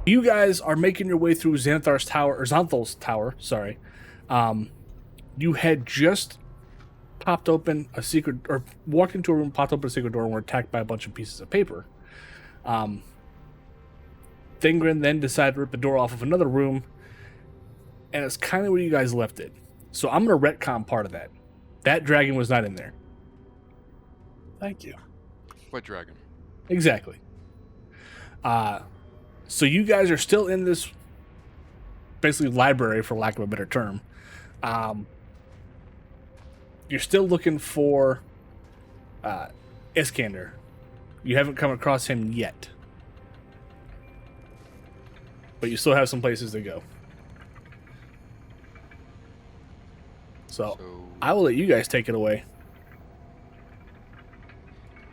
You guys are making your way through Xanthal's tower. Sorry. You had just popped open a secret, or walked into a room, popped open a secret door, and were attacked by a bunch of pieces of paper. Thingren then decided to rip the door off of another room, and it's kind of where you guys left it. So I'm going to retcon part of that. That dragon was not in there. Thank you. What dragon? Exactly. So you guys are still in this basically library, for lack of a better term. You're still looking for Iskander. You haven't come across him yet. But you still have some places to go. So I will let you guys take it away.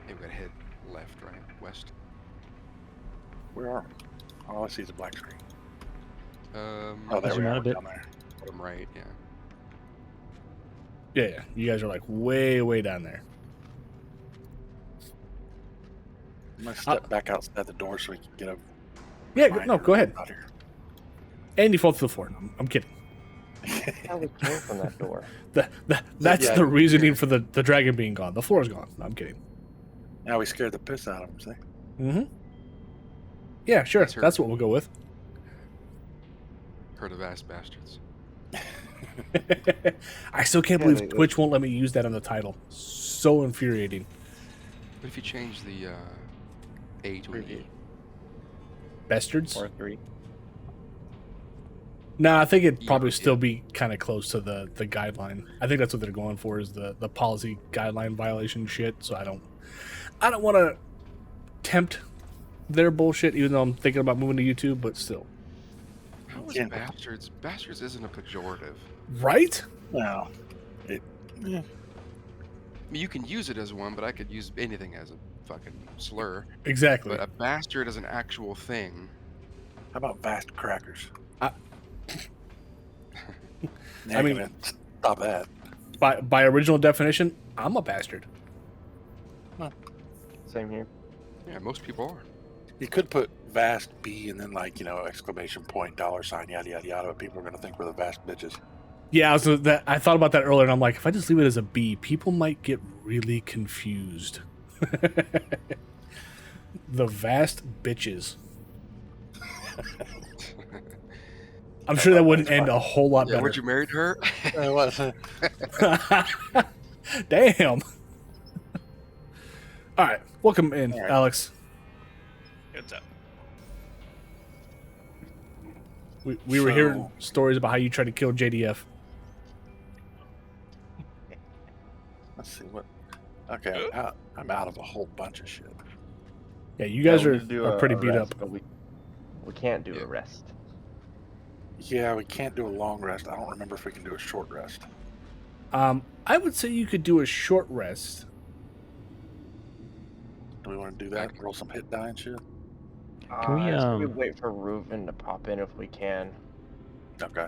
Hey, we gotta head left, right, west. Where are we? All I see is a black screen. Oh, there we are. a bit. Down there. Bottom right, yeah. Yeah. You guys are like way, way down there. I'm gonna step back outside the door so we can get a. Yeah, no, go ahead. Out here. And you fall through the floor. I'm kidding. How we came from that door? That's the reasoning for the dragon being gone. The floor is gone. No, I'm kidding. Now we scared the piss out of him, see? Mm-hmm. Yeah, sure. That's what we'll go with. Heard of ass bastards. I still can't believe Twitch won't let me use that on the title. So infuriating. What if you change the A to an E? Bastards? Or 3. No, I think it'd probably still be kind of close to the guideline. I think that's what they're going for, is the policy guideline violation shit. So I don't want to tempt their bullshit, even though I'm thinking about moving to YouTube, but still. How is bastards? Bastards isn't a pejorative. Right? No. I mean, you can use it as one, but I could use anything as a fucking slur. Exactly. But a bastard is an actual thing. How about vast crackers? I mean, stop that. By original definition, I'm a bastard. Same here. Yeah, most people are. You could put vast B and then exclamation point, $, yada yada yada, but people are gonna think we're the vast bitches. Yeah, I thought about that earlier, and I'm like, if I just leave it as a B, people might get really confused. The vast bitches. I'm sure that wouldn't end a whole lot better. Would you married her? It was. Damn. All right, welcome in, Alex. What's up? We were hearing stories about how you tried to kill JDF. Let's see what. Okay, I'm out of a whole bunch of shit. Yeah, you guys are a pretty beat rest, up. But we can't do a rest. Yeah, we can't do a long rest. I don't remember if we can do a short rest. I would say you could do a short rest. Do we want to do that? Roll some hit die and shit? Can we wait for Reuven to pop in if we can? Okay.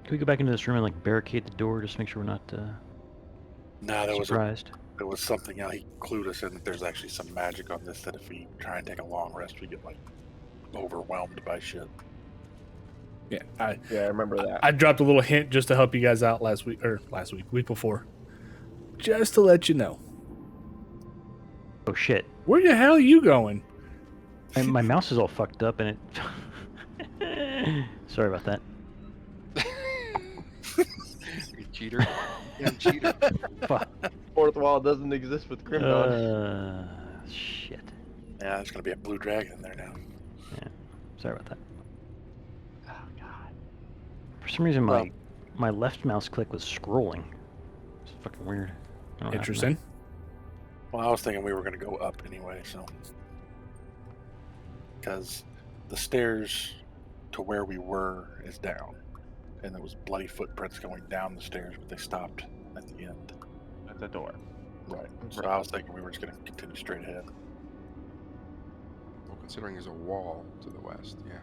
Can we go back into this room and barricade the door just to make sure we're not surprised? There was something else. He clued us in that there's actually some magic on this, that if we try and take a long rest, we get overwhelmed by shit. Yeah, I remember that. I dropped a little hint just to help you guys out week before, just to let you know. Oh shit! Where the hell are you going? And my mouse is all fucked up, and it. Sorry about that. You cheater. Yeah, cheater. Fuck. Fourth wall doesn't exist with Grimdawn. Shit. Yeah, there's gonna be a blue dragon in there now. Yeah. Sorry about that. Oh god. For some reason, my left mouse click was scrolling. It's fucking weird. Interesting. Well, I was thinking we were gonna go up anyway, so. Because the stairs to where we were is down. And there was bloody footprints going down the stairs, but they stopped at the end. At the door. Right. So I was thinking we were just going to continue straight ahead. Well, considering there's a wall to the west, yeah.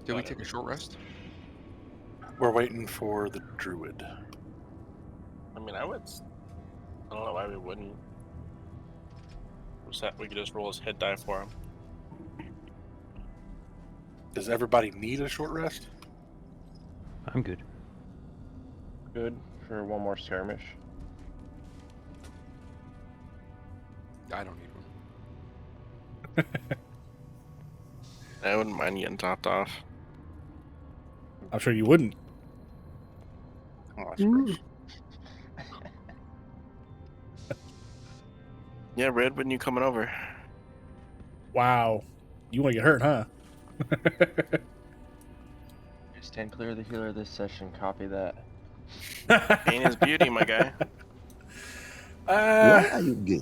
Did we take a short rest? We're waiting for the druid. I mean, I don't know why we wouldn't. We could just roll his hit die for him. Does everybody need a short rest? I'm good. Good for one more skirmish. I don't need one. I wouldn't mind getting topped off. I'm sure you wouldn't. Oh, that's gross. Yeah, Red, when you coming over? Wow. You want to get hurt, huh? Stand clear of the healer this session. Copy that. Pain is beauty, my guy. Why are you gay?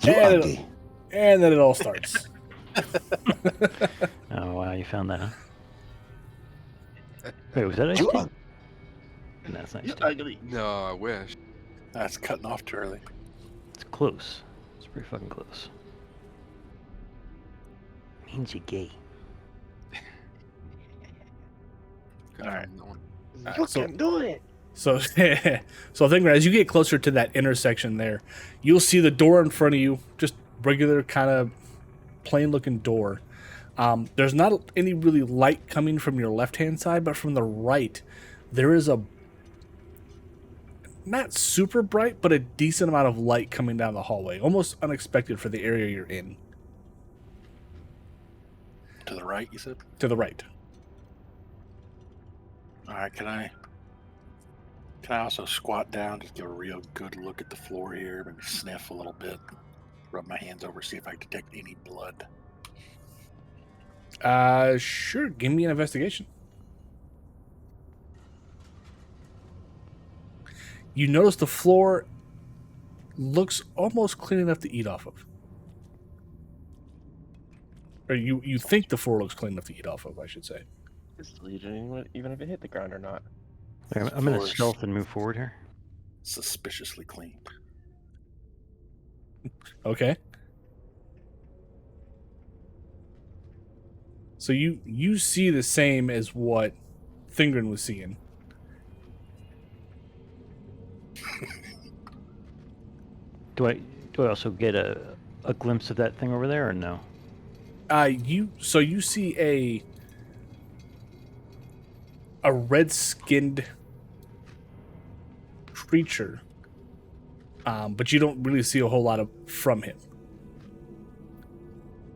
You are gay. And then it all starts. Oh wow, you found that, huh? Wait, was that You HD? are, No, it's not you HD. ugly. No, I wish. That's cutting off too early. It's close. It's pretty fucking close. Means you're gay. Could've Alright. known. You so- can do it. So, so I think as you get closer to that intersection there, you'll see the door in front of you, just regular kind of plain-looking door. There's not any really light coming from your left-hand side, but from the right, there is a not super bright, but a decent amount of light coming down the hallway, almost unexpected for the area you're in. To the right, you said? To the right. Alright, can I also squat down, just give a real good look at the floor here, maybe sniff a little bit, rub my hands over, see if I can detect any blood. Sure. Give me an investigation. You notice the floor looks almost clean enough to eat off of. Or you think the floor looks clean enough to eat off of, I should say. It's deleted even if it hit the ground or not. Okay, I'm gonna Floor is stealth and move forward here. suspiciously clean. Okay. So you see the same as what Thingren was seeing. Do I also get a glimpse of that thing over there or no? You see a red-skinned creature, but you don't really see a whole lot from him.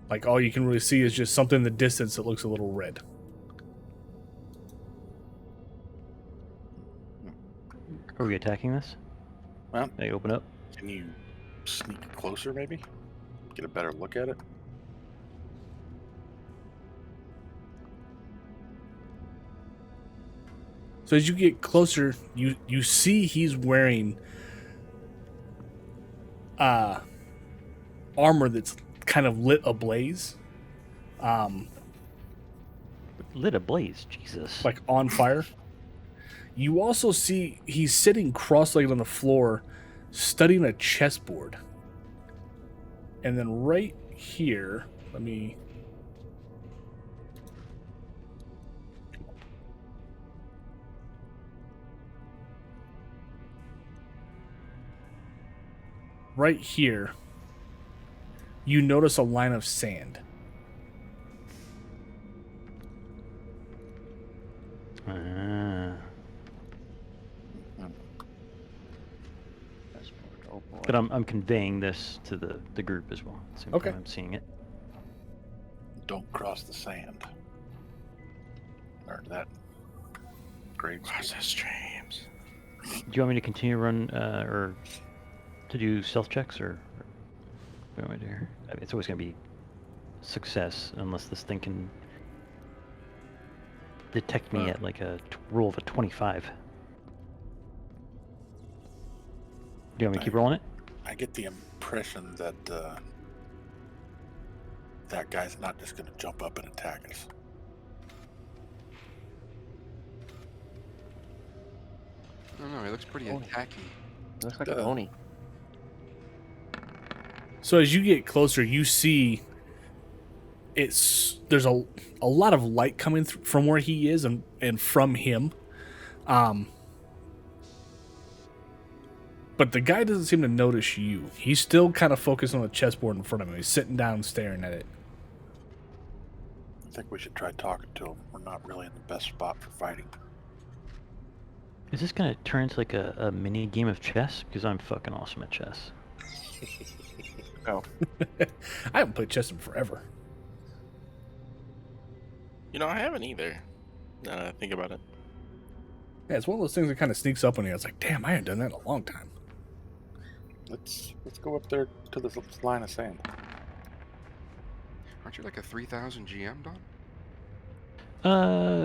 Like, all you can really see is just something in the distance that looks a little red. Are we attacking this? Well, They open up. can you sneak closer, maybe? Get a better look at it? So as you get closer, you see he's wearing armor that's kind of lit ablaze. Lit ablaze, Jesus. Like on fire. You also see he's sitting cross-legged on the floor, studying a chessboard. And then right here, let me... Right here, you notice a line of sand. Oh boy. But I'm conveying this to the group as well. Same Okay. time I'm seeing it. Don't cross the sand. Learned that. Grade school. Cross the streams. Do you want me to continue to run or to do stealth checks or what do I do here? I mean, it's always going to be success unless this thing can detect me at like a roll of a 25. Do you want me to keep rolling it? I get the impression that that guy's not just going to jump up and attack us. I don't know. He looks pretty Oh. attacky. Looks like a Oni. So as you get closer, you see there's a lot of light coming from where he is and from him. But the guy doesn't seem to notice you. He's still kind of focused on the chessboard in front of him. He's sitting down staring at it. I think we should try talking to him. We're not really in the best spot for fighting. Is this gonna turn into like a mini game of chess? Because I'm fucking awesome at chess. Oh. I haven't played chess in forever. You know, I haven't either. Now that I think about it. Yeah, it's one of those things that kind of sneaks up on you. It's like, damn, I haven't done that in a long time. Let's go up there to this line of sand. Aren't you like a 3,000 GM, Don?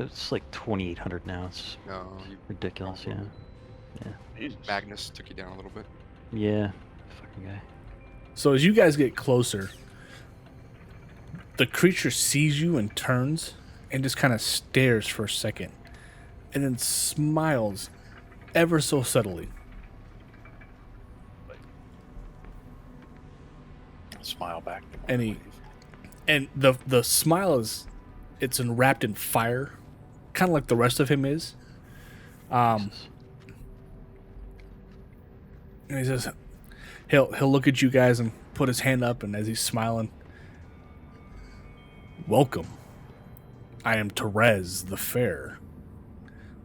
It's like 2,800 now. It's No, you, ridiculous. Yeah. Jesus. Magnus took you down a little bit. Yeah. Fucking guy. So as you guys get closer, the creature sees you and turns and just kind of stares for a second and then smiles ever so subtly. Smile back. And the smile is, it's enwrapped in fire, kind of like the rest of him is. And he says, he'll look at you guys and put his hand up, and as he's smiling, welcome. I am Therese the Fair.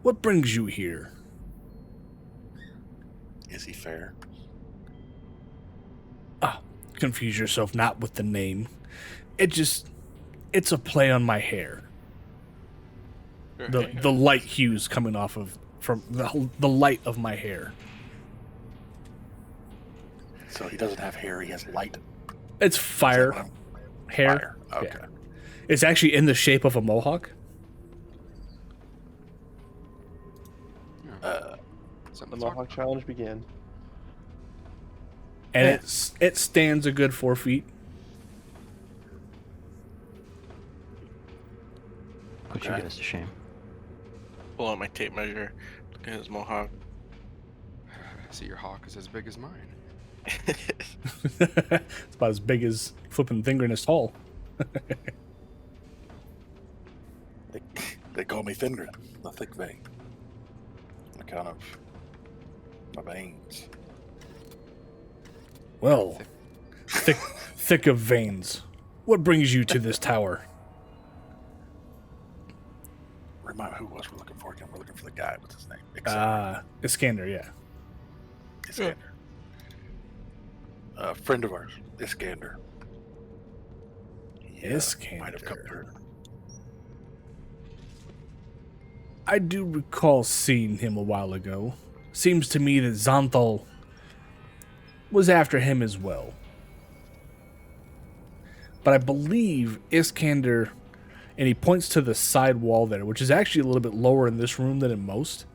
What brings you here? Is he fair? Confuse yourself not with the name. It's a play on my hair. The light hues coming off from the light of my hair. So he doesn't have hair, he has light. It's fire hair. Fire. Okay. Yeah. It's actually in the shape of a mohawk. Something The to talk Mohawk challenge began. And it stands a good 4 feet. Put you guys to shame. Pull out my tape measure. Look at his mohawk. See, your hawk is as big as mine. It's about as big as flipping finger in his hole. They call me Fingrin, the thick vein. On account of my veins. Well, thick of veins. What brings you to this tower? Remind me who it was we're looking for again. We're looking for the guy. What's his name? Iskander, yeah. Iskander. Friend of ours, Iskander. Iskander. Might have come through. I do recall seeing him a while ago. Seems to me that Xanthal was after him as well. But I believe Iskander, and he points to the side wall there, which is actually a little bit lower in this room than in most.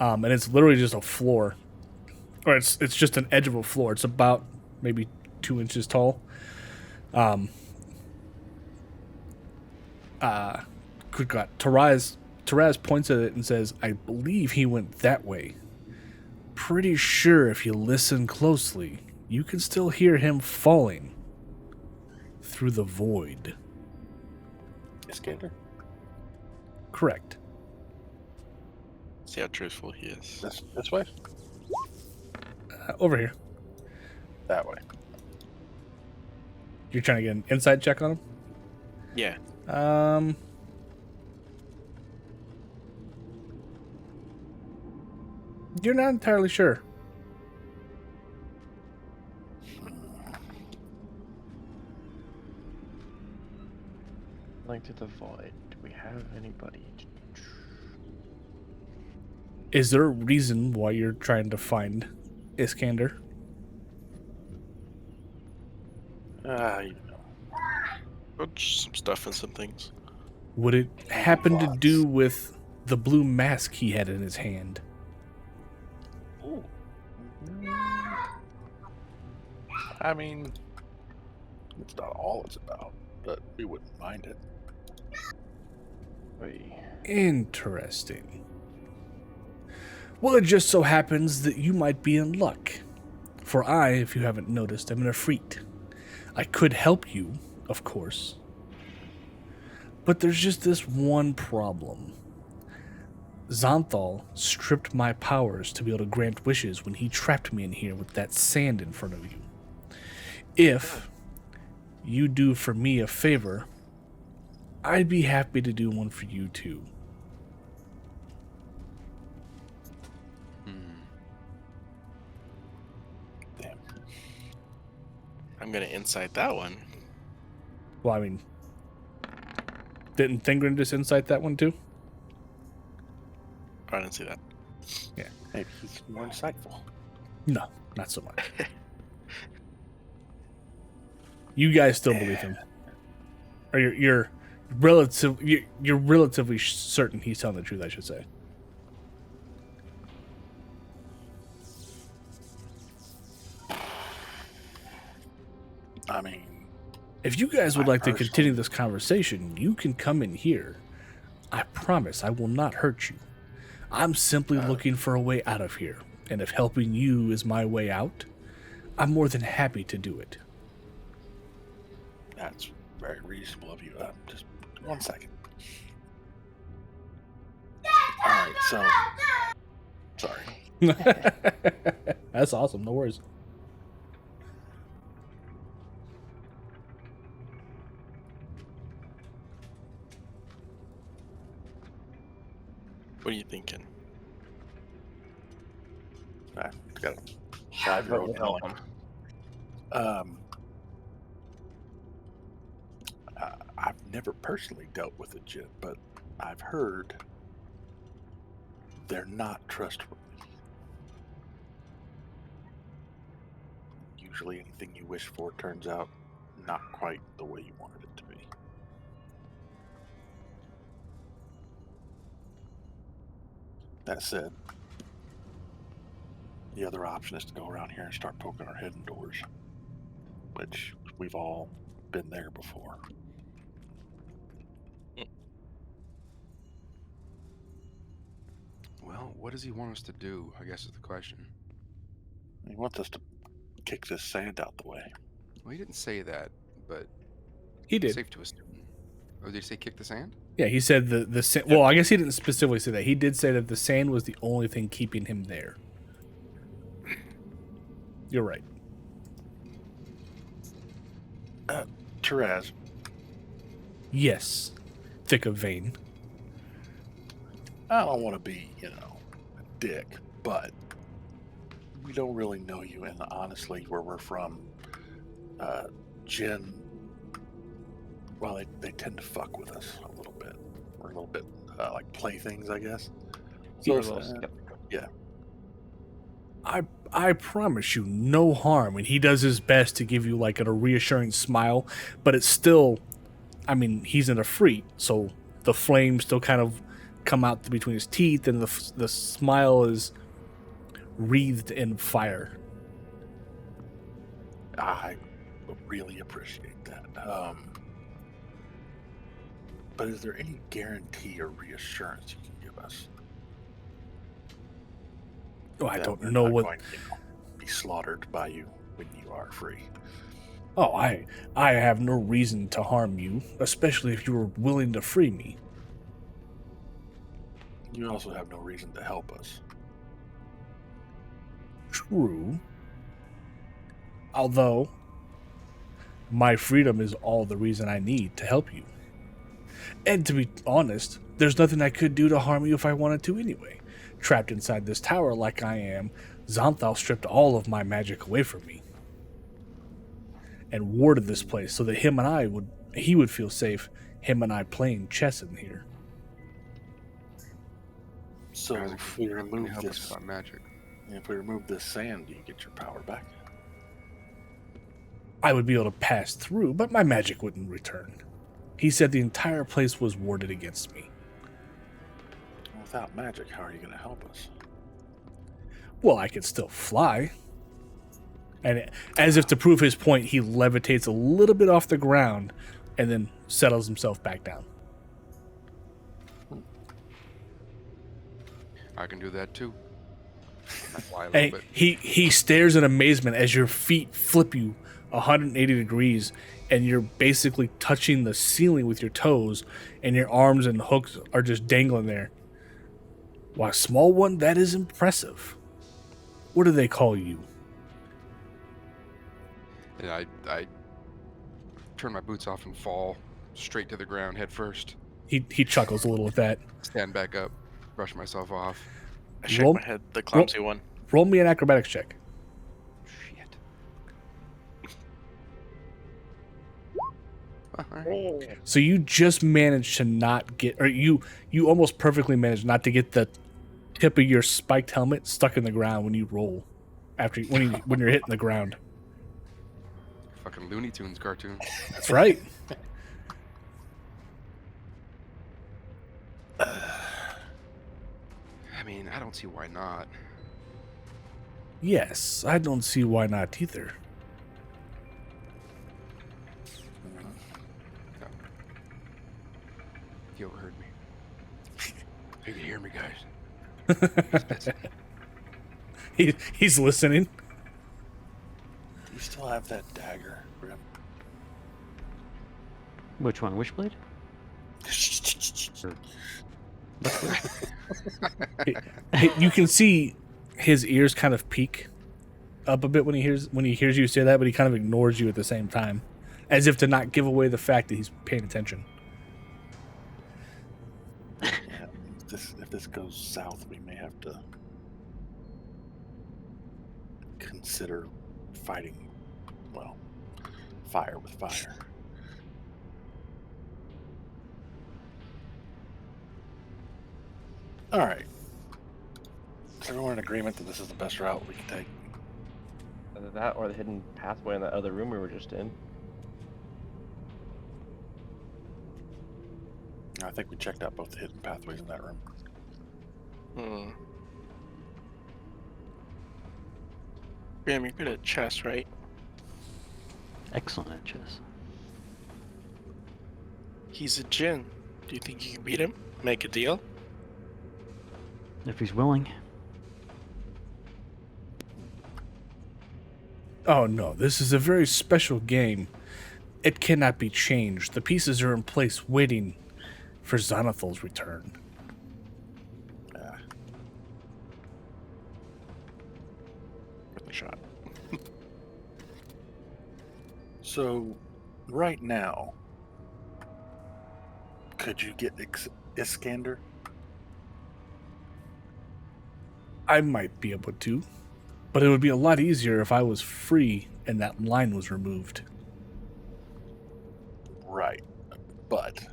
And it's literally just a floor. Or it's just an edge of a floor. It's about maybe 2 inches tall. Good God. Therese points at it and says, I believe he went that way. Pretty sure if you listen closely, you can still hear him falling through the void. Iskander? Correct. See how truthful he is. This way? Over here. That way. You're trying to get an inside check on him? Yeah. You're not entirely sure. Link to the void. Do we have anybody? Is there a reason why you're trying to find Iskander? You know. But just some stuff and some things. Would it happen to do with the blue mask he had in his hand? Ooh. I mean, it's not all it's about, but we wouldn't mind it. Interesting. Well, it just so happens that you might be in luck. For I, if you haven't noticed, am an Efreet. I could help you, of course. But there's just this one problem. Xanthal stripped my powers to be able to grant wishes when he trapped me in here with that sand in front of you. If you do for me a favor, I'd be happy to do one for you too. Damn. I'm gonna insight that one. Well, I mean, didn't Thingren just insight that one too? I didn't see that. Yeah. Maybe he's more insightful. No, not so much. You guys still believe him, or you're relatively certain he's telling the truth, I should say. I mean, If you guys would like to continue this conversation, you can come in here. I promise I will not hurt you. I'm simply looking for a way out of here, and if helping you is my way out, I'm more than happy to do it. that's very reasonable of you. Just 1 second. All right, so sorry. That's awesome. No worries. What are you thinking? I got a 5-year-old help going. him. I've never personally dealt with a Jinn, but I've heard they're not trustworthy. Usually anything you wish for turns out not quite the way you wanted it to be. That said, the other option is to go around here and start poking our head in doors, which we've all been there before. Well, what does he want us to do? I guess is the question. He wants us to kick this sand out the way. Well, he didn't say that, but He it's did. safe to assume. Oh, did he say kick the sand? Yeah, he said the sand. Well, I guess he didn't specifically say that. He did say that the sand was the only thing keeping him there. You're right. Therese, Yes, thick of vein. I don't want to be, a dick, but we don't really know you, and honestly, where we're from, Jinn, well, they tend to fuck with us a little bit. We're a little bit like playthings, I guess. So, You're a little skeptical. yeah. I promise you no harm, and he does his best to give you like a reassuring smile, but it's still, I mean, he's in a freak, so the flames still kind of come out between his teeth, and the smile is wreathed in fire. I really appreciate that. But is there any guarantee or reassurance you can give us? Oh, I that don't we're know not what. going to, be slaughtered by you when you are free. Oh, I have no reason to harm you, especially if you were willing to free me. You also have no reason to help us. True. Although, my freedom is all the reason I need to help you. And to be honest, there's nothing I could do to harm you if I wanted to anyway. Trapped inside this tower like I am, Xanthal stripped all of my magic away from me. And warded this place so that he would feel safe, him and I playing chess in here. So Guys, if we can you remove help us this, about magic? if we remove this sand, do you get your power back? I would be able to pass through, but my magic wouldn't return. He said the entire place was warded against me. Without magic, how are you going to help us? Well, I could still fly. And as if to prove his point, he levitates a little bit off the ground and then settles himself back down. I can do that too. I fly a little And bit. he stares in amazement as your feet flip you 180 degrees and you're basically touching the ceiling with your toes and your arms and hooks are just dangling there. Why, small one, that is impressive. What do they call you? And I turn my boots off and fall straight to the ground head first. He chuckles a little at that. Stand back up, brush myself off. I shake Roll- my head. The clumsy one. Roll me an acrobatics check. Shit. Alright. So you just managed to not get, or you almost perfectly managed not to get the tip of your spiked helmet stuck in the ground when you roll, when you're hitting the ground. Fucking Looney Tunes cartoon. That's right. I mean, I don't see why not. Yes, I don't see why not either. You overheard me. You can hear me, guys. He's listening. Do you still have that dagger, Grim? Which one? Wishblade? You can see his ears kind of peak up a bit when he hears you say that, but he kind of ignores you at the same time, as if to not give away the fact that he's paying attention. Yeah, if this goes south, we may have to consider fighting, well, fire with fire. All right. Is everyone in agreement that this is the best route we can take? Either that or the hidden pathway in that other room we were just in. I think we checked out both the hidden pathways in that room. Graham, you're good at chess, right? Excellent at chess. He's a djinn. Do you think you can beat him? Make a deal? If he's willing. Oh no, this is a very special game. It cannot be changed. The pieces are in place waiting for Xanathal's return. Worth a shot. So, right now, could you get Iskander? I might be able to, but it would be a lot easier if I was free and that line was removed. Right. But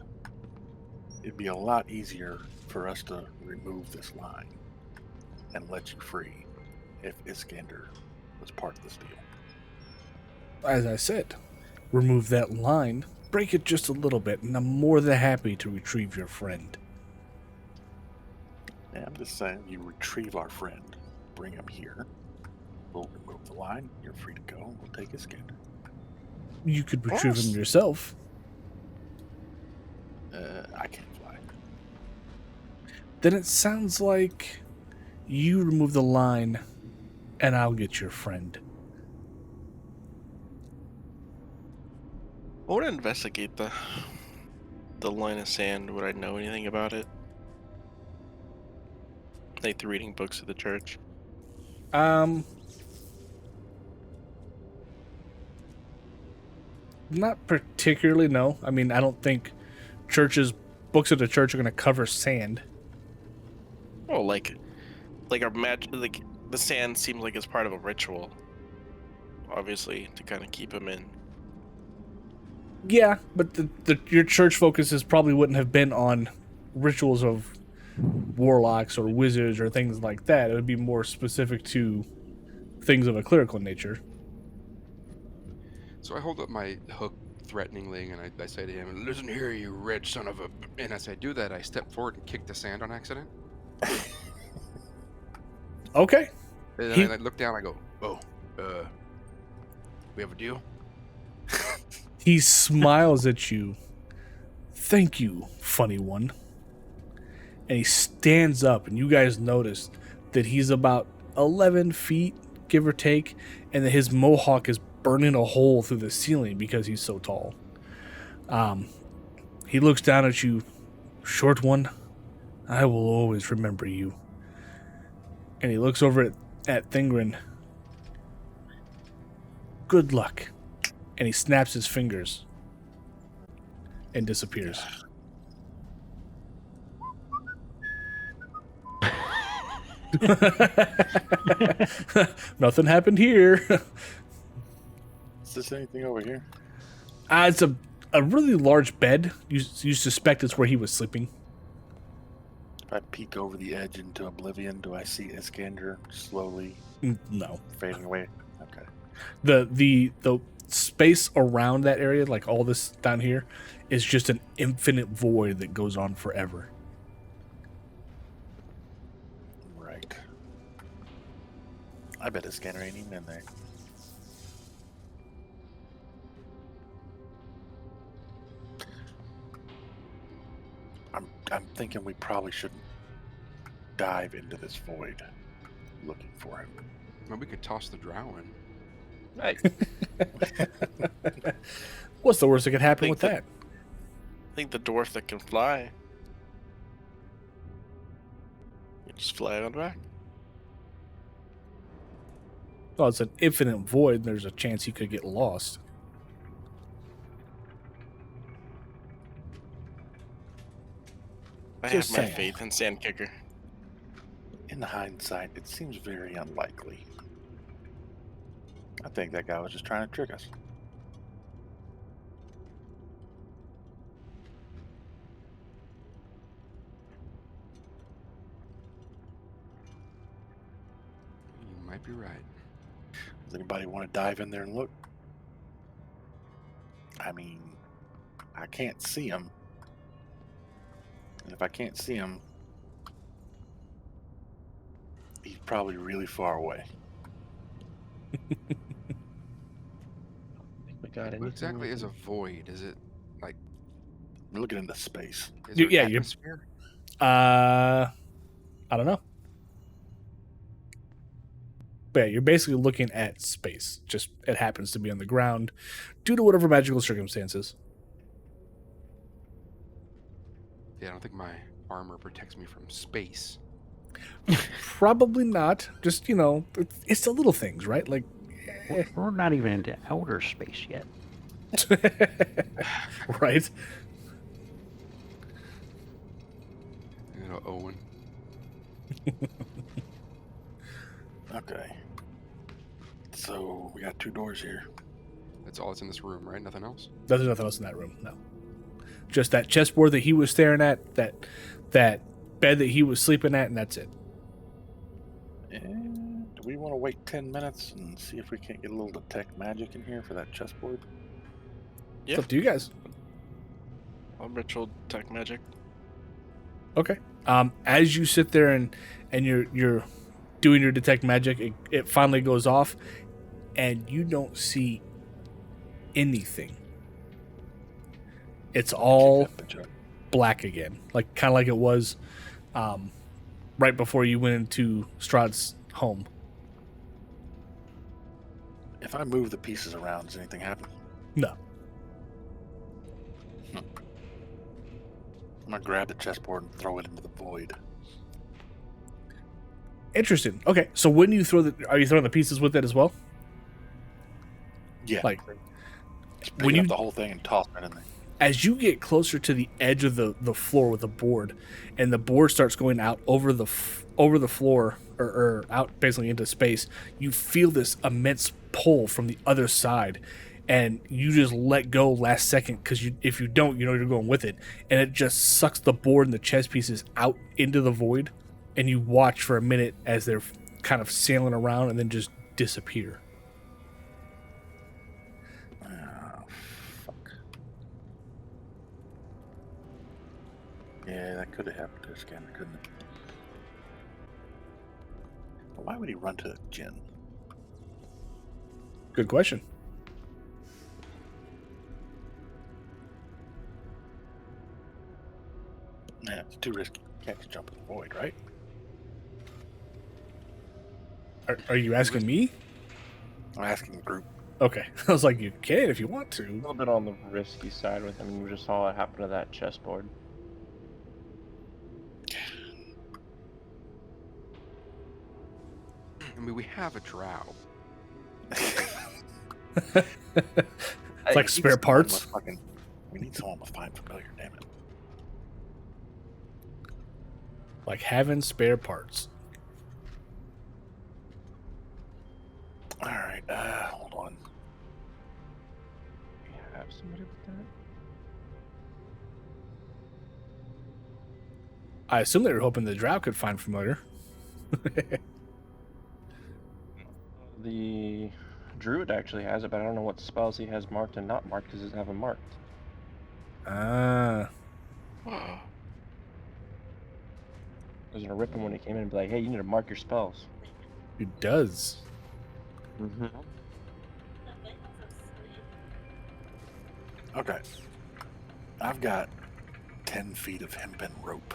it'd be a lot easier for us to remove this line and let you free if Iskander was part of this deal. As I said, remove that line, break it just a little bit, and I'm more than happy to retrieve your friend. Yeah, I'm just saying, you retrieve our friend, bring him here, we'll remove the line, you're free to go, and we'll take Iskander. You could retrieve him yourself. I can't fly. Then it sounds like you remove the line and I'll get your friend. I want to investigate the line of sand. Would I know anything about it? Like the reading books of the church. Not particularly, no. I mean, I don't think books of the church are going to cover sand. Oh, like a like the sand seems like it's part of a ritual. Obviously, to kind of keep him in. Yeah, but your church focuses probably wouldn't have been on rituals of warlocks or wizards or things like that. It would be more specific to things of a clerical nature. So I hold up my hook threateningly, and I say to him, "Listen here, you red son of a..." And as I do that, I step forward and kick the sand on accident. Okay. And then I look down, I go, "Oh, we have a deal?" He smiles at you. Thank you, funny one. And he stands up, and you guys notice that he's about 11 feet, give or take, and that his mohawk is burning a hole through the ceiling because he's so tall. He looks down at you. Short one, I will always remember you. And he looks over at Thingrin. Good luck. And he snaps his fingers and disappears. Nothing happened here. Is this anything over here? It's a really large bed. You suspect it's where he was sleeping. If I peek over the edge into oblivion, do I see Iskander slowly No. fading away? Okay. The space around that area, like all this down here, is just an infinite void that goes on forever. Right. I bet Iskander ain't even in there. I'm thinking we probably shouldn't dive into this void looking for him. Well, we could toss the drow in. Right. What's the worst that could happen Think with that- that? I think the dwarf that can fly. You just fly on back. Well, it's an infinite void, and there's a chance he could get lost. I Just have my saying. faith in Sandkicker. In hindsight, it seems very unlikely. I think that guy was just trying to trick us. You might be right. Does anybody want to dive in there and look? I mean, I can't see him. And if I can't see him, he's probably really far away. We got What exactly is a void? Is it like? We're looking into space. Is there Yeah, an you're- atmosphere? I don't know. But yeah, you're basically looking at space. Just it happens to be on the ground due to whatever magical circumstances. Yeah, I don't think my armor protects me from space. Probably not. Just, it's the little things, right? Like, We're not even into outer space yet. right? Owen. Okay. So we got 2 doors here. That's all that's in this room, right? Nothing else? There's nothing else in that room, no. Just that chessboard that he was staring at, that bed that he was sleeping at, and that's it. And do we want to wait 10 minutes and see if we can't get a little detect magic in here for that chessboard? Yeah. It's up to you guys. I'll ritual detect magic. Okay. As you sit there and you're doing your detect magic, it finally goes off, and you don't see anything. It's all Kick that bitch up. black again, kind of like it was right before you went into Strahd's home. If I move the pieces around, does anything happen? No. I'm gonna grab the chessboard and throw it into the void. Interesting. Okay, so when you are you throwing the pieces with it as well? Yeah. Like, just when pick up you- the whole thing and toss it in there. as you get closer to the edge of the floor with the board, and the board starts going out over the floor or out basically into space, you feel this immense pull from the other side, and you just let go last second because if you don't, you're going with it, and it just sucks the board and the chess pieces out into the void, and you watch for a minute as they're kind of sailing around and then just disappear. Oh, fuck. Yeah, that could have happened to Iskander, couldn't it? But why would he run to the gin? Good question. Yeah, it's too risky. Can't just jump in the void, right? Are you asking me? I'm asking the group. Okay. I was like, you can if you want A to. little bit on the risky side with him. We just saw what happened to that chessboard. I mean, we have a drow. It's like spare parts. We need someone with find familiar, damn it. Like having spare parts. Alright, hold on. We have somebody with that? I assume they were hoping the drow could find familiar. The druid actually has it, but I don't know what spells he has marked and not marked because he doesn't have them marked. Ah. I was gonna rip him when he came in and be like, "Hey, you need to mark your spells." It does. Mm-hmm. Okay. I've got 10 feet of hempen rope.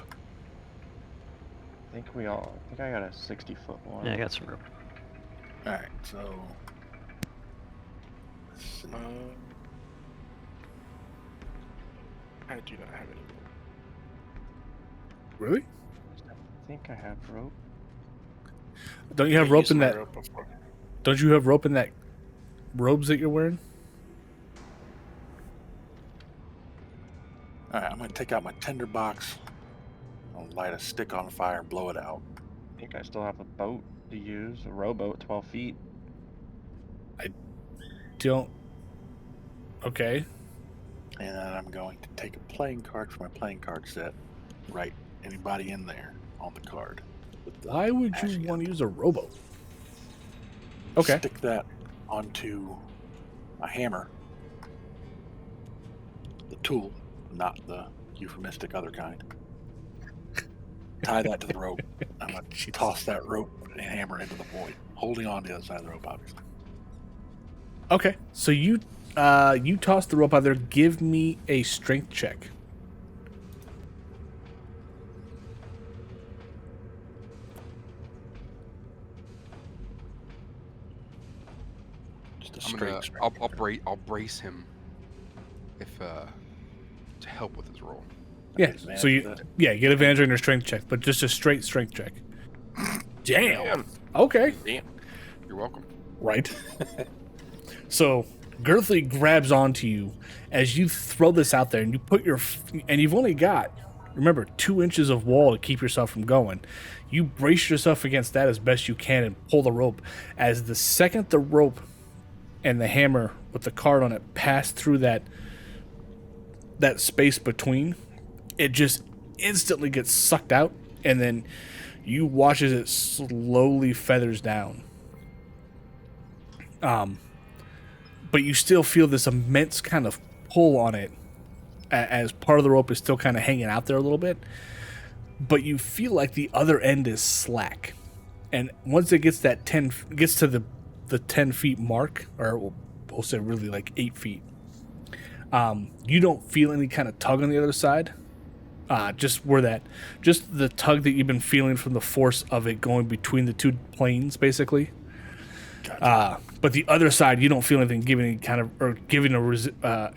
I think I got a 60-foot one. Yeah, I got some rope. Alright, so... Let's see. I do not have any. Really? I think I have rope. Don't you have I rope used in my that? rope before. Don't you have rope in that robes that you're wearing? Alright, I'm gonna take out my tinder box. I'll light a stick on fire and blow it out. I think I still have a boat to use, a rowboat, 12 feet. Don't. Okay. And then I'm going to take a playing card from my playing card set. Write anybody in there on the card. with the Why would ash you again. want to use a rowboat? Okay. Stick that onto a hammer. The tool, not the euphemistic other kind. Tie that to the rope. I'm going to toss that rope and hammer into the void, holding on to the other side of the rope, obviously. Okay. So you toss the rope out there. Give me a strength check. Just a I'm straight gonna. strength. I'll brace him. If to help with his roll. Yeah. Advantage So you of that. get advantage on your strength check, but just a straight strength check. Damn. Okay. Damn. You're welcome. Right. So Girthy grabs onto you as you throw this out there, and you put and you've only got, remember, 2 inches of wall to keep yourself from going. You brace yourself against that as best you can and pull the rope. As the second the rope and the hammer with the card on it pass through that space between, it just instantly gets sucked out, and then you watch as it slowly feathers down. But you still feel this immense kind of pull on it, as part of the rope is still kind of hanging out there a little bit. But you feel like the other end is slack, and once it gets to the 10 feet mark, or we'll say really like 8 feet, you don't feel any kind of tug on the other side. Just the tug that you've been feeling from the force of it going between the two planes, basically. Gotcha. But the other side, you don't feel anything giving any kind of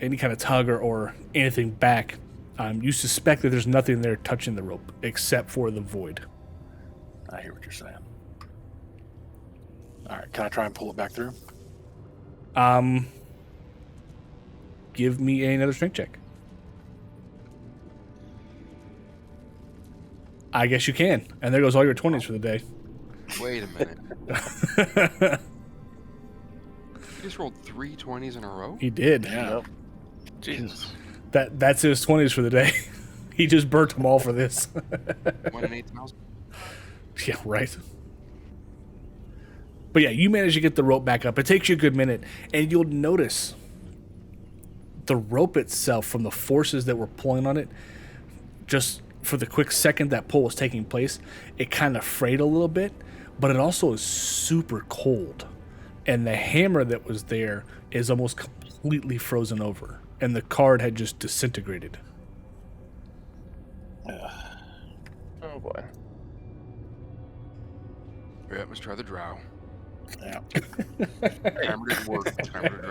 any kind of tug or anything back. You suspect that there's nothing there touching the rope except for the void. I hear what you're saying. All right, can I try and pull it back through? Give me another strength check. I guess you can. And there goes all your 20s for the day. Wait a minute. He just rolled 3 20s in a row? He did. Yeah. Jesus. That's his 20s for the day. He just burnt them all for this. 1 in 8,000. Yeah, right. But yeah, you manage to get the rope back up. It takes you a good minute, and you'll notice the rope itself, from the forces that were pulling on it, just for the quick second that pull was taking place, it kind of frayed a little bit, but it also is super cold. And the hammer that was there is almost completely frozen over, and the card had just disintegrated. Oh boy. Yeah, let's try the drow. Yeah. Hammer didn't work. Hammer to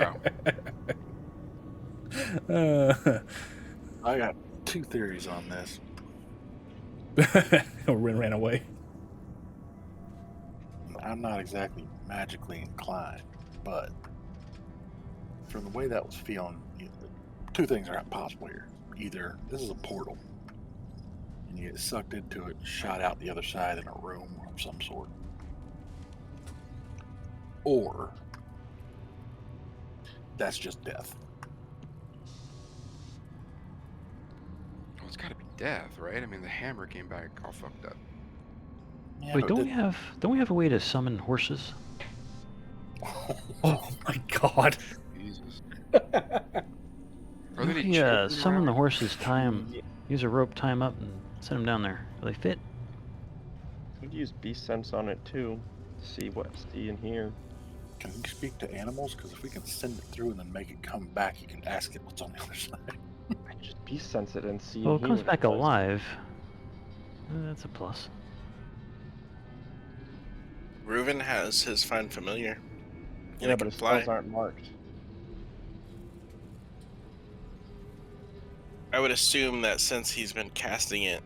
drow. I got 2 theories on this. Rin ran away. I'm not exactly magically inclined, but from the way that was feeling, two things are possible here. Either this is a portal, and you get sucked into it, shot out the other side in a room of some sort, or that's just death. Well, it's got to be death, right? I mean, the hammer came back all fucked up. Yeah, Wait, but don't we have a way to summon horses? Oh my god. Jesus. Are there any children Summon the around? horses, tie them, use a rope, tie them up, and send them down there. Do they fit? Could use beast sense on it too, to see what's in here. Can you speak to animals? Because if we can send it through and then make it come back, you can ask it what's on the other side. I can just beast sense it and see. Well, and it hear comes what back does. alive. That's a plus. Reuven has his find familiar. Yeah, it but can his fly. spells aren't marked. I would assume that since he's been casting it,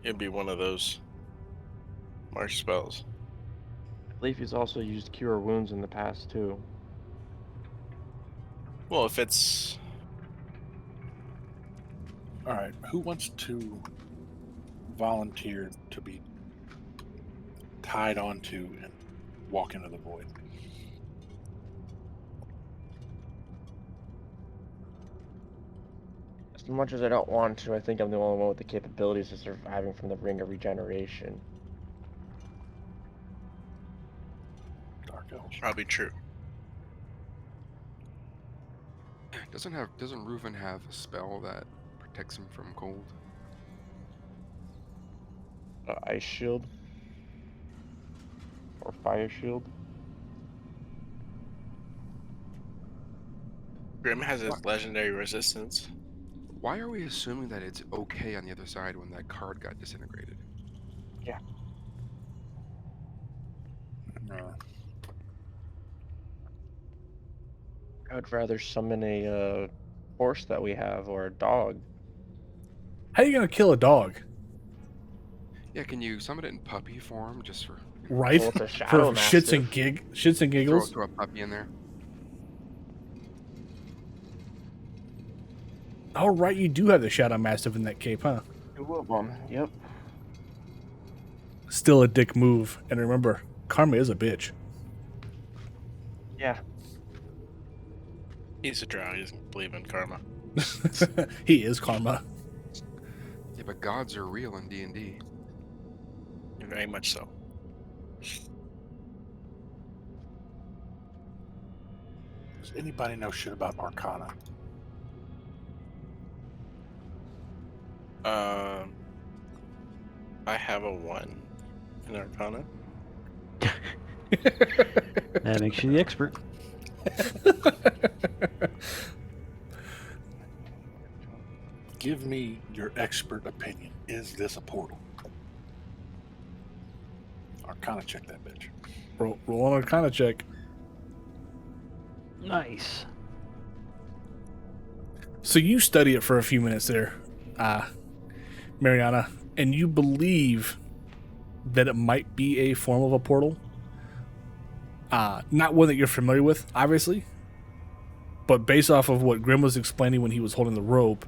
it'd be one of those marsh spells. I believe he's also used cure wounds in the past too. Well, if it's All right, who wants to volunteer to be tied onto and walk into the void? As much as I don't want to, I think I'm the only one with the capabilities of surviving from the Ring of Regeneration. Dark elves. probably true. Doesn't Reuven have a spell that protects him from cold? Ice shield or fire shield. Grim has his legendary resistance. Why are we assuming that it's okay on the other side when that card got disintegrated? I would rather summon a horse that we have or a dog. How are you gonna kill a dog? Yeah, can you summon it in puppy form just for Right? Well, it's a For shadow shits and mastiff. throw giggles. a puppy in there? Oh, right, you do have the Shadow Mastiff in that cape, huh? 2 of them. Yep. Still a dick move. And remember, Karma is a bitch. Yeah. He's a drow. He doesn't believe in karma. He is Karma. Yeah, but gods are real in D&D. Very much so. Does anybody know shit about Arcana? I have a 1 in Arcana. That makes you the expert. Give me your expert opinion. Is this a portal? Arcana check that bitch. Roll on Arcana check. Nice. So you study it for a few minutes there, Mariana, and you believe that it might be a form of a portal. Not one that you're familiar with, obviously, but based off of what Grim was explaining when he was holding the rope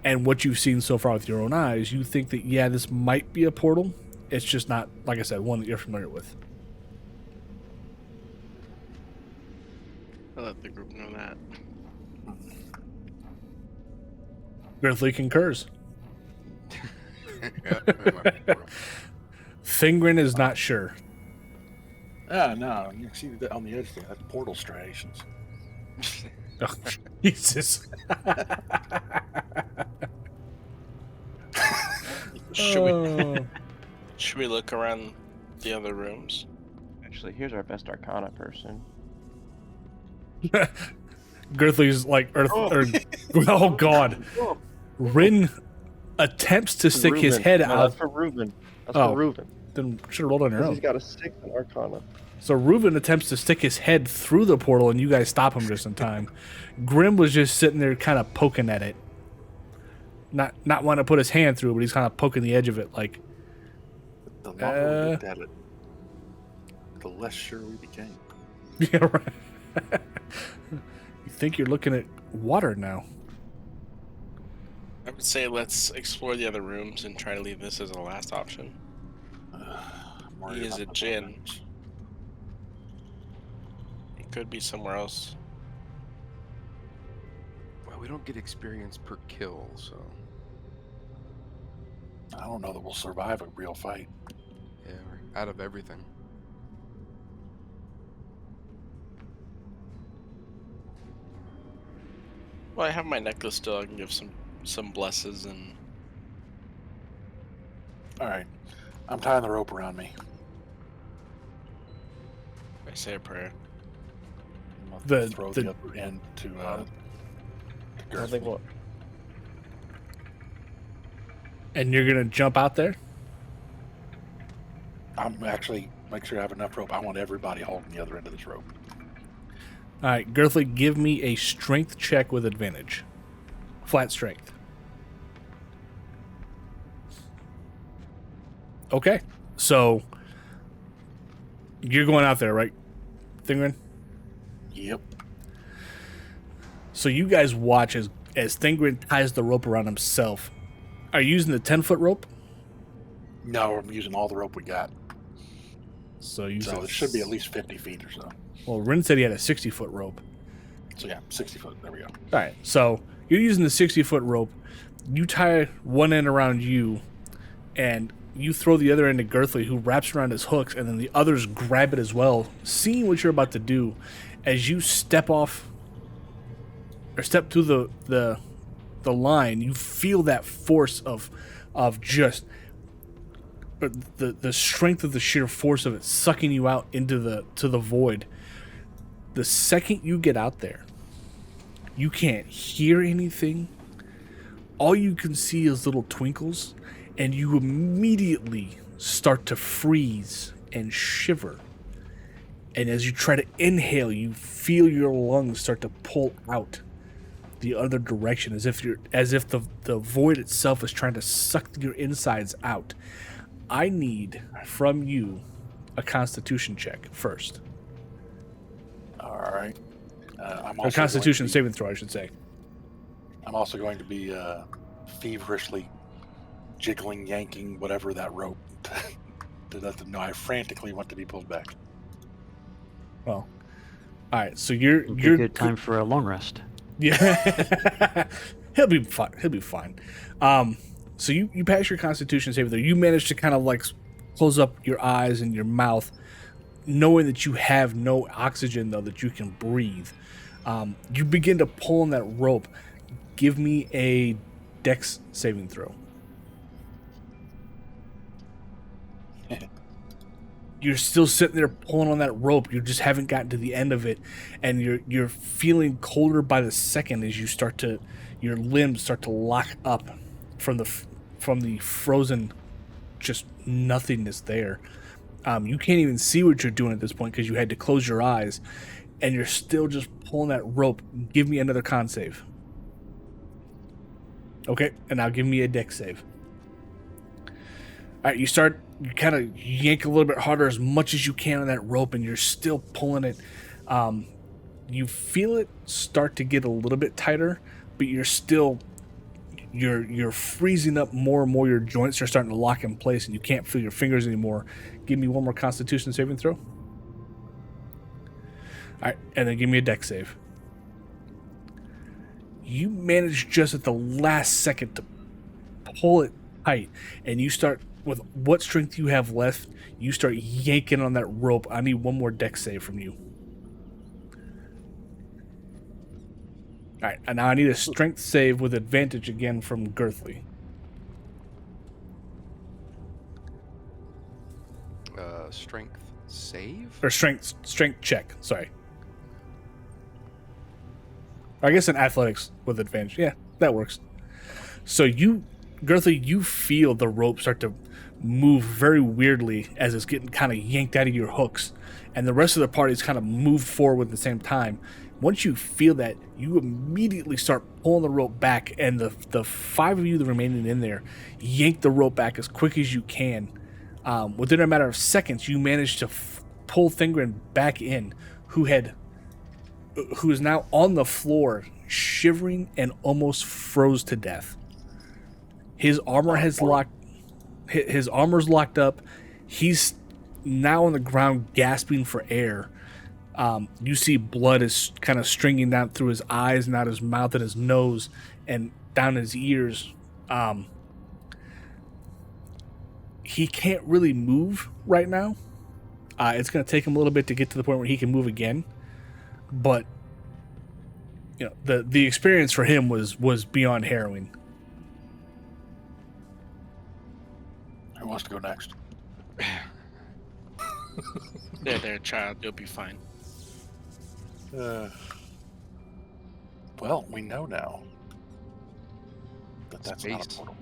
and what you've seen so far with your own eyes, you think that, yeah, this might be a portal. It's just not, like I said, one that you're familiar with. I'll let the group know that. Griffley concurs. Yeah, it might be a portal. Fingrin is not sure. Ah, no, you can see that on the edge there. That's portal striations. Oh, Jesus. Should we look around the other rooms? Actually, here's our best Arcana person. Girthley's like, oh god. Rin attempts to stick his Reuven. head No, out. That's for Reuven. That's Oh. for Reuven. Then should have rolled on your Because he's own. got a 6 in Arcana. So Reuven attempts to stick his head through the portal, and you guys stop him just in time. Grim was just sitting there, kind of poking at it. Not wanting to put his hand through, but he's kind of poking the edge of it, like. The longer we looked at it, the less sure we became. Yeah, right. You think you're looking at water now. I would say let's explore the other rooms and try to leave this as a last option. I'm worried He is about a the djinn. buildings. It could be somewhere else. Well, we don't get experience per kill, so I don't know that we'll survive a real fight. yeah, we're out of everything. Well, I have my necklace still. I can give some blesses and All right, I'm tying the rope around me. I say a prayer. I'm gonna The- throw the- the other end to I don't Gertrude. think what. And you're gonna jump out there? I'm actually make sure I have enough rope. I want everybody holding the other end of this rope. All right, Girthly, give me a strength check with advantage. Flat strength. Okay, so you're going out there, right, Thingren? Yep. So you guys watch as Thingren ties the rope around himself. Are you using the 10-foot rope? No, I'm using all the rope we got. So you So said it should be at least 50 feet or so. Well, Rin said he had a 60-foot rope. So yeah, 60 foot. There we go. All right, so you're using the 60-foot rope. You tie one end around you, and you throw the other end to Girthly, who wraps around his hooks, and then the others grab it as well. Seeing what you're about to do, as you step off or step through the line, you feel that force of just the strength of the sheer force of it sucking you out into the void. The second you get out there, you can't hear anything. All you can see is little twinkles, and you immediately start to freeze and shiver. And as you try to inhale, you feel your lungs start to pull out the other direction, as if the void itself is trying to suck your insides out. I need from you a Constitution check first. All right. I'm Or also Constitution going to saving throw, I should say. I'm also going to be feverishly jiggling, yanking whatever that rope to let them know I frantically want to be pulled back. Well, all right. So you're It'll be a good time for a long rest. Yeah, he'll be fine. He'll be fine. So you pass your Constitution save there. You manage to kind of like close up your eyes and your mouth, knowing that you have no oxygen though that you can breathe. You begin to pull on that rope. Give me a Dex saving throw. You're still sitting there pulling on that rope. You just haven't gotten to the end of it, and you're feeling colder by the second as your limbs start to lock up from the frozen, just nothingness there. You can't even see what you're doing at this point because you had to close your eyes, and you're still just pulling that rope. Give me another con save. Okay, and now give me a Dex save. All right, you kind of yank a little bit harder as much as you can on that rope, and you're still pulling it. You feel it start to get a little bit tighter, but you're freezing up more and more. Your joints are starting to lock in place, and you can't feel your fingers anymore. Give me one more Constitution saving throw. All right, and then give me a Dex save. You manage just at the last second to pull it tight, and you start, with what strength you have left, you start yanking on that rope. I need one more Dex save from you. All right, and now I need a strength save with advantage again from Girthly. Strength save? Or strength check, sorry. I guess in athletics with advantage. Yeah, that works. So Girthly, you feel the rope start to move very weirdly as it's getting kind of yanked out of your hooks, and the rest of the party's kind of moved forward at the same time. Once you feel that, you immediately start pulling the rope back, and the five of you that remaining in there yank the rope back as quick as you can. Within a matter of seconds, you manage to pull Thingren back in, who is now on the floor, shivering and almost froze to death. His armor his armor's locked up. He's now on the ground gasping for air. You see blood is kind of stringing down through his eyes and out his mouth and his nose and down his ears. He can't really move right now. It's going to take him a little bit to get to the point where he can move again. But you know, the experience for him was beyond harrowing. Who wants to go next? There, child. You'll be fine. Well, we know now that that's not a Space. portal.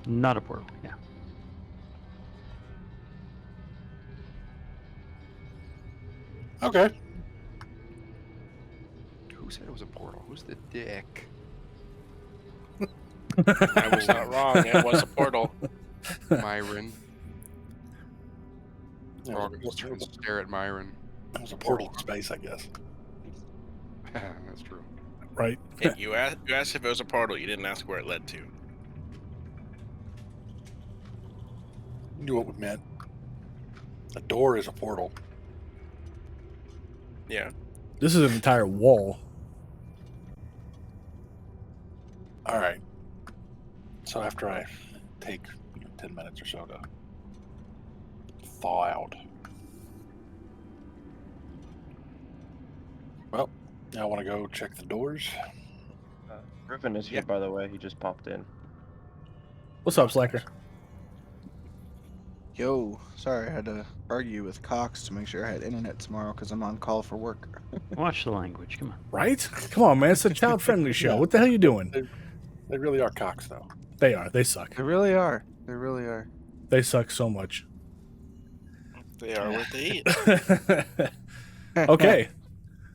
Not a portal. Yeah. Okay. Who said it was a portal? Who's the dick? I was not wrong. It was a portal. Myron. Yeah, We're all gonna turn and stare at Myron. it was a portal to space, I guess. That's true. Right? Hey, you asked if it was a portal. You didn't ask where it led to. You knew what we meant. A door is a portal. Yeah. This is an entire wall. All right. So after I take 10 minutes or so to thaw out. Well, now I want to go check the doors. Griffin is here, by the way. He just popped in. What's up, Slacker? Yo, sorry, I had to argue with Cox to make sure I had internet tomorrow because I'm on call for work. Watch the language. Come on. Right? Come on, man. It's a child-friendly show. Yeah. What the hell are you doing? They really are cocks, though. They are. They suck. They really are. They really are. They suck so much. They are what they eat. Okay.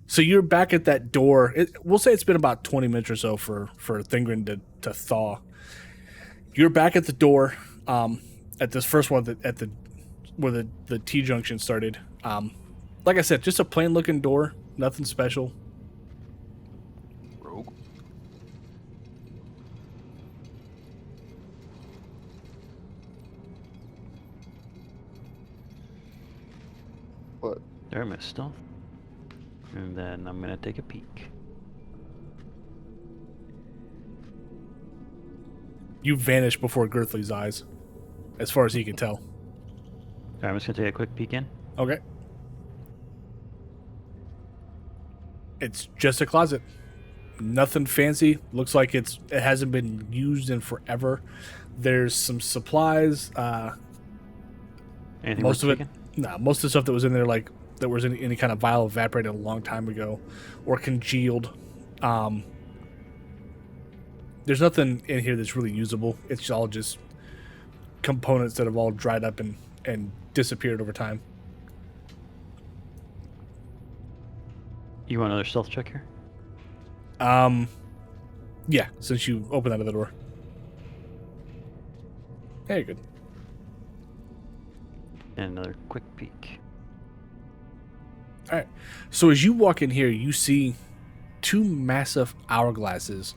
So you're back at that door. We'll say it's been about 20 minutes or so for Thingren to thaw. You're back at the door. At this first one, where the T-junction started. Like I said, just a plain looking door. Nothing special. Rogue. What? There, my stealth. And then I'm gonna take a peek. You vanish before Girthly's eyes, as far as he can tell. Alright, I'm just gonna take a quick peek in. Okay. It's just a closet. Nothing fancy. Looks like it hasn't been used in forever. There's some supplies. Anything Most of worth it. taking? Nah, most of the stuff that was in there, like that was in any kind of vial, evaporated a long time ago, or congealed. There's nothing in here that's really usable. It's all just components that have all dried up and disappeared over time. You want another stealth check here? Yeah, since you opened that other door. Yeah, you're good. And another quick peek. All right. So as you walk in here, you see two massive hourglasses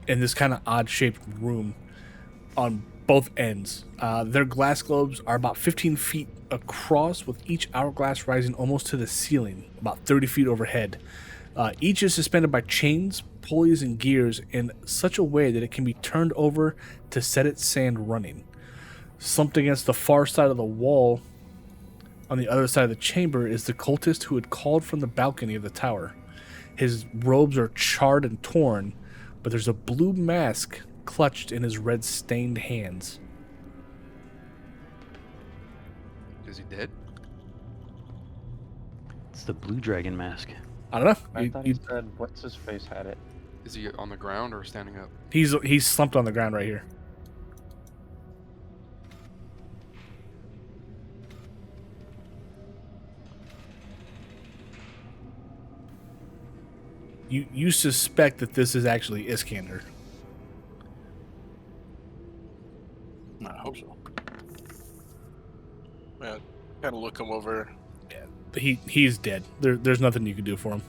in this kind of odd-shaped room on both ends. Their glass globes are about 15 feet across, with each hourglass rising almost to the ceiling, about 30 feet overhead. Each is suspended by chains, pulleys, and gears in such a way that it can be turned over to set its sand running. Slumped against the far side of the wall on the other side of the chamber is the cultist who had called from the balcony of the tower. His robes are charred and torn, but there's a blue mask clutched in his red-stained hands. Is he dead? It's the blue dragon mask. I don't know. I thought he said, what's his face had it. Is he on the ground or standing up? He's slumped on the ground right here. You suspect that this is actually Iskander. I hope so. Yeah, kind of look him over He's dead. There's nothing you can do for him.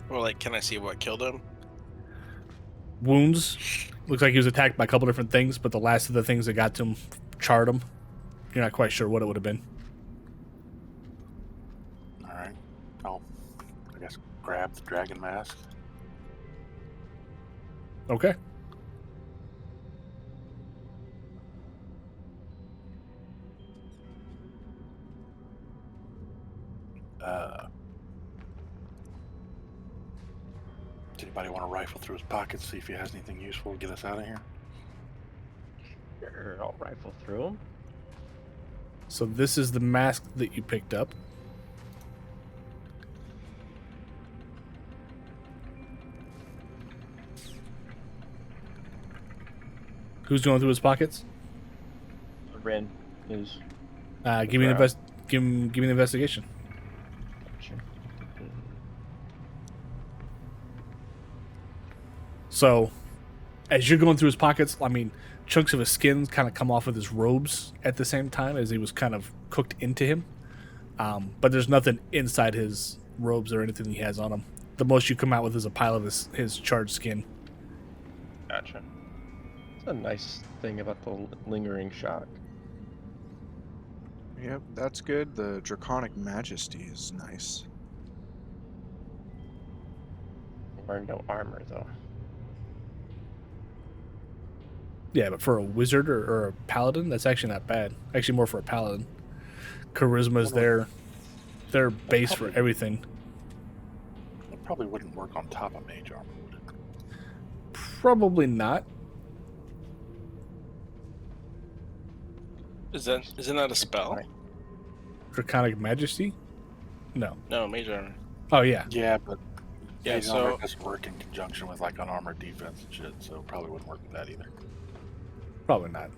Well, like, can I see what killed him? Wounds. Looks like he was attacked by a couple different things, but the last of the things that got to him charred him. You're not quite sure what it would have been. All right. I'll, I guess, grab the dragon mask. Okay. Does anybody want to rifle through his pockets, see if he has anything useful to get us out of here? Sure, I'll rifle through them. So this is the mask that you picked up. Who's going through his pockets? Ren is. Give me the give me the investigation. Sure. So, as you're going through his pockets, I mean, chunks of his skin kind of come off of his robes at the same time as he was kind of cooked into him. But there's nothing inside his robes or anything he has on him. The most you come out with is a pile of his charred skin. Gotcha. It's a nice thing about the lingering shock. Yep, that's good. The Draconic Majesty is nice. Wearing no armor though. Yeah, but for a wizard or a paladin, that's actually not bad. Actually, more for a paladin. Charisma is their base for everything. It probably wouldn't work on top of mage armor, would it? Probably not. Isn't that a spell? Draconic Majesty? No. No, mage armor. Oh, yeah. Yeah, but Yeah, mage armor so doesn't work in conjunction with like unarmored defense and shit, so it probably wouldn't work with that either. Probably not.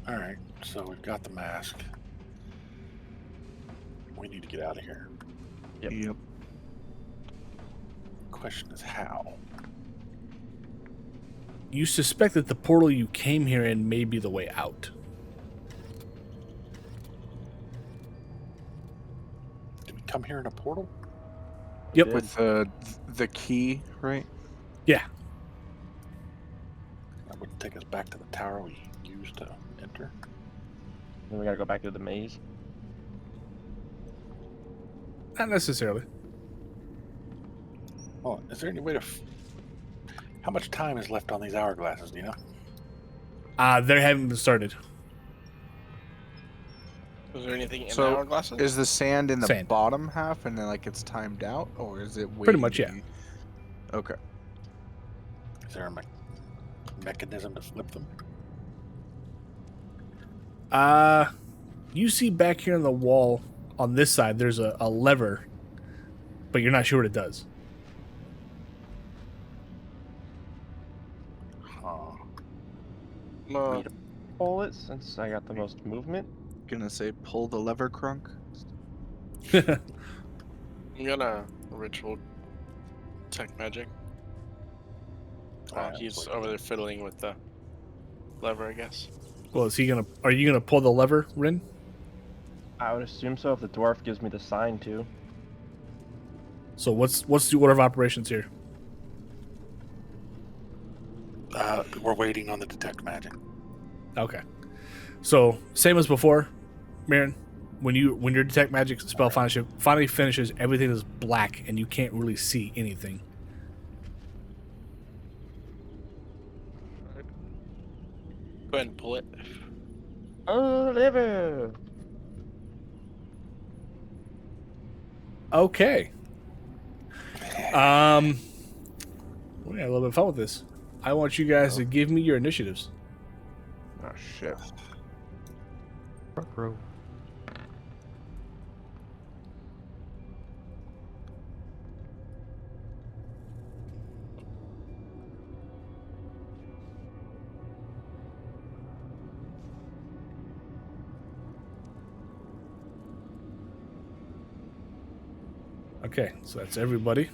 All right, so we've got the mask. We need to get out of here. Yep. Question is how. You suspect that the portal you came here in may be the way out. Did we come here in a portal? Yep. Yeah. With the key, right? Yeah. That wouldn't take us back to the tower we used to enter. Then we gotta go back to the maze. Not necessarily. Well, is there any way to... How much time is left on these hourglasses, do you know? They haven't been started. was there anything in So, the hourglasses? Is the sand in the Sand. bottom half and then like it's timed out, or is it waiting Pretty much, to yeah. be- Okay. Is there a mechanism to flip them? You see back here on the wall on this side, there's a lever, but you're not sure what it does. Huh. No. Pull it since I got the most movement. Gonna say pull the lever, Crunk. I'm gonna ritual tech magic. He's over there fiddling with the lever, I guess. Well, are you gonna pull the lever, Rin? I would assume so if the dwarf gives me the sign to. So what's the order of operations here? We're waiting on the detect magic. Okay. So same as before, Marin. When your detect magic spell finally finishes, everything is black and you can't really see anything. Go ahead and pull it. Oh, lever! Okay. We had a little bit of fun with this. I want you guys to give me your initiatives. Oh shit. Front row. Okay, so that's everybody.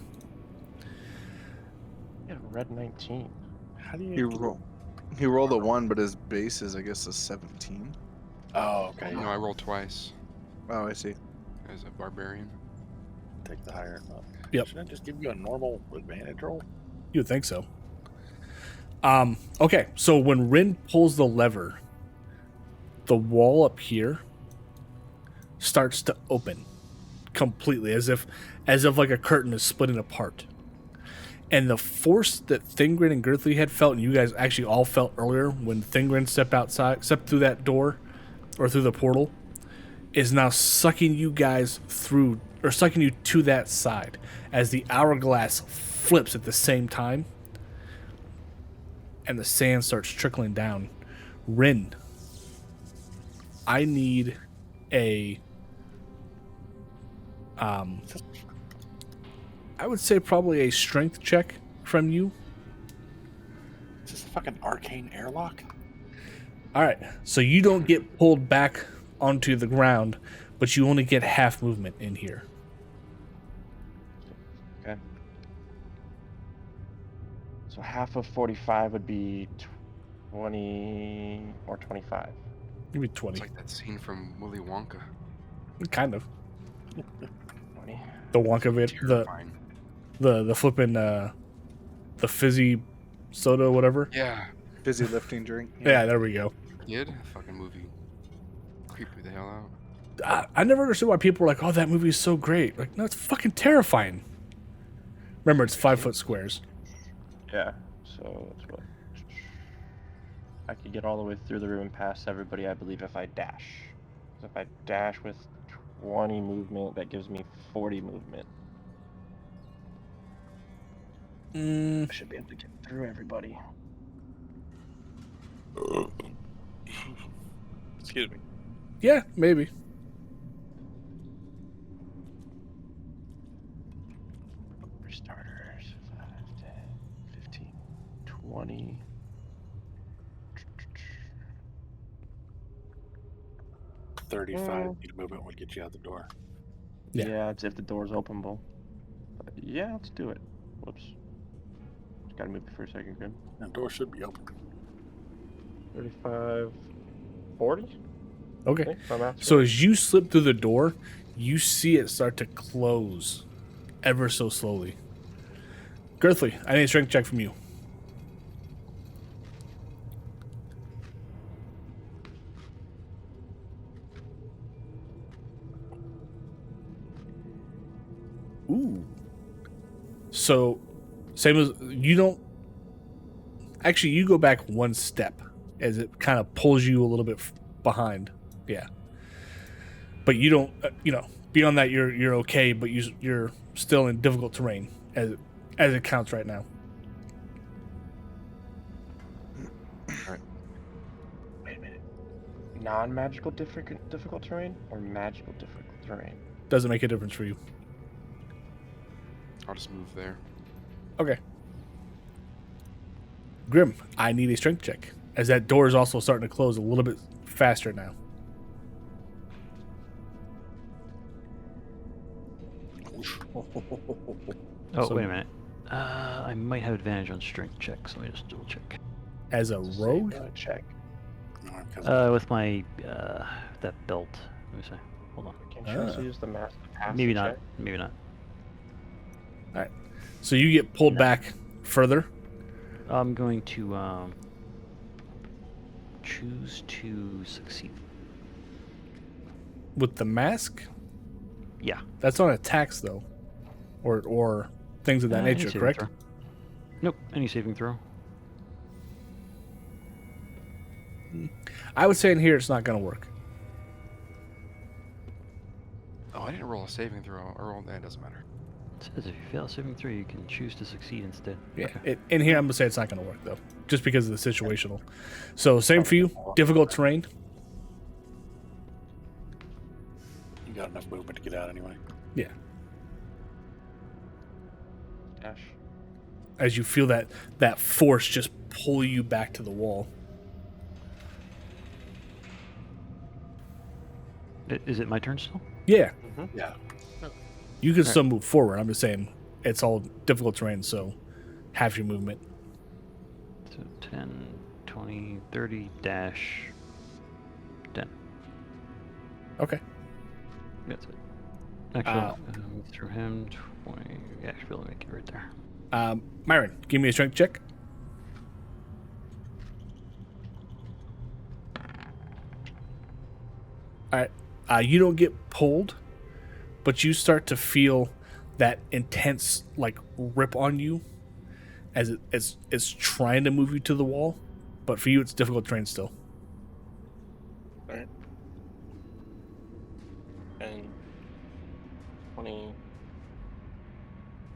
Yeah, red 19. How do you... You roll. He rolled a 1, but his base is, I guess, a 17. Oh, okay. No, I rolled twice Oh, I see. as a barbarian. Take the higher one. Yep. Should I just give you a normal advantage roll? You would think so. Okay, so when Rin pulls the lever, the wall up here starts to open completely, as if like a curtain is splitting apart. And the force that Thingrin and Girthly had felt, and you guys actually all felt earlier when Thingrin stepped through that door or through the portal, is now sucking you guys through, or sucking you to that side, as the hourglass flips at the same time and the sand starts trickling down. Rin, I need a I would say probably a strength check from you. Is this a fucking arcane airlock? All right, so you don't get pulled back onto the ground, but you only get half movement in here. Okay. So half of 45 would be 20 or 25. Give me 20. It's like that scene from Willy Wonka. Kind of. 20. The Wonka vid, Terrifying. the flipping the fizzy soda, whatever. Yeah. Busy lifting drink. Yeah, there we go. Kid? Fucking movie. Creeped me the hell out. I never understood why people were like, "Oh, that movie is so great." Like, no, it's fucking terrifying. Remember, it's 5-foot squares. Yeah. So that's what. I could get all the way through the room and past everybody, I believe, if I dash. So if I dash with 20 movement, that gives me 40 movement. I should be able to get through everybody. Excuse me. Yeah, maybe. For starters, 5, 10, 15, 20. 35 feet of movement would get you out the door. Yeah. Yeah, it's if the door's openable. But yeah, let's do it. Whoops. Just gotta move it for a second, Grim. The door should be open. 35, 40? Okay. My math's So right. as you slip through the door, you see it start to close ever so slowly. Girthly, I need a strength check from you. Ooh. So, same as you don't. Actually, you go back one step as it kind of pulls you a little bit behind. Yeah. But you don't. Beyond that, you're okay. But you're still in difficult terrain as it counts right now. Wait a minute. Non-magical difficult terrain or magical difficult terrain? Doesn't make a difference for you. I'll just move there. Okay. Grim, I need a strength check, as that door is also starting to close a little bit faster now. Oh, So- wait a minute. I might have advantage on strength checks. Let me just double check. As a rogue? Check. With my that belt. Let me see. Hold on. Can you also use the mask to pass Maybe the not. check? Maybe not. So you get pulled back further. I'm going to choose to succeed. With the mask? Yeah. That's on attacks, though. Or things of that Any nature, saving correct? throw. Nope. Any saving throw. I would say in here it's not going to work. Oh, I didn't roll a saving throw. Or roll that. Doesn't matter. It says if you fail a saving throw, you can choose to succeed instead. Yeah. In here, I'm going to say it's not going to work, though. Just because of the situational. So, same for you. Difficult terrain. You got enough movement to get out anyway. Yeah. Dash. As you feel that force just pull you back to the wall. Is it my turn still? Yeah. Yeah. You can still move forward. I'm just saying it's all difficult terrain, so half your movement. So 10, 20, 30, dash 10. Okay. That's it. Actually, move through him 20. Yeah, I should be able to make it right there. Myron, give me a strength check. All right. You don't get pulled, but you start to feel that intense like rip on you as it's trying to move you to the wall, but for you it's difficult terrain still. Alright. And 20,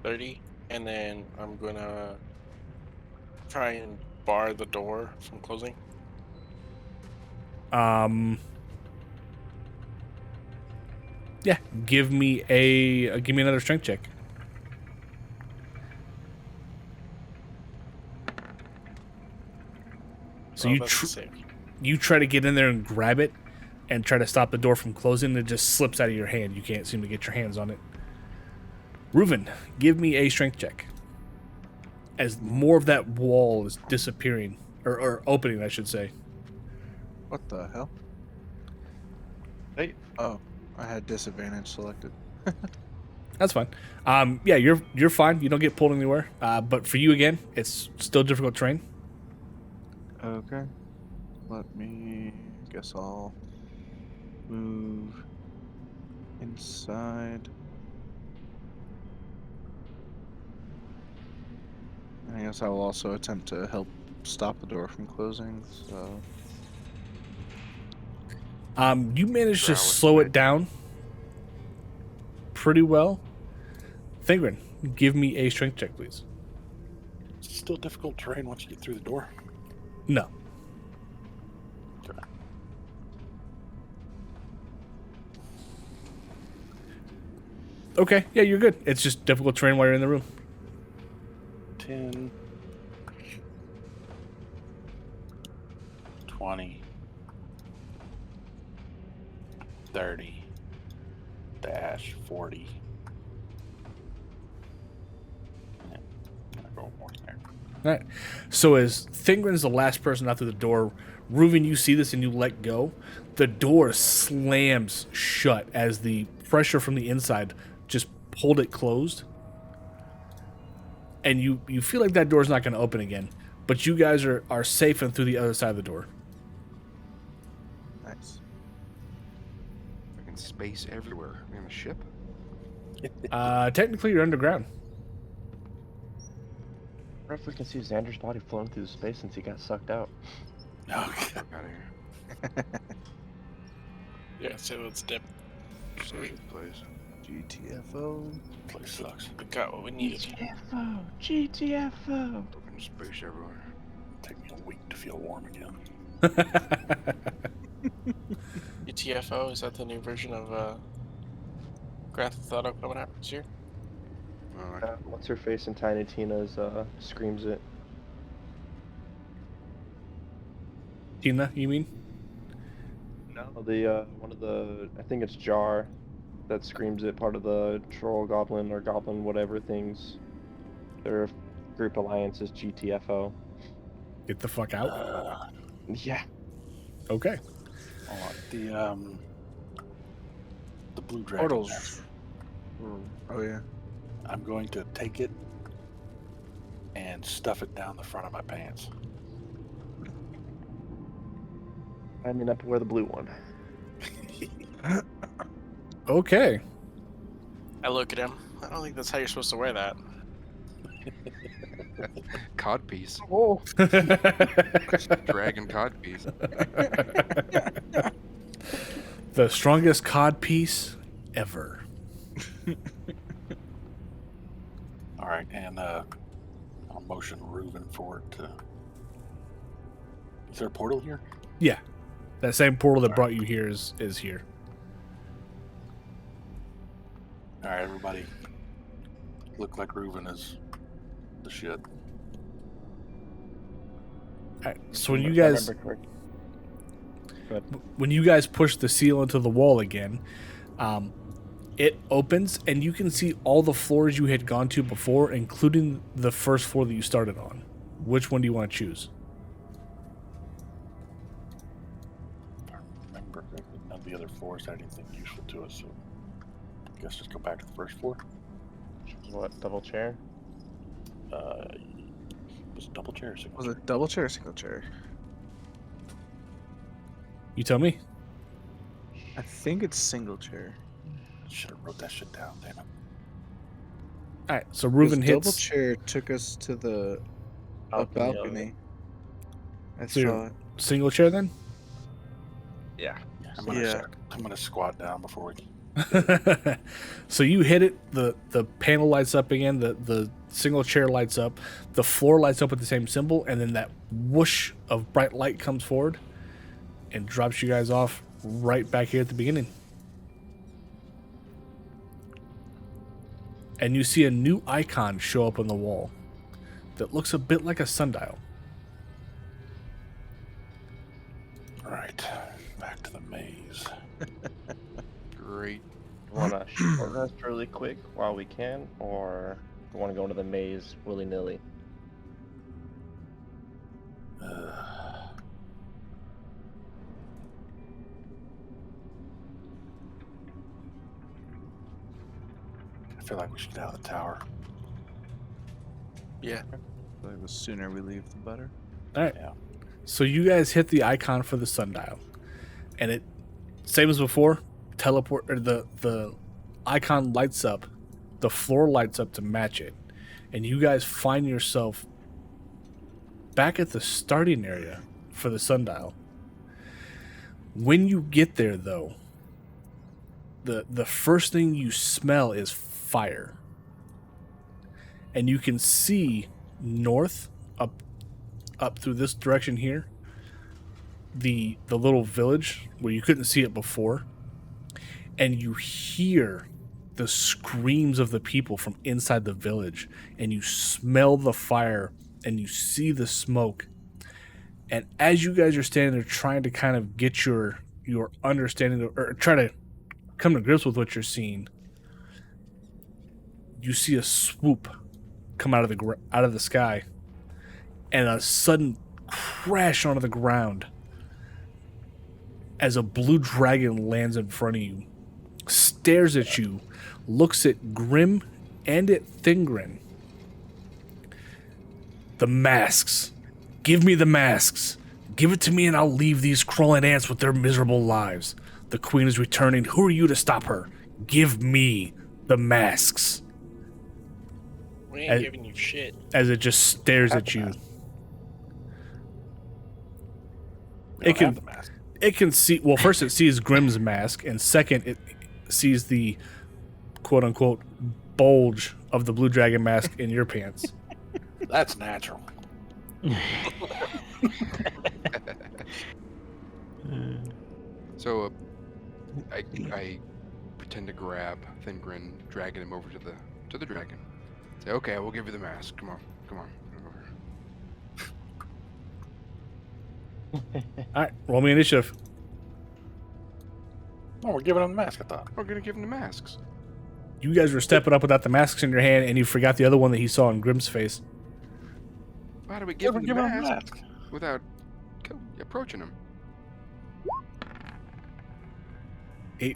30, and then I'm gonna try and bar the door from closing. Yeah, give me another strength check. So Oh, you that's a save. you try to get in there and grab it and try to stop the door from closing. It just slips out of your hand. You can't seem to get your hands on it. Reuven, give me a strength check. As more of that wall is disappearing, or opening, I should say. What the hell? Hey. Oh, I had disadvantage selected. That's fine. Yeah, you're fine. You don't get pulled anywhere. But for you again, it's still difficult terrain. Okay. Let me. Guess I'll move inside. I guess I will also attempt to help stop the door from closing. So. You managed to Drow is slow quick. it down pretty well. Thingren, give me a strength check, please. Is it still difficult terrain once you get through the door? No. Okay. Okay, yeah, you're good. It's just difficult terrain while you're in the room. 10, 20, 30, dash 40. Yeah, I'm gonna go more there. All right. So as Thingren's the last person out through the door, Reuven, you see this and you let go. The door slams shut as the pressure from the inside just pulled it closed. And you feel like that door's not going to open again. But you guys are safe and through the other side of the door. Nice. Fucking space everywhere. We on a ship? Technically, you're underground. I wonder if we can see Xander's body floating through space since he got sucked out. Okay. Out of here. Yeah, so let's dip. Save the place. GTFO. Place sucks. We got what we needed. GTFO! GTFO! Fucking space everywhere. Take me a week to feel warm again. UTFO, is that the new version of Grand Theft Auto coming out this year? Well, What's her face in Tiny Tina's screams it. Tina, you mean? No, the one of the I think it's Jar that screams it, part of the troll goblin or goblin whatever things. Their group alliance is GTFO. Get the fuck out. Yeah. Okay. The blue dragon. Portals. Oh yeah. I'm going to take it and stuff it down the front of my pants. I mean, up where the blue one. Okay. I look at him. I don't think that's how you're supposed to wear that. codpiece. Oh. Dragon codpiece. The strongest cod piece ever. All right, and I'll motion Reuven for it to. Is there a portal here? Yeah. That same portal that brought you here is here. All right, everybody. Look like Reuven is the shit. All right, so when If you I guys remember correctly. push the seal into the wall again, it opens and you can see all the floors you had gone to before, including the first floor that you started on. Which one do you want to choose? floors had anything useful to us, so I guess just go back to the first floor. What, double chair? Was it double chair or single Was chair? it double chair or single chair? You tell me. I think it's single chair. Should have wrote that shit down, damn it. All right, so 'Cause Reuven double hits. chair took us to the a Balcony of balcony. I So you're- saw it. Single chair then? Yeah. I'm gonna squat down before we. So you hit it, the panel lights up again, the single chair lights up, the floor lights up with the same symbol, and then that whoosh of bright light comes forward and drops you guys off right back here at the beginning. And you see a new icon show up on the wall that looks a bit like a sundial. Right, back to the maze. Great. Want to short rest really quick while we can, or do you want to go into the maze willy nilly? I feel like we should get out of the tower. Yeah. Like, the sooner we leave, the better. All right. Yeah. So you guys hit the icon for the sundial, and it, same as before, teleport or the icon lights up, the floor lights up to match it, and you guys find yourself back at the starting area for the sundial. When you get there, though, the first thing you smell is fire, and you can see north up through this direction here, the little village where you couldn't see it before, and you hear the screams of the people from inside the village, and you smell the fire, and you see the smoke. And as you guys are standing there trying to kind of get your understanding of, or try to come to grips with what you're seeing, you see a swoop come out of the sky, and a sudden crash onto the ground as a blue dragon lands in front of you, stares at you, looks at Grim and at Thingrin. The masks. Give me the masks. Give it to me and I'll leave these crawling ants with their miserable lives. The queen is returning. Who are you to stop her? Give me the masks. We ain't As- giving you shit. As it just stares at you. We don't It can- have the mask. It can see, well, first it sees Grim's mask, and second it sees the quote-unquote bulge of the blue dragon mask in your pants. That's natural. So I pretend to grab Thingrin, dragging him over to the dragon. Say, okay, we'll give you the mask. Come on. Come over. All right, roll me initiative. Oh, we're giving him the mask, I thought. We're gonna give him the masks. You guys were stepping up without the masks in your hand, and you forgot the other one that he saw in Grim's face. Why do we Yeah, give we're him the giving him the mask mask. without approaching him?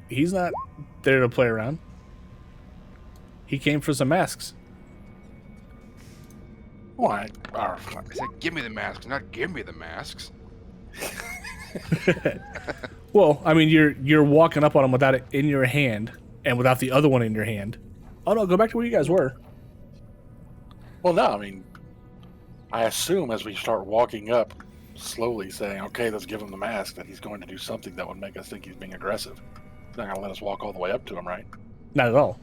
He's not there to play around. He came for some masks. Why? I said, give me the masks, not give me the masks. Well, I mean, you're walking up on him without it in your hand, and without the other one in your hand. Oh no, go back to where you guys were. Well, no, I mean, I assume as we start walking up, slowly saying, okay, let's give him the mask, that he's going to do something that would make us think he's being aggressive. He's not going to let us walk all the way up to him, right? Not at all.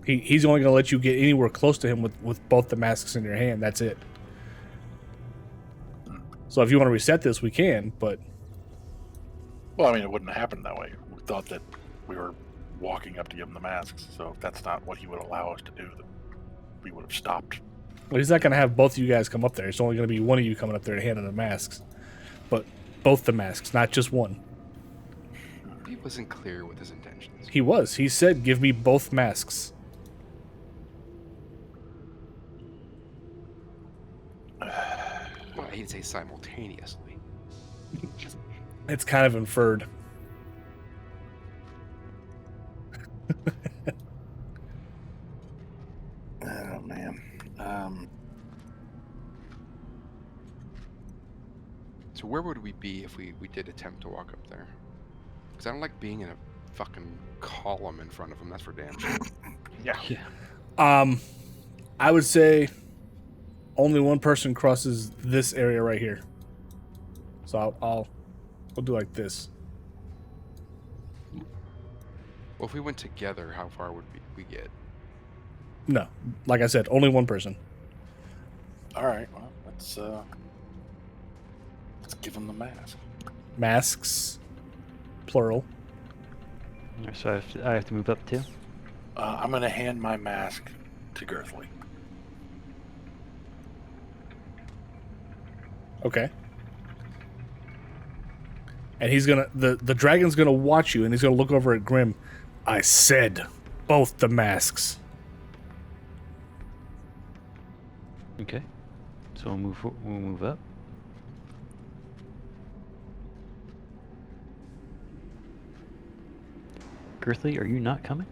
He's only going to let you get anywhere close to him with both the masks in your hand. That's it. So if you want to reset this, we can, but... Well, I mean, it wouldn't happen that way. We thought that we were walking up to give him the masks, so if that's not what he would allow us to do, then we would have stopped. Well, he's not going to have both of you guys come up there. It's only going to be one of you coming up there to hand him the masks. But both the masks, not just one. He wasn't clear with his intentions. He was. He said, give me both masks. Well, he didn't say simultaneously. It's kind of inferred. Oh man. So where would we be if we did attempt to walk up there? Because I don't like being in a fucking column in front of him. That's for damn sure. Yeah. I would say only one person crosses this area right here. So we'll do like this. Well, if we went together, how far would we get? No, like I said, only one person. All right. Well, let's give him the mask. Masks, plural. So I have to move up too. I'm gonna hand my mask to Girthly. Okay. And he's gonna the dragon's gonna watch you, and he's gonna look over at Grim. I said both the masks. Okay. So we'll move up. Girthly, are you not coming?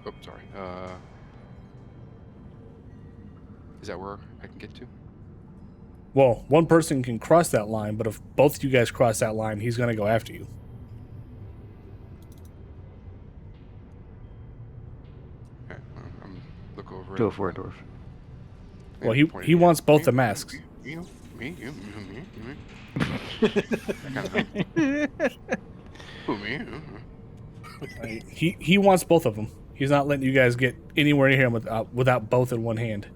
Oh, sorry. Is that where I can get to? Well, one person can cross that line, but if both you guys cross that line, he's gonna go after you. Okay, I'm look over. Go it. for it, Dwarf. Well, Point he at wants both me, the masks. Me. That kind of thing. Who, me? He wants both of them. He's not letting you guys get anywhere near him without both in one hand.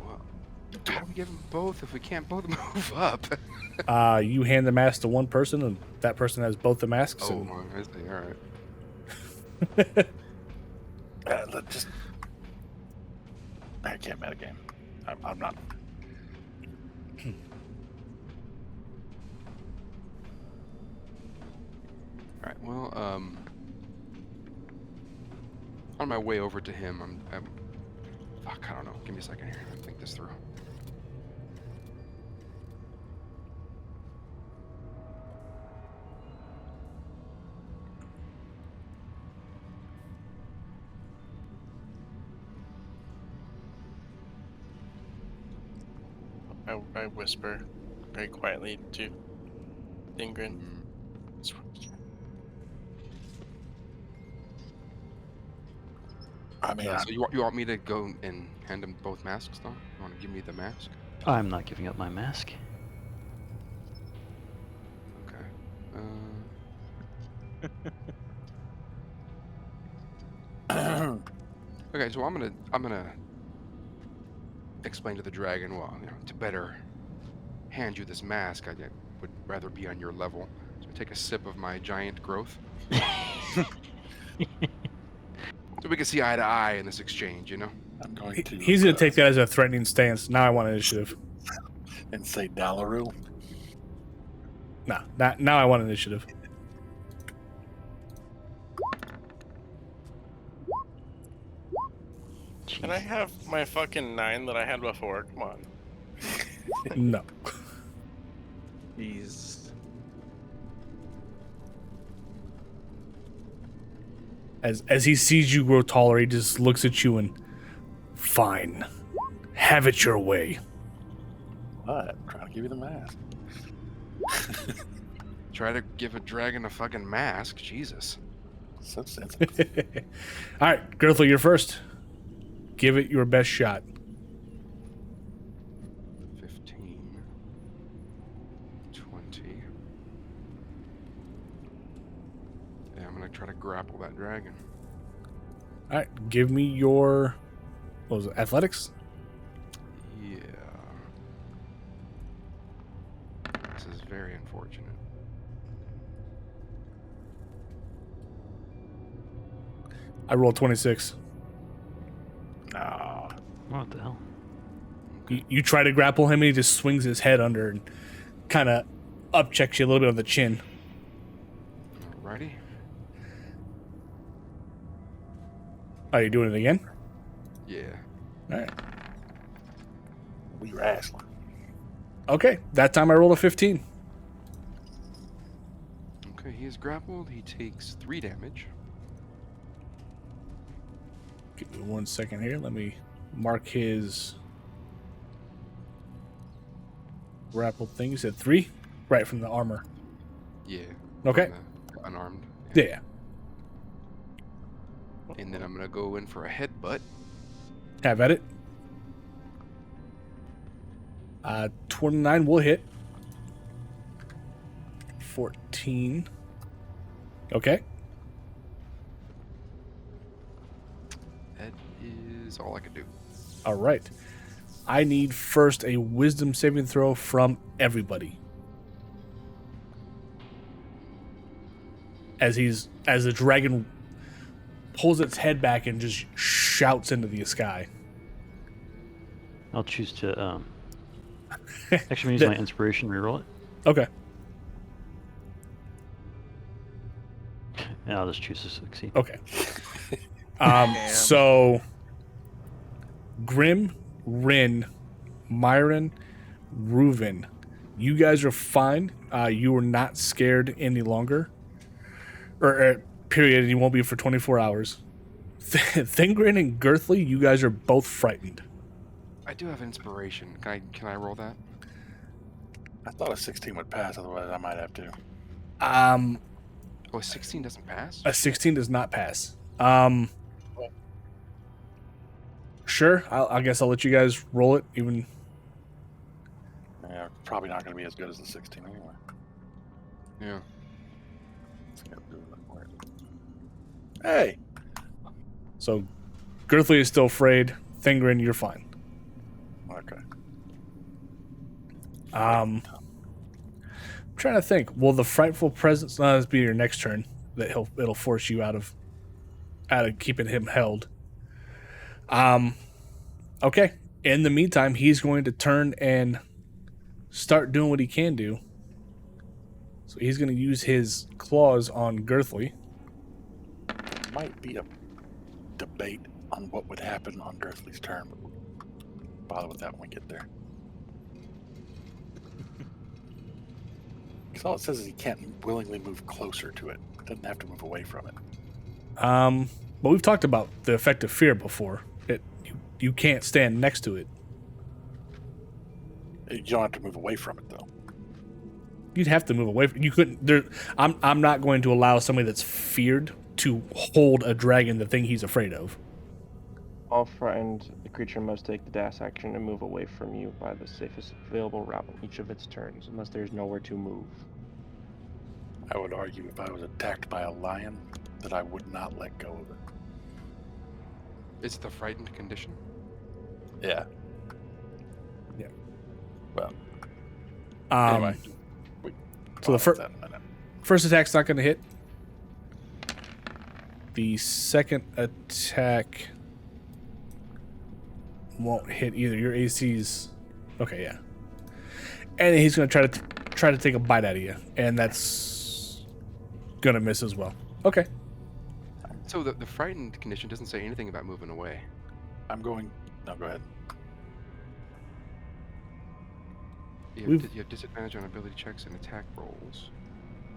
Well, how do we give them both if we can't both move up? You hand the mask to one person, and that person has both the masks. Oh, And I see. All right. Just. I can't metagame. I'm not. All right. Well, on my way over to him, I'm fuck. I don't know. Give me a second here. I'll think this through. I whisper very quietly to Ingrid. I mean, So you want me to go and hand him both masks, though? You want to give me the mask? I'm not giving up my mask. Okay. Okay, so I'm gonna explain to the dragon. Well, to better hand you this mask, I would rather be on your level. So take a sip of my giant growth, so we can see eye to eye in this exchange. I'm going to. he's gonna take that as a threatening stance. Now I want initiative. And say Dalaroo. Nah, now I want initiative. Can I have my fucking 9 that I had before? Come on. No. He's As he sees you grow taller, he just looks at you and, fine, have it your way. What? I'm trying to give you the mask. Try to give a dragon a fucking mask. Jesus. So sensitive. All right, Girthly, you're first. Give it your best shot. 15. 20. Yeah, I'm gonna try to grapple that dragon. All right, give me your, what was it, athletics? Yeah. This is very unfortunate. I rolled 26. Nah. What the hell? You try to grapple him, and he just swings his head under and kind of upchecks you a little bit on the chin. Alrighty. Are you doing it again? Yeah. All right. We wrestling. Okay, that time I rolled a 15. Okay, he is grappled. He takes 3 damage. Give me 1 second here. Let me mark his grapple thing. You said 3? Right, from the armor. Yeah. Okay. from the unarmed. Yeah. And then I'm gonna go in for a headbutt. Have at it. 29 will hit. 14. Okay. That is all I can do. All right. I need first a wisdom saving throw from everybody. As the dragon pulls its head back and just shouts into the sky. I'll choose to actually use my inspiration reroll it. Okay. And I'll just choose to succeed. Okay. So Grim, Rin, Myron, Reuven, you guys are fine. You are not scared any longer. Or period, and you won't be for 24 hours. Thingrin and Girthly, you guys are both frightened. I do have inspiration. Can I roll that? I thought a 16 would pass, otherwise I might have to. Oh, a 16 doesn't pass? A 16 does not pass. Sure, I guess I'll let you guys roll it. Even Yeah, probably not going to be as good as the 16 anyway. Yeah. Hey! so, Girthly is still afraid. Thingrin, you're fine. Okay. I'm trying to think. Will the frightful presence not be your next turn? That it'll force you out of keeping him held. Okay. In the meantime, he's going to turn and start doing what he can do. So he's going to use his claws on Girthly. Might be a debate on what would happen on Girthly's turn, but we'll bother with that when we get there. Because all it says is he can't willingly move closer to it. Doesn't have to move away from it. But we've talked about the effect of fear before. You can't stand next to it. You don't have to move away from it, though. You'd have to move away. You couldn't. I'm not going to allow somebody that's feared to hold a dragon, the thing he's afraid of. All frightened, the creature must take the dash action to move away from you by the safest available route on each of its turns, unless there's nowhere to move. I would argue if I was attacked by a lion, that I would not let go of it. Is it the frightened condition? Yeah. Yeah. Well. Anyway. So the That in a minute. first attack's not going to hit. The second attack won't hit either. Your AC's okay, yeah. And he's going to try to take a bite out of you, and that's going to miss as well. Okay. So the frightened condition doesn't say anything about moving away. I'm going. No, go ahead. You have disadvantage on ability checks and attack rolls.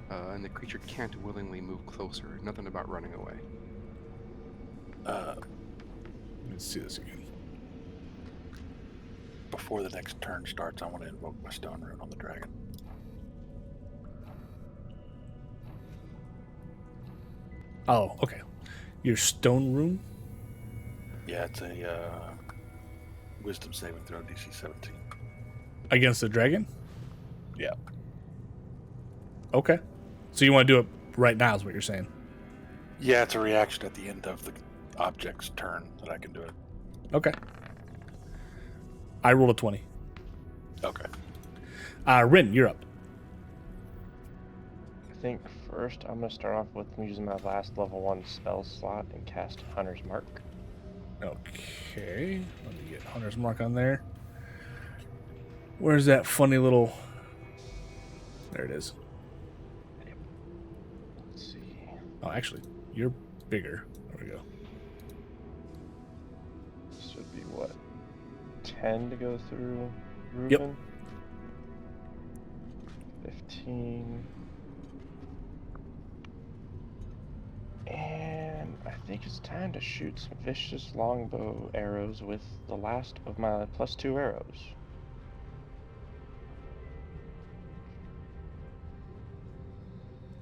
And the creature can't willingly move closer. Nothing about running away. Let's see this again. Before the next turn starts, I want to invoke my stone rune on the dragon. Oh, okay. Your stone rune? Yeah, it's a wisdom saving throw, DC 17. Against the dragon? Yeah. Okay. So you want to do it right now is what you're saying? Yeah, it's a reaction at the end of the object's turn that I can do it. Okay. I rolled a 20. Okay. Rin, you're up. I think first I'm going to start off with using my last level 1 spell slot and cast Hunter's Mark. Okay. Let me get Hunter's Mark on there. Where's that funny little... There it is. Let's see. Oh, actually, you're bigger. There we go. This would be what? 10 to go through Reuben? Yep. 17. And I think it's time to shoot some vicious longbow arrows with the last of my +2 arrows.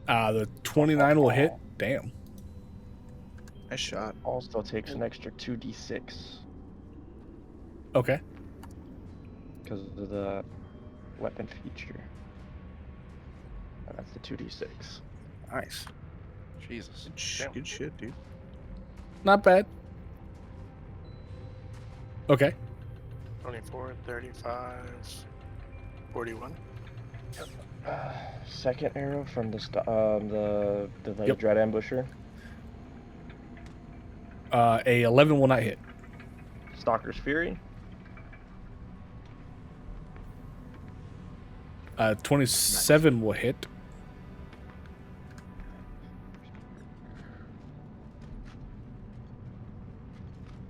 The 29 will hit. Damn. Nice shot. Also takes an extra 2d6 Okay. because of the weapon feature. And that's the 2d6. Nice. Jesus. Good shit, dude. Not bad. Okay. 24, 35, 41. Second arrow from the Yep. dread ambusher. A 11 will not hit. Stalker's Fury. 27 will hit.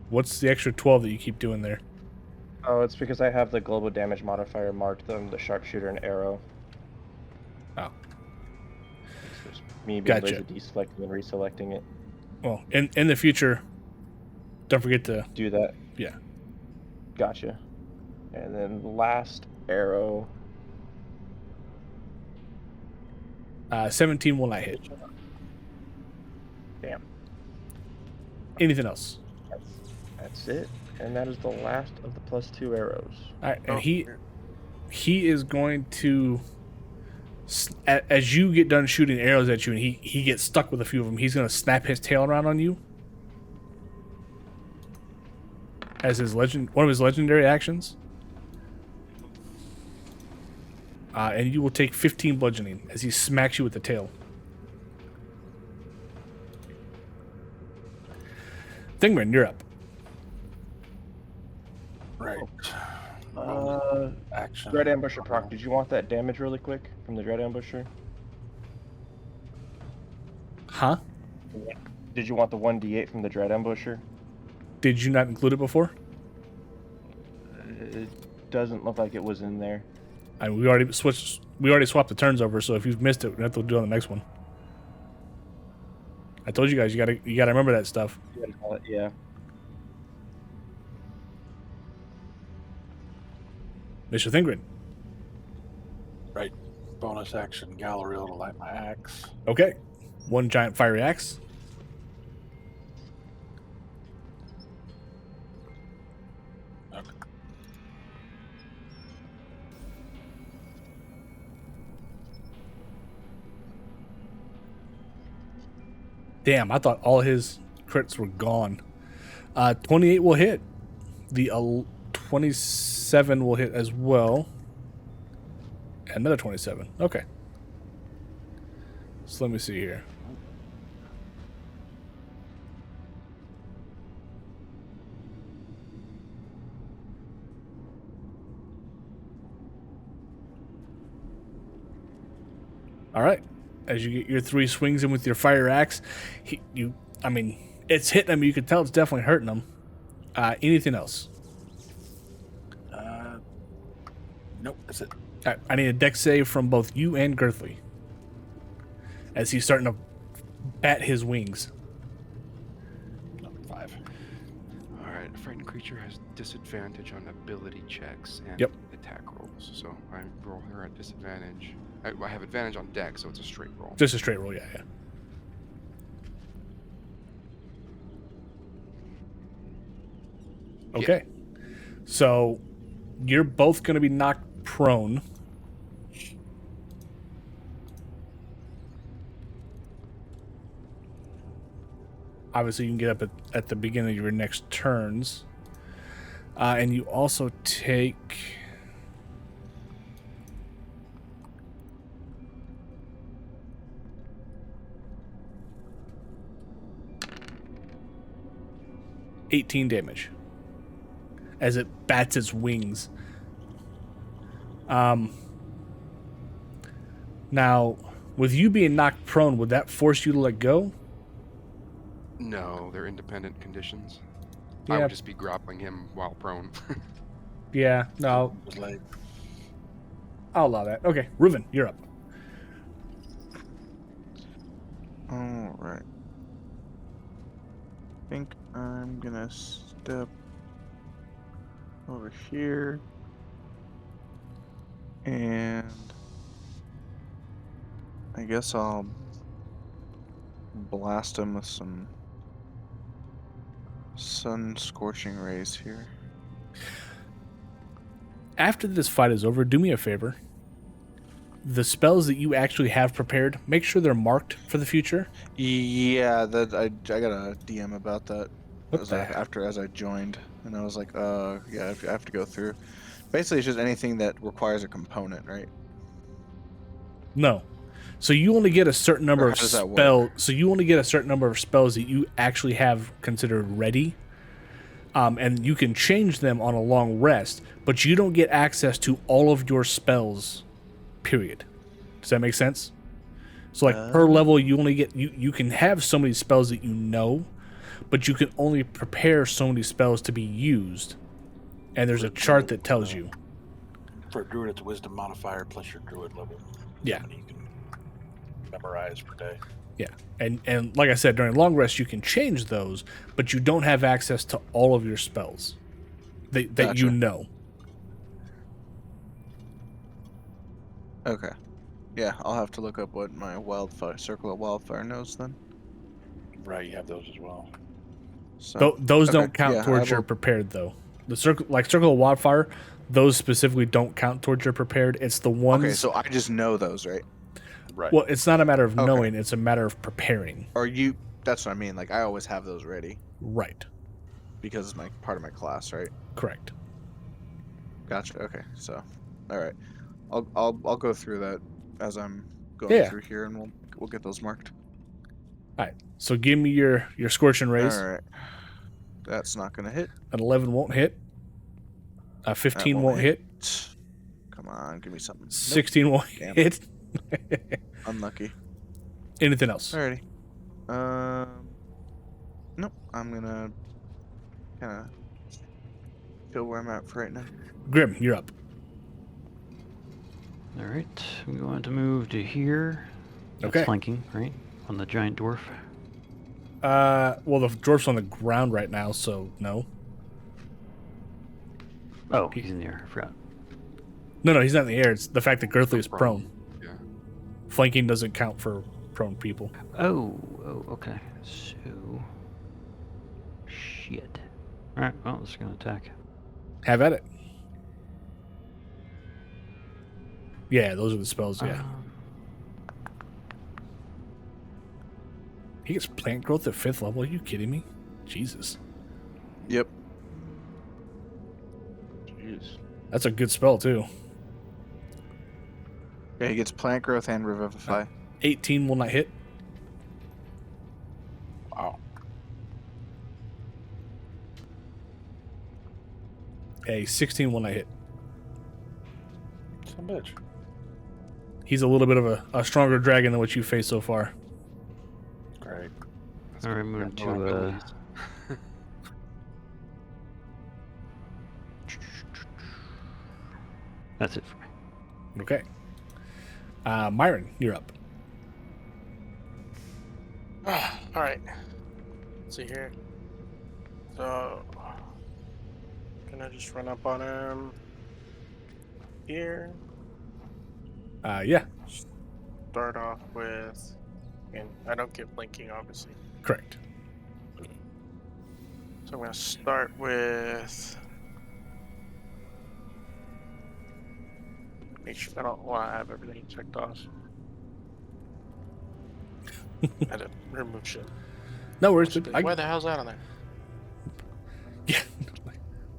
What's the extra 12 that you keep doing there? Oh, it's because I have the global damage modifier marked on the sharpshooter and arrow. Oh. It's just me being Gotcha. lazy deselecting and reselecting it. Well, in the future, don't forget to... Do that. Yeah. Gotcha. And then last arrow. 17 will not hit. Damn. Anything else? That's it. And that is the last of the +2 arrows. All right, and he is going to... As you get done shooting arrows at you and he gets stuck with a few of them, he's going to snap his tail around on you. As one of his legendary actions. And you will take 15 bludgeoning as he smacks you with the tail. Thingman, you're up. Right. Action. Dread Ambusher proc, did you want that damage really quick from the Dread Ambusher? Huh? Did you want the 1d8 from the Dread Ambusher? Did you not include it before? It doesn't look like it was in there. We already swapped the turns over, so if you've missed it, we have to do it on the next one. I told you guys you gotta remember that stuff. Yeah. Mr. Thingrid. Right. Bonus action, Gallery to light my axe. Okay. One giant fiery axe. Okay. Damn, I thought all his crits were gone. 28 will hit. The 27 will hit as well. Another 27. Okay. So let me see here. All right. As you get your 3 swings in with your fire axe, it's hitting him. You can tell it's definitely hurting him. Anything else? Nope, that's it. All right, I need a dex save from both you and Girthly. As he's starting to bat his wings. 5. All right, a frightened creature has disadvantage on ability checks and Yep. attack rolls. So I roll her at disadvantage. I have advantage on deck, so it's a straight roll. Just a straight roll, yeah. Okay. So you're both going to be knocked prone. Obviously, you can get up at the beginning of your next turns. And you also take... $18 damage as it bats its wings. Now, with you being knocked prone, would that force you to let go? No, they're independent conditions. I Yeah. would just be grappling him while prone. Yeah, no, Was late. I'll allow that. Okay, Reuven, you're up. All right. I think I'm gonna step over here and I guess I'll blast him with some sun scorching rays here. After this fight is over, do me a favor. The spells that you actually have prepared, make sure they're marked for the future. Yeah, that I got a DM about that What as the as I joined, and I was like, yeah, I have to go through. Basically, it's just anything that requires a component, right? No. So you only get a certain number Or of how does that spells. work? So you only get a certain number of spells that you actually have considered ready. And you can change them on a long rest, but you don't get access to all of your spells, period. Does that make sense? So like per level, you only get, you can have so many spells that you know, but you can only prepare so many spells to be used. And there's a chart that tells you. For a druid, it's wisdom modifier plus your druid level. Yeah. How many you can memorize per day. Yeah. And like I said, during long rest, you can change those, but you don't have access to all of your spells that you Gotcha. know. Okay. Yeah, I'll have to look up what my wildfire circle of wildfire knows then. Right, you have those as well. So Those okay, don't count yeah, towards I your will- prepared, though. The circle of wildfire, those specifically don't count towards your prepared. It's the ones. Okay, so I just know those, right? Right. Well, it's not a matter of Okay. knowing; it's a matter of preparing. Or you? That's what I mean. Like I always have those ready Right. because it's my part of my class, right? Correct. Gotcha. Okay, so all right, I'll go through that as I'm going Yeah. through here, and we'll get those marked. All right. So give me your scorching rays. All right, that's not gonna hit. An 11 won't hit. A 15 won't hit. Come on, give me something. Nope. 16 won't Damn. hit. Unlucky. Anything else? Alrighty. Nope. I'm gonna kind of feel where I'm at for right now. Grim, you're up. All right, I'm going to move to here. That's Okay. flanking, right? On the giant dwarf. Well, the dwarf's on the ground right now, so no. Oh, he's in the air. I forgot. No, he's not in the air. It's the fact that Girthly is prone. Yeah. Flanking doesn't count for prone people. Oh, okay. So, shit. All right, well, it's gonna attack. Have at it. Yeah, those are the spells, yeah. He gets plant growth at 5th level? Are you kidding me? Jesus. Yep. Jeez. That's a good spell, too. Yeah, he gets plant growth and revivify. 18 will not hit. Wow. A 16 will not hit. Some bitch. He's a little bit of a stronger dragon than what you faced so far. Great. That's All right, good. moving Got no to abilities. That's it for me. Okay. Myron, you're up. All right. Let's see here. So, can I just run up on him here? Yeah, Start off with, and I don't get blinking, obviously. correct. So I'm gonna start with. Make sure I don't want to have everything checked off. I had to remove shit. No worries. dude. Why the hell's that on there? Yeah.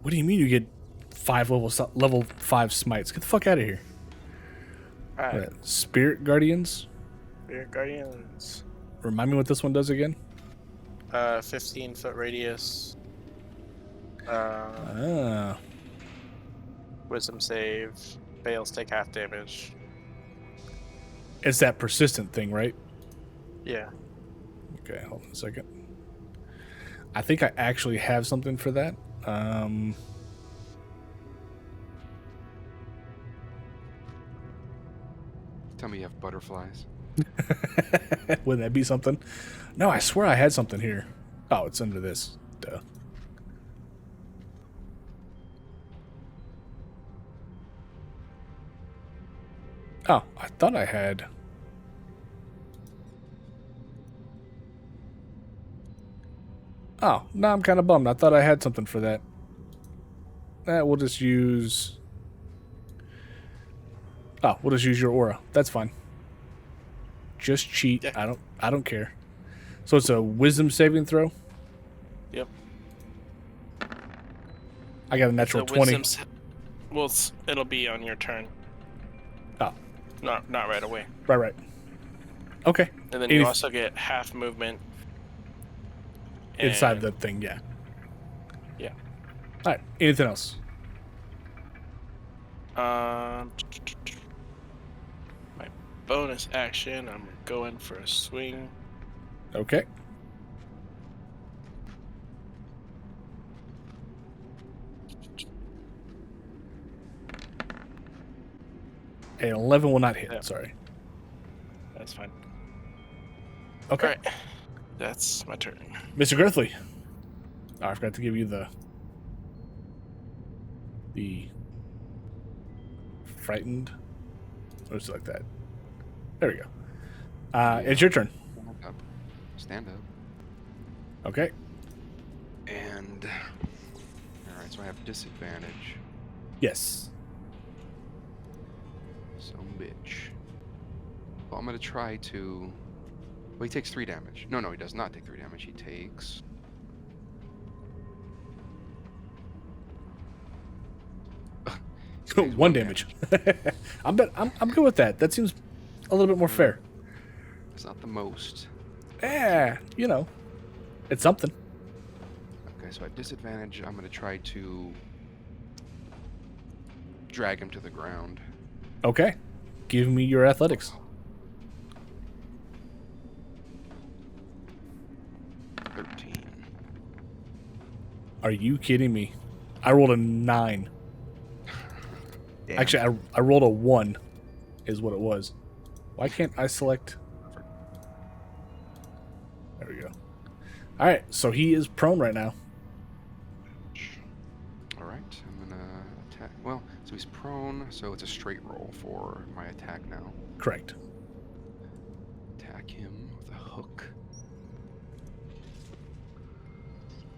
What do you mean you get 5 level 5 smites? Get the fuck out of here. Alright, Spirit Guardians. Spirit Guardians. Remind me what this one does again. 15-foot radius. Ah. Wisdom save. Fails, take half damage. It's that persistent thing, right? Yeah. Okay, hold on a second. I think I actually have something for that. Tell me you have butterflies. Wouldn't that be something? No, I swear I had something here. Oh, it's under this. Duh. Oh, I thought I had. Oh, no, I'm kind of bummed. I thought I had something for that. We'll just use... Oh, we'll just use your aura. That's fine. Just cheat. Yeah. I don't care. So it's a wisdom saving throw? Yep. I got a natural So 20. Well, it'll be on your turn. Oh. Not right away. Right. Okay. And then Any- you also get half movement. Inside and- the thing, yeah. Yeah. Alright, anything else? My bonus action, I'm going for a swing. Okay. An 11 will not hit, Yeah. sorry. That's fine. Okay. Alright. That's my turn. Mr. Girthley. Oh, I forgot to give you the frightened. Or something like that. There we go. It's your turn. Up. Stand up. Okay. And alright, so I have disadvantage. Yes. Some bitch. Well, I'm gonna try to. Well, he takes 3 damage. No, he does not take 3 damage. He takes. He takes 1 damage. I'm good with that. That seems a little bit more fair. It's not the most. You know. It's something. Okay, so at disadvantage, I'm gonna try to drag him to the ground. Okay. Give me your athletics. 13. Are you kidding me? I rolled a 9. Damn. Actually, I rolled a 1 is what it was. Why can't I select? There we go. All right, so he is prone right now. All right, I'm gonna attack. Well, so he's prone, so it's a straight roll for my attack now. Correct. Attack him with a hook.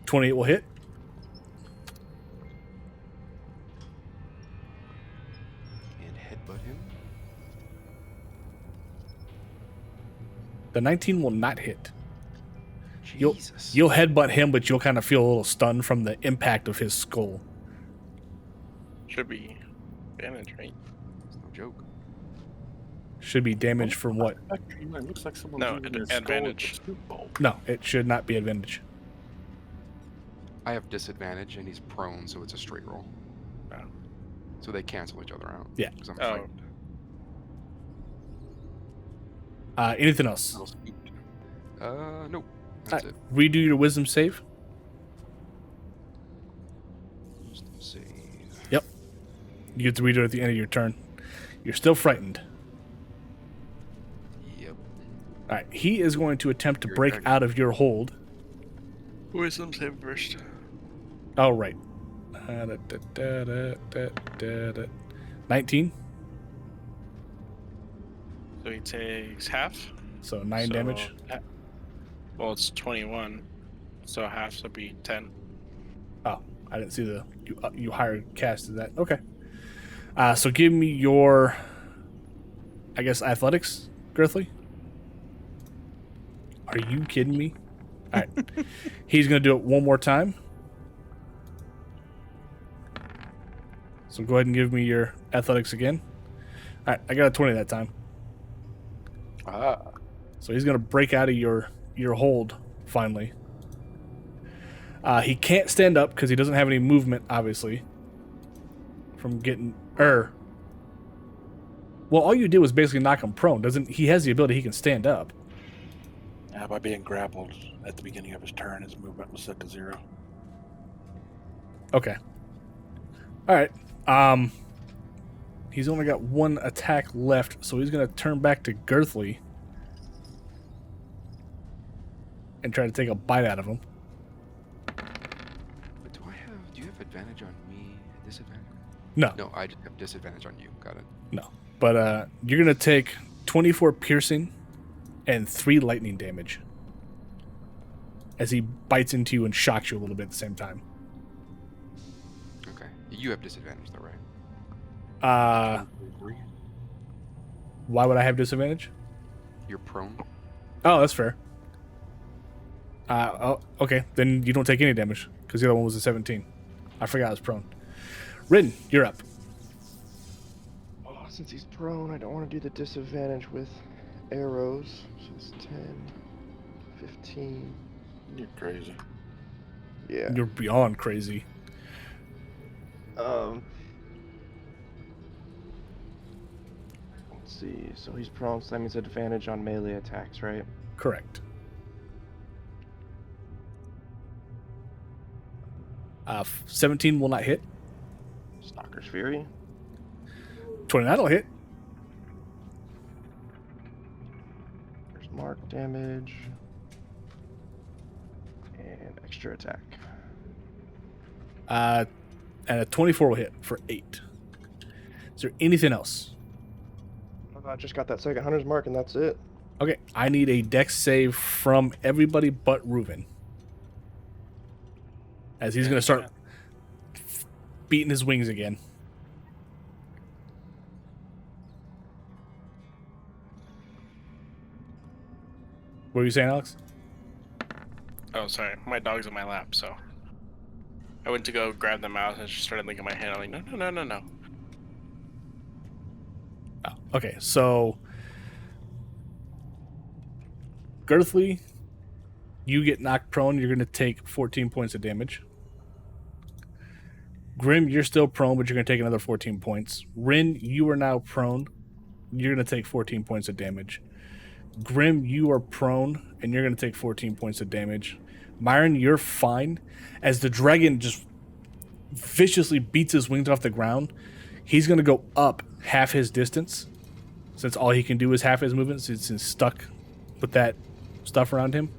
28 will hit. And headbutt him. The 19 will not hit. You'll Jesus. you'll headbutt him, but you'll kind of feel a little stunned from the impact of his skull. Should be advantage, right? It's no joke. Should be damage from what? Actually, it looks like someone's No, using their skull advantage. as a soup bowl. No, it should not be advantage. I have disadvantage, and he's prone, so it's a straight roll. Oh. So they cancel each other out. Yeah. 'Cause I'm Oh. frightened. Anything else? Nope. That's it. Redo your wisdom save. Wisdom save. Yep. You get to redo it at the end of your turn. You're still frightened. Yep. All right. He is going to attempt to Your break turn. out of your hold. Wisdom save first. Oh, right. 19. So he takes half. So 9 damage. Well, it's 21. So half would be 10. Oh, I didn't see the you higher casted that. Okay. So give me your, I guess, athletics, Girthley. Are you kidding me? All right. He's going to do it one more time. So go ahead and give me your athletics again. All right, I got a 20 that time. Ah. So he's going to break out of your hold finally. He can't stand up because he doesn't have any movement, obviously. From getting well, all you did was basically knock him prone. Doesn't he has the ability he can stand up? By being grappled at the beginning of his turn, his movement was set to 0. Okay. All right. He's only got 1 attack left, so he's going to turn back to Girthley. and try to take a bite out of him. But do you have advantage on me? Disadvantage? No, No, I just have disadvantage on you. Got it. no. But you're going to take 24 piercing and 3 lightning damage as he bites into you and shocks you a little bit at the same time. Okay. You have disadvantage though, right? Why would I have disadvantage? You're prone. Oh, that's fair. Okay. Then you don't take any damage because the other one was a 17. I forgot I was prone. Rin, you're up. Oh, since he's prone, I don't want to do the disadvantage with arrows. So it's 10, 15. You're crazy. Yeah. You're beyond crazy. Let's see. So he's prone, so that means advantage on melee attacks, right? Correct. 17 will not hit. Stalker's Fury. 29 will hit. There's mark damage. And extra attack. And a 24 will hit for 8. Is there anything else? I just got that second hunter's mark, and that's it. Okay, I need a dex save from everybody but Reuven. As he's going to start beating his wings again. What were you saying, Alex? Oh, sorry. My dog's in my lap, so I went to go grab the mouse and she started licking my hand. I'm like, no. Oh, okay, so Girthly, you get knocked prone. You're going to take 14 points of damage. Grim, you're still prone, but you're going to take another 14 points. Rin, you are now prone. You're going to take 14 points of damage. Grim, you are prone, and you're going to take 14 points of damage. Myron, you're fine. As the dragon just viciously beats his wings off the ground, he's going to go up half his distance, since all he can do is half his movement, since he's stuck with that stuff around him,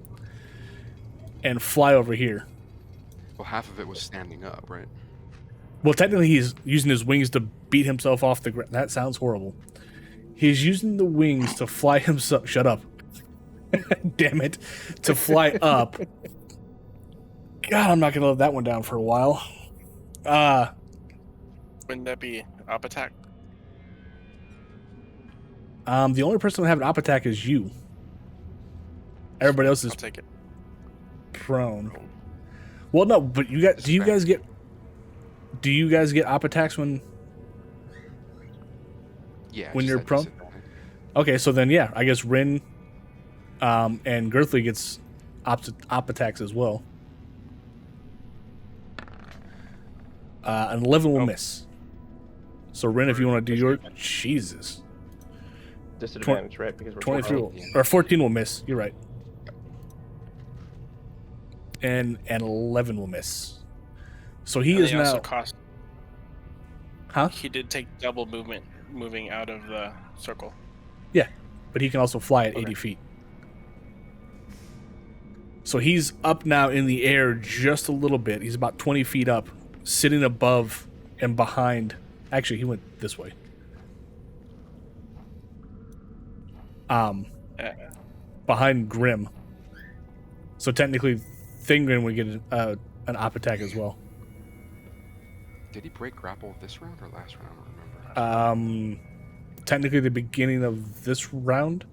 and fly over here. Well, half of it was standing up, right? Well, technically, he's using his wings to beat himself off the ground. That sounds horrible. He's using the wings to fly himself. Shut up. Damn it. To fly up. God, I'm not going to let that one down for a while. Wouldn't that be up attack? The only person that have an op attack is you. Everybody else is I'll take it. prone. Well, no, but you got. Do you guys get op attacks when Yeah. you're just at prone? disadvantage. Okay, so then yeah, I guess Rin, and Girthly gets op attacks as well. An 11 will miss. So Rin, if you want to do your Jesus, Disadvantage, right? Because we're 23 prone. will, or 14 will miss. You're right. And 11 will miss. So he And is they now. also cost. Huh? He did take double movement moving out of the circle. Yeah, but he can also fly at 80 Okay. feet. So he's up now in the air just a little bit. He's about 20 feet up, sitting above and behind. Actually, he went this way. Behind Grim. So technically, Thingrin would get an op attack as well. Did he break grapple this round or last round? I don't remember. Technically, the beginning of this round,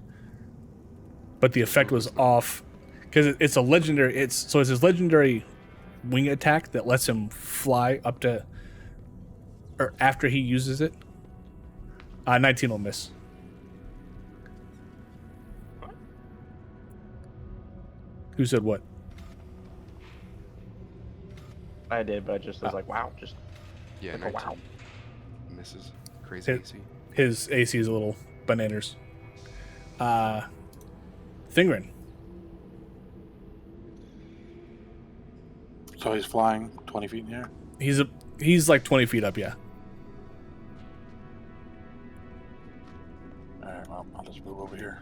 but the effect was off because it's a legendary. It's his legendary wing attack that lets him fly up to, or after he uses it. 19 will miss. Who said what? I did, but I just was like, wow, just Yeah, like a 19 wow. misses. Crazy Hit. AC. His AC is a little bananas. Thingrin. So he's flying 20 feet in the air. He's like 20 feet up, yeah. Alright, well, I'll just move over here.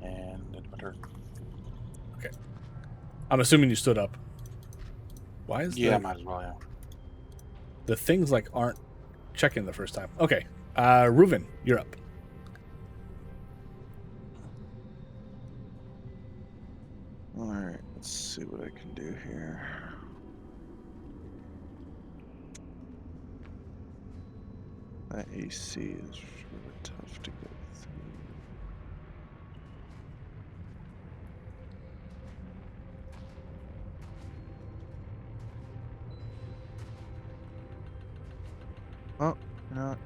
And it's my turn. I'm assuming you stood up. Why is Yeah, might as well. Yeah. the things like aren't checking the first time? Okay, Reuven, you're up. All right, let's see what I can do here. That AC is really tough to get through. Oh, you know what?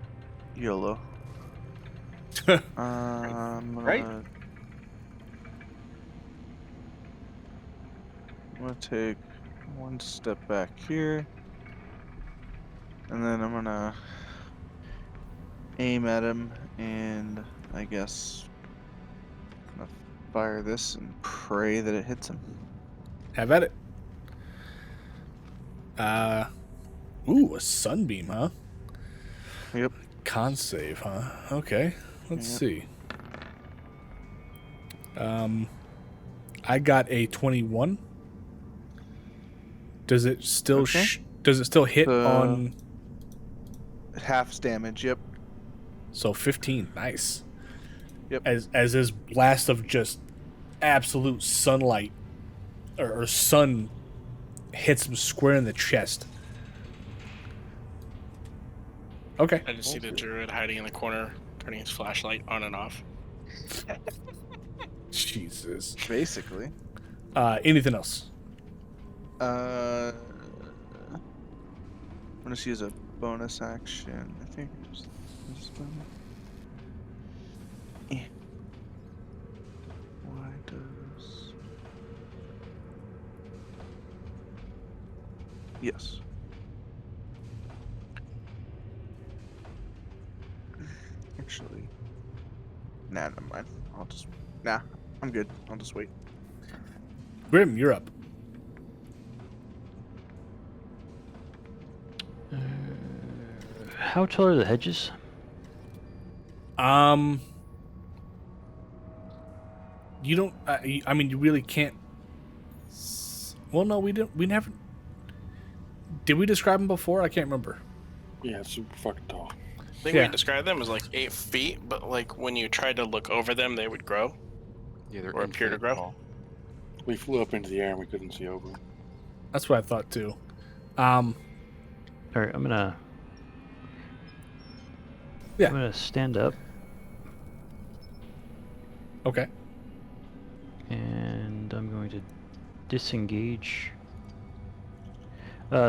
YOLO. I'm gonna take one step back here, and then I'm gonna aim at him, and I guess I'm gonna fire this and pray that it hits him. Have at it. Ooh, a sunbeam, huh? Yep. Con save, huh? Okay, let's Yep. see. I got a 21. Does it still Okay. does it still hit Uh, on? Half damage. Yep. So 15, nice. Yep. As this blast of just absolute sunlight or sun hits him square in the chest. Okay. I just see the druid hiding in the corner, turning his flashlight on and off. Jesus. Basically. Anything else? I'm gonna use a bonus action. I think just this one. Why does? Yes. Actually, nah, never mind. I'm good. I'll just wait. Grim, you're up. How tall are the hedges? You don't. I mean, you really can't. Well, no, we didn't. We never. Did we describe them before? I can't remember. Yeah, super fucking tall. I think Yeah. we described them as like 8 feet, but like when you tried to look over them, they would grow. Yeah, they're Or appear to infinite grow. tall. We flew up into the air and we couldn't see over them. That's what I thought too. All right, I'm gonna. Yeah. I'm gonna stand up Okay. and I'm going to disengage.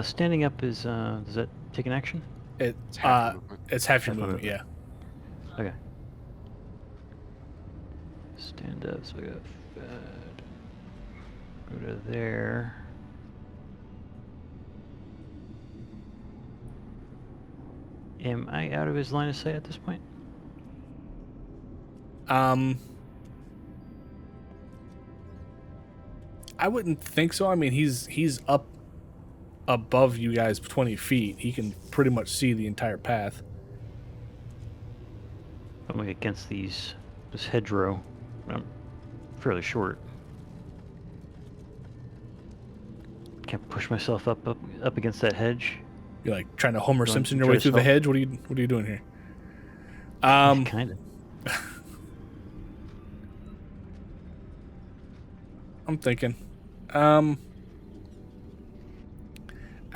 Standing up is does that take an action? It's It's half your movement. it's half your Half my movement. Yeah. Okay. Stand up, so I got that. Go to there. Am I out of his line of sight at this point? I wouldn't think so. I mean, he's up above you guys 20 feet. He can pretty much see the entire path. I'm like against this hedgerow. I'm fairly short. Can't push myself up against that hedge. You're like trying to Homer Going Simpson to your try way to through the stealth? hedge. What are you doing here? Kind of. I'm thinking. I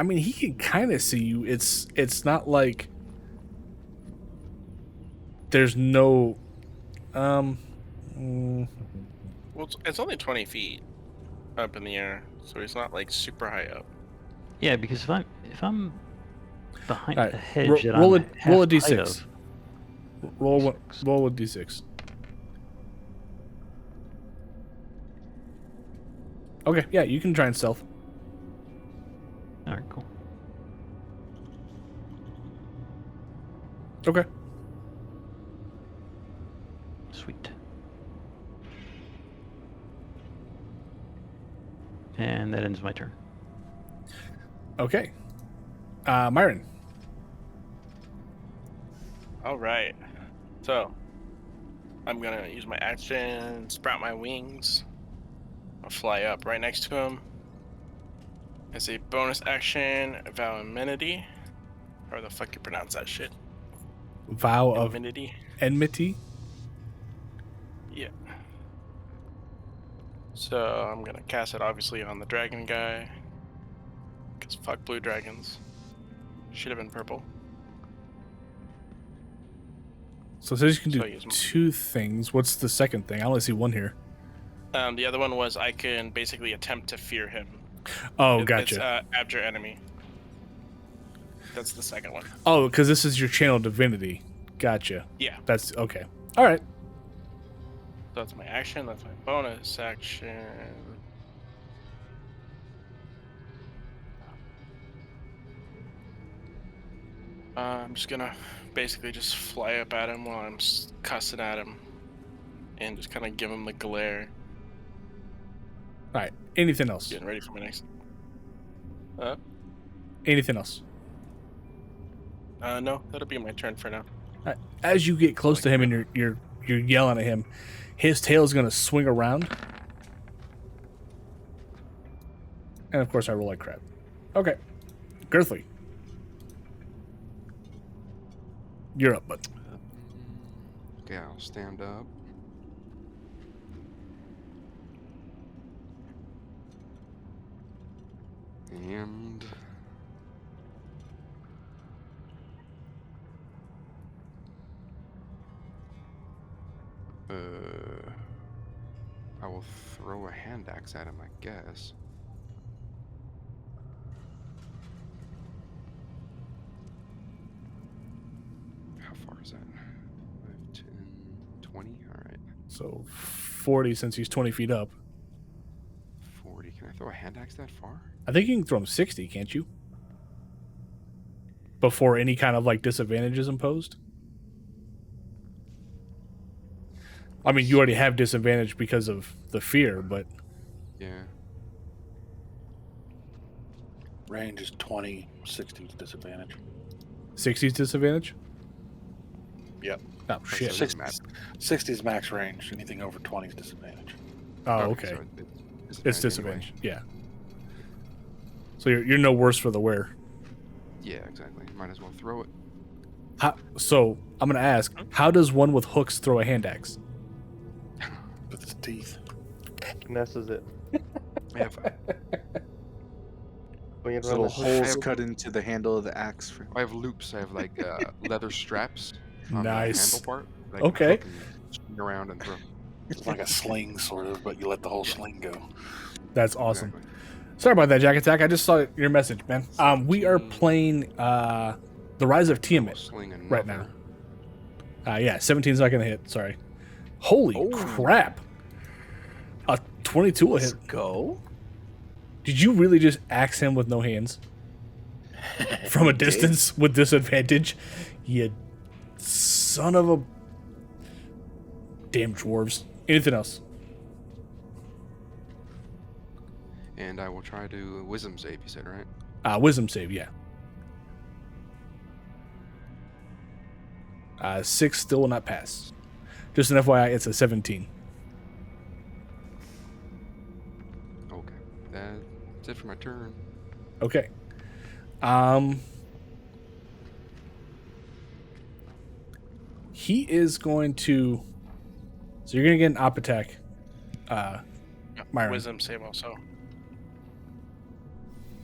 mean, he can kind of see you. It's not like there's no. Well, it's only 20 feet up in the air, so he's not like super high up. Yeah, because if I'm behind All right, a hedge that roll I'm half a height d6. of, Roll D6. a d6. Okay, yeah, you can try and stealth. all right, cool. Okay. Sweet. And that ends my turn. Okay. Myron. All right. So, I'm gonna use my action, sprout my wings. I'll fly up right next to him. As a bonus action, vow amenity. How the fuck you pronounce that shit? Vow of Amenity. enmity. Yeah. So I'm gonna cast it obviously on the dragon guy. Cause fuck blue dragons. Should have been purple. So it says you can So do I use 2 things. What's the second thing? I only see 1 here. The other one was I can basically attempt to fear him. Oh, It's gotcha. abjure enemy. That's the second one. Oh, because this is your channel divinity. Gotcha. Yeah. That's okay. All right. So that's my action. That's my bonus action. I'm just gonna basically just fly up at him while I'm cussing at him, and just kind of give him the glare. All right. Anything else? Getting ready for my next. Anything else? No, that'll be my turn for now. All right. As you get close to him and you're yelling at him, his tail is gonna swing around, and of course I roll like crap. Okay, Girthy, you're up, bud. Okay, I'll stand up. And I will throw a hand axe at him, I guess. How far is that? 5, 10, 20? Alright. So 40 since he's 20 feet up. 40. Can I throw a hand axe that far? I think you can throw him 60, can't you? Before any kind of like disadvantage is imposed. I mean, you already have disadvantage because of the fear, but Yeah. Range is 20, 60 is disadvantage. 60's disadvantage. Yep. Oh shit. so- 60 is max range. Anything over 20 is disadvantage. Oh okay. So It's disadvantage. Yeah. So you're no worse for the wear. Yeah, exactly. Might as well throw it. So I'm gonna ask, how does one with hooks throw a hand axe? With his teeth. Finesses it. I have, Swing it There's around little the hook. holes cut into the handle of the axe. For... I have loops. I have like leather straps on Nice. the handle part. that I can Okay. hook and swing around and throw. It's like a sling, sort of, but you let the whole sling go. That's awesome. Exactly. Sorry about that, Jack Attack. I just saw your message, man. We are playing The Rise of Tiamat Sling right now. another. Yeah, 17's not gonna hit. Sorry. Holy Oh. crap! A 22 will hit. Go. Did you really just axe him with no hands from a distance with disadvantage? You son of a damn dwarves. Anything else? And I will try to wisdom save. You said right? Wisdom save, yeah. 6 still will not pass. Just an FYI, it's a 17. Okay. That's it for my turn. Okay. He is going to. So you're gonna get an op attack. Myron. Wisdom save also.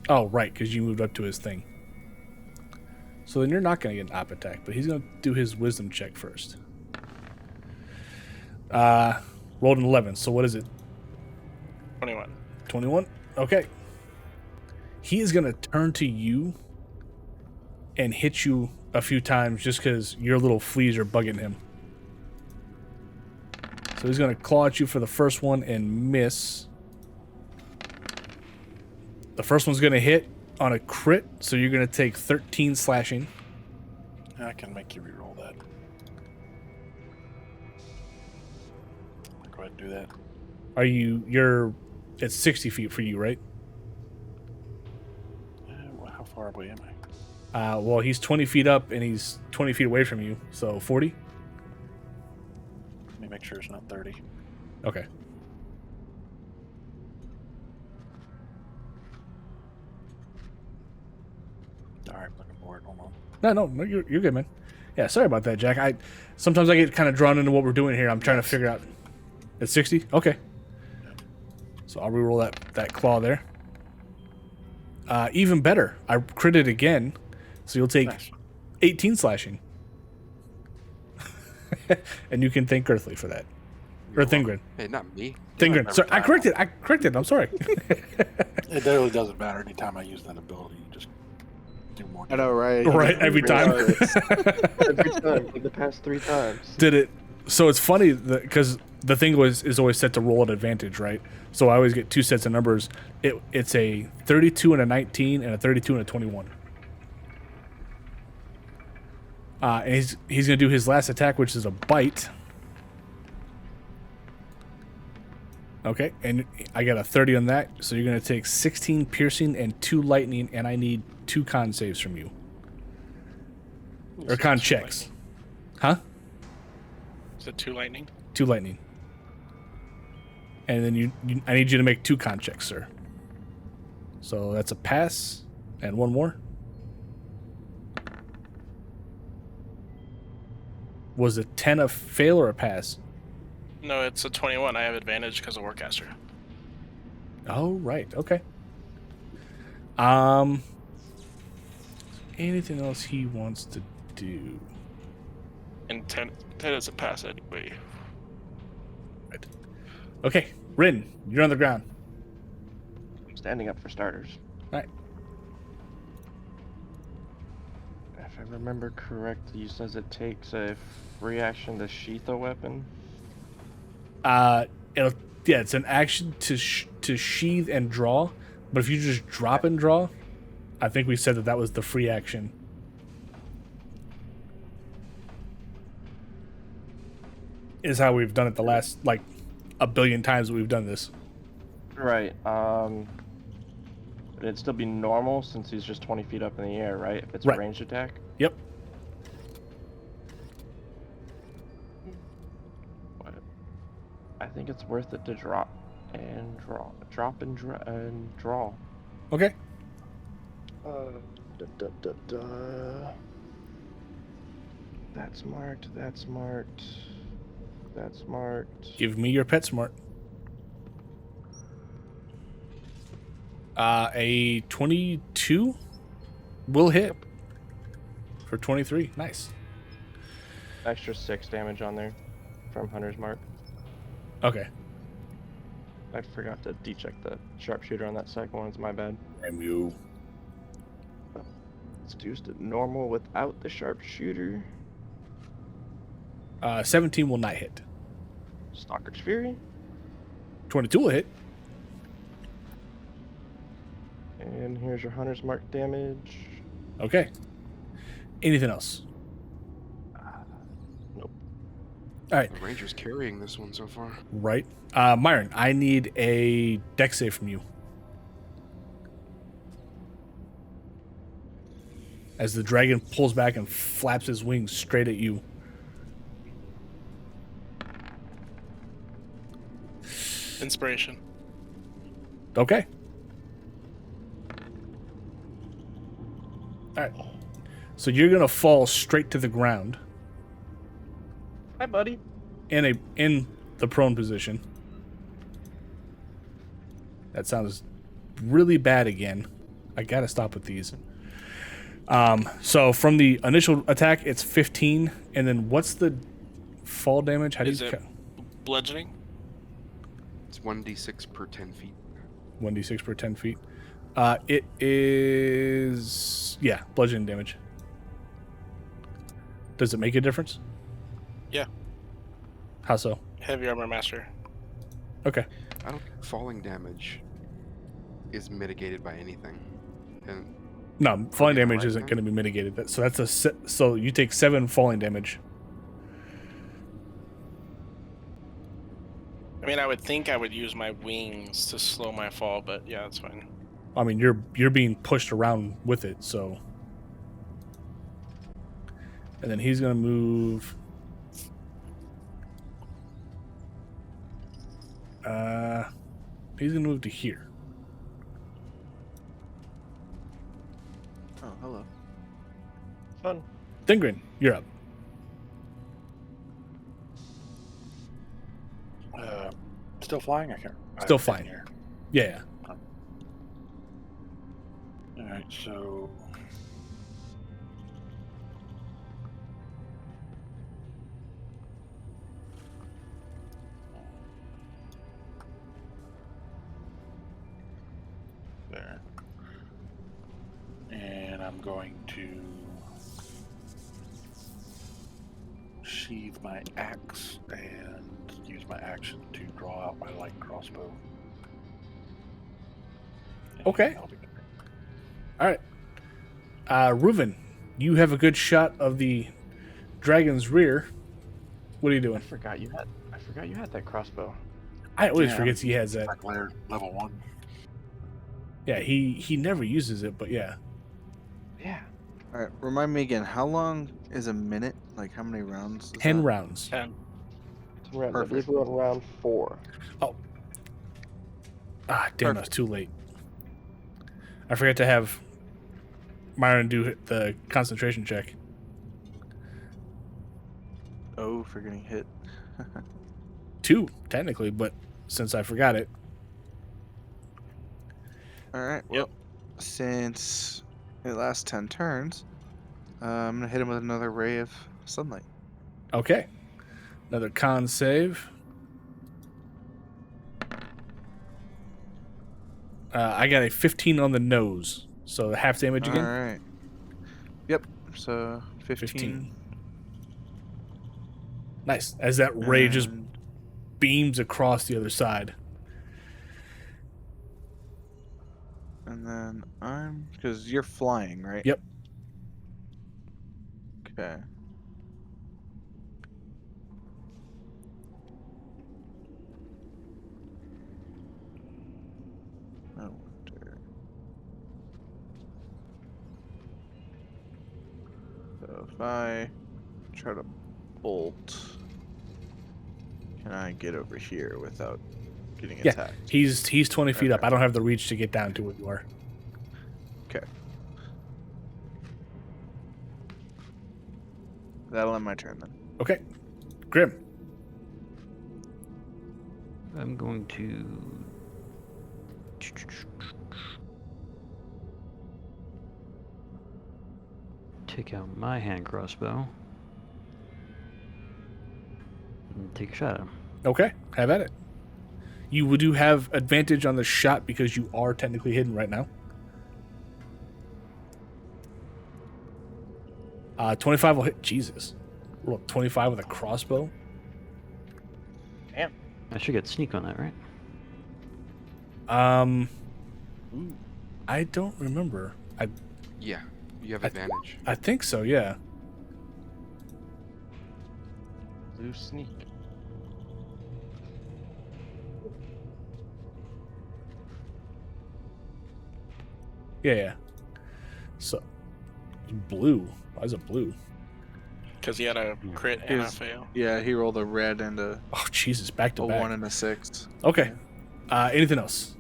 Oh, right, because you moved up to his thing. So then you're not gonna get an op attack, but he's gonna do his wisdom check first. Rolled an 11. So what is it? 21. 21? Okay. He is going to turn to you and hit you a few times just because your little fleas are bugging him. So he's going to claw at you for the first one and miss. The first one's going to hit on a crit, so you're going to take 13 slashing. I can make you reroll that. Go ahead and do that. You're at 60 feet for you, right? Well, how far away am I? Well, he's 20 feet up and he's 20 feet away from you, so 40? Let me make sure it's not 30. Okay. No, you're good, man. Yeah, sorry about that, Jack. Sometimes I get kind of drawn into what we're doing here. I'm trying to figure out. It's 60? Okay. So I'll reroll that claw there. Even better. I critted again, so you'll take 18 slashing. And you can thank Earthly for that. Or Thingrin. Hey, not me. Thingrin. Sorry, I corrected. I'm sorry. It really doesn't matter. Anytime I use that ability, you just do more. I know, right? Right, every time. Every time, like the past 3 times. Did it? So it's funny because the thing is always set to roll at advantage, right? So I always get 2 sets of numbers. It's a 32 and a 19 and a 32 and a 21. And he's gonna do his last attack, which is a bite. Okay, and I got a 30 on that, so you're gonna take 16 piercing and 2 lightning, and I need 2 con saves from you. Or con checks. Huh? Is it 2 lightning? 2 lightning. And then I need you to make 2 con checks, sir. So that's a pass and 1 more. Was it 10 a fail or a pass? No, it's a 21. I have advantage because of Warcaster. Oh, right. Okay. Anything else he wants to do? And 10 is a pass anyway. Right. Okay, Rin, you're on the ground. I'm standing up for starters. All right. If I remember correctly, you says it takes a free action to sheath a weapon. It's an action to sheath and draw, but if you just drop and draw, I think we said that was the free action. Is how we've done it the last like a billion times that we've done this. Right. It'd still be normal since he's just 20 feet up in the air, right? If it's Right. a ranged attack. Yep. But I think it's worth it to drop and draw. Okay. That's marked. That's marked. That's marked. Give me your pet smart. A 22 will hit for 23. Nice. Extra 6 damage on there from Hunter's Mark. Okay. I forgot to decheck the sharpshooter on that second one. It's my bad. Damn you. Let's do it normal without the sharpshooter. 17 will not hit. Stalker's Fury. 22 will hit. And here's your Hunter's Mark damage. Okay. Anything else? Nope. All right. The Ranger's carrying this one so far. Right. Myron, I need a dex save from you. As the dragon pulls back and flaps his wings straight at you. Inspiration. Okay. All right. So you're gonna fall straight to the ground Hi, buddy. in the prone position. That sounds really bad again. I gotta stop with these. So from the initial attack, it's 15, and then what's the fall damage? How do Is you it bludgeoning? It's 1d6 per 10 feet. 1d6 per 10 feet. It is bludgeoning damage. Does it make a difference? Yeah. How so? Heavy Armor Master. Okay. I don't think falling damage is mitigated by anything. And No, falling damage right isn't then? going to be mitigated. So that's so you take 7 falling damage. I mean, I would think I would use my wings to slow my fall, but yeah, that's fine. I mean, you're being pushed around with it, so. And then he's going to move. He's going to move to here. Oh, hello. fun. Thingrin, you're up. Still flying? I can't. Still I'm sitting flying. here. Yeah. All right, so there, and I'm going to sheathe my axe and use my action to draw out my light crossbow. And Okay. that'll be good. All right. Reuven, you have a good shot of the dragon's rear. What are you I doing? forgot you had that crossbow. I always Yeah. forget he has that. Black layer level 1. Yeah, he never uses it, but yeah. Yeah. All right, remind me again. How long is a minute? Like how many rounds? Is 10 that? rounds. 10. So I believe Perfect. we're on round 4. Ah, damn, that's too late. I forgot to have Myron do the concentration check. Oh, for getting hit. 2, technically, but since I forgot it. All right. Well, since it lasts 10 turns, I'm gonna hit him with another ray of sunlight. Okay. Another con save. I got a 15 on the nose. So half damage again? All right. Yep. So 15. 15. Nice. As that ray just and- beams across the other side. And then because you're flying, right? Yep. Okay. Neverwinter. So if I try to bolt, can I get over here without getting Yeah. attacked? He's 20 feet up. Okay. I don't have the reach to get down to where you are. Okay. That'll end my turn then. Okay. Grim. I'm going to take out my hand crossbow and take a shot at him. Okay. Have at it. You do have advantage on the shot because you are technically hidden right now. 25 will hit. Jesus. Roll 25 with a crossbow. Damn. I should get sneak on that, right? I don't remember. Yeah, you have advantage. I think so, yeah. Blue sneak. Yeah. So, blue. Why is it blue? Because he had a crit and a His- fail. Yeah, he rolled a red and a Oh, Jesus. Back to 1 back. and a 6. Okay. Anything else?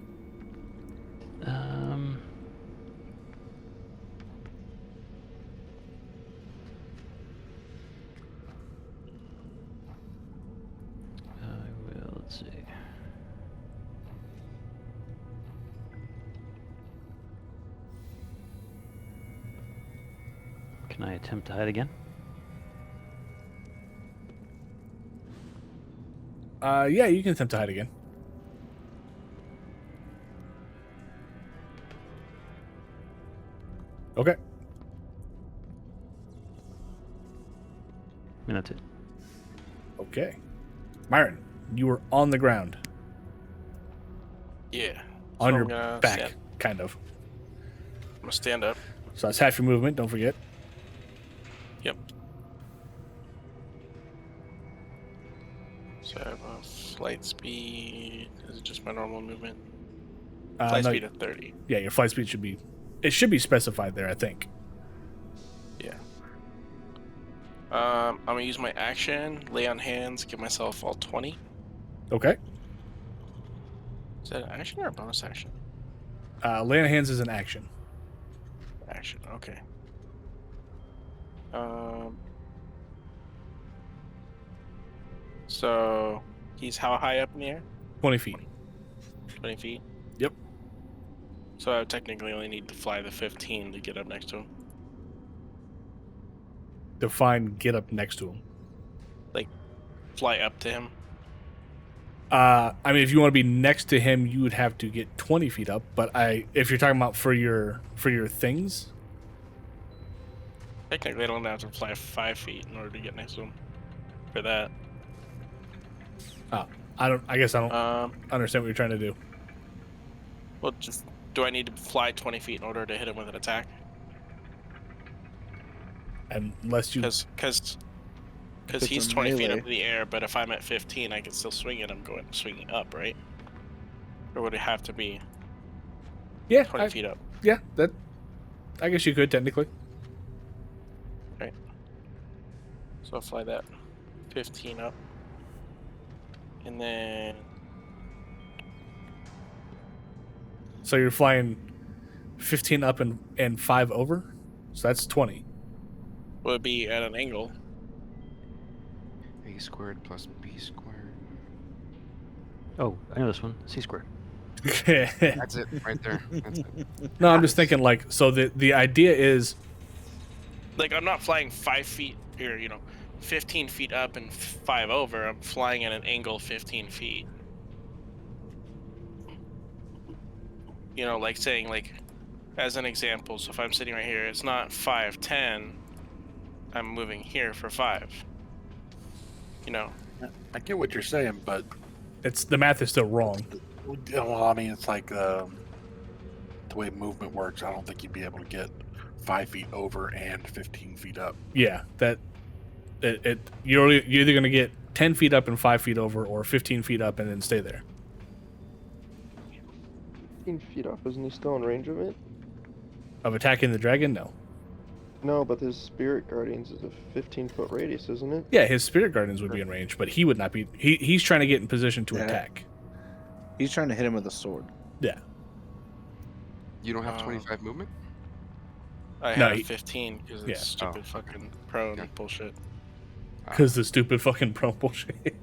I will, let's see. Can I attempt to hide again? Yeah, you can attempt to hide again. Okay. And that's it. Okay. Myron, you were on the ground. Yeah. On So your I'm gonna back, stand- kind of. I'm gonna stand up. So that's half your movement, don't forget. Yep. So I have a flight speed. Is it just my normal movement? Flight No, speed of 30. yeah, your flight speed should be... It should be specified there, I think. Yeah. I'm gonna use my action, lay on hands, give myself all 20. Okay. Is that an action or a bonus action? Lay on hands is an action. Action. Okay. So he's how high up in the air? 20 feet. 20 feet. Yep. So I would technically only need to fly the 15 to get up next to him. Define get up next to him. Like, fly up to him. I mean, if you want to be next to him, you would have to get 20 feet up. But if you're talking about for your things, Technically, I don't have to fly 5 feet in order to get next to him. For that. I guess I don't Um. understand what you're trying to do. Well, just do I need to fly 20 feet in order to hit him with an attack? Unless you, Because it's he's a 20 feet melee. up in the air, but if I'm at 15, I can still swing it. I'm swinging up, right? Or would it have to be yeah, 20 feet up? yeah, that. I guess you could technically. So I'll fly that 15 up. And then So you're flying 15 up and 5 over, so that's 20. would be at an angle. A squared plus B squared. Oh, I know this one. C squared. That's it, right there. That's it. No, I'm just thinking like, so the idea is, Like, I'm not flying 5 feet, or, 15 feet up and 5 over. I'm flying at an angle 15 feet. Like saying, like, as an example, so if I'm sitting right here, it's not 5, 10. I'm moving here for 5. I get what you're saying, but the math is still wrong. well, I mean, it's like the way movement works. I don't think you'd be able to get 5 feet over and 15 feet up. Yeah, you're either going to get 10 feet up and 5 feet over, or 15 feet up and then stay there. 15 feet up, isn't he still in range of it? Of attacking the dragon, no. No, but his spirit guardians is a 15-foot radius, isn't it? Yeah, his spirit guardians would be in range, but he would not be. He's trying to get in position to Yeah. attack. He's trying to hit him with a sword. Yeah. You don't have 25 movement? I No, have he- 15 because it's yeah. stupid fucking prone Okay. bullshit. Because the stupid fucking pro bullshit.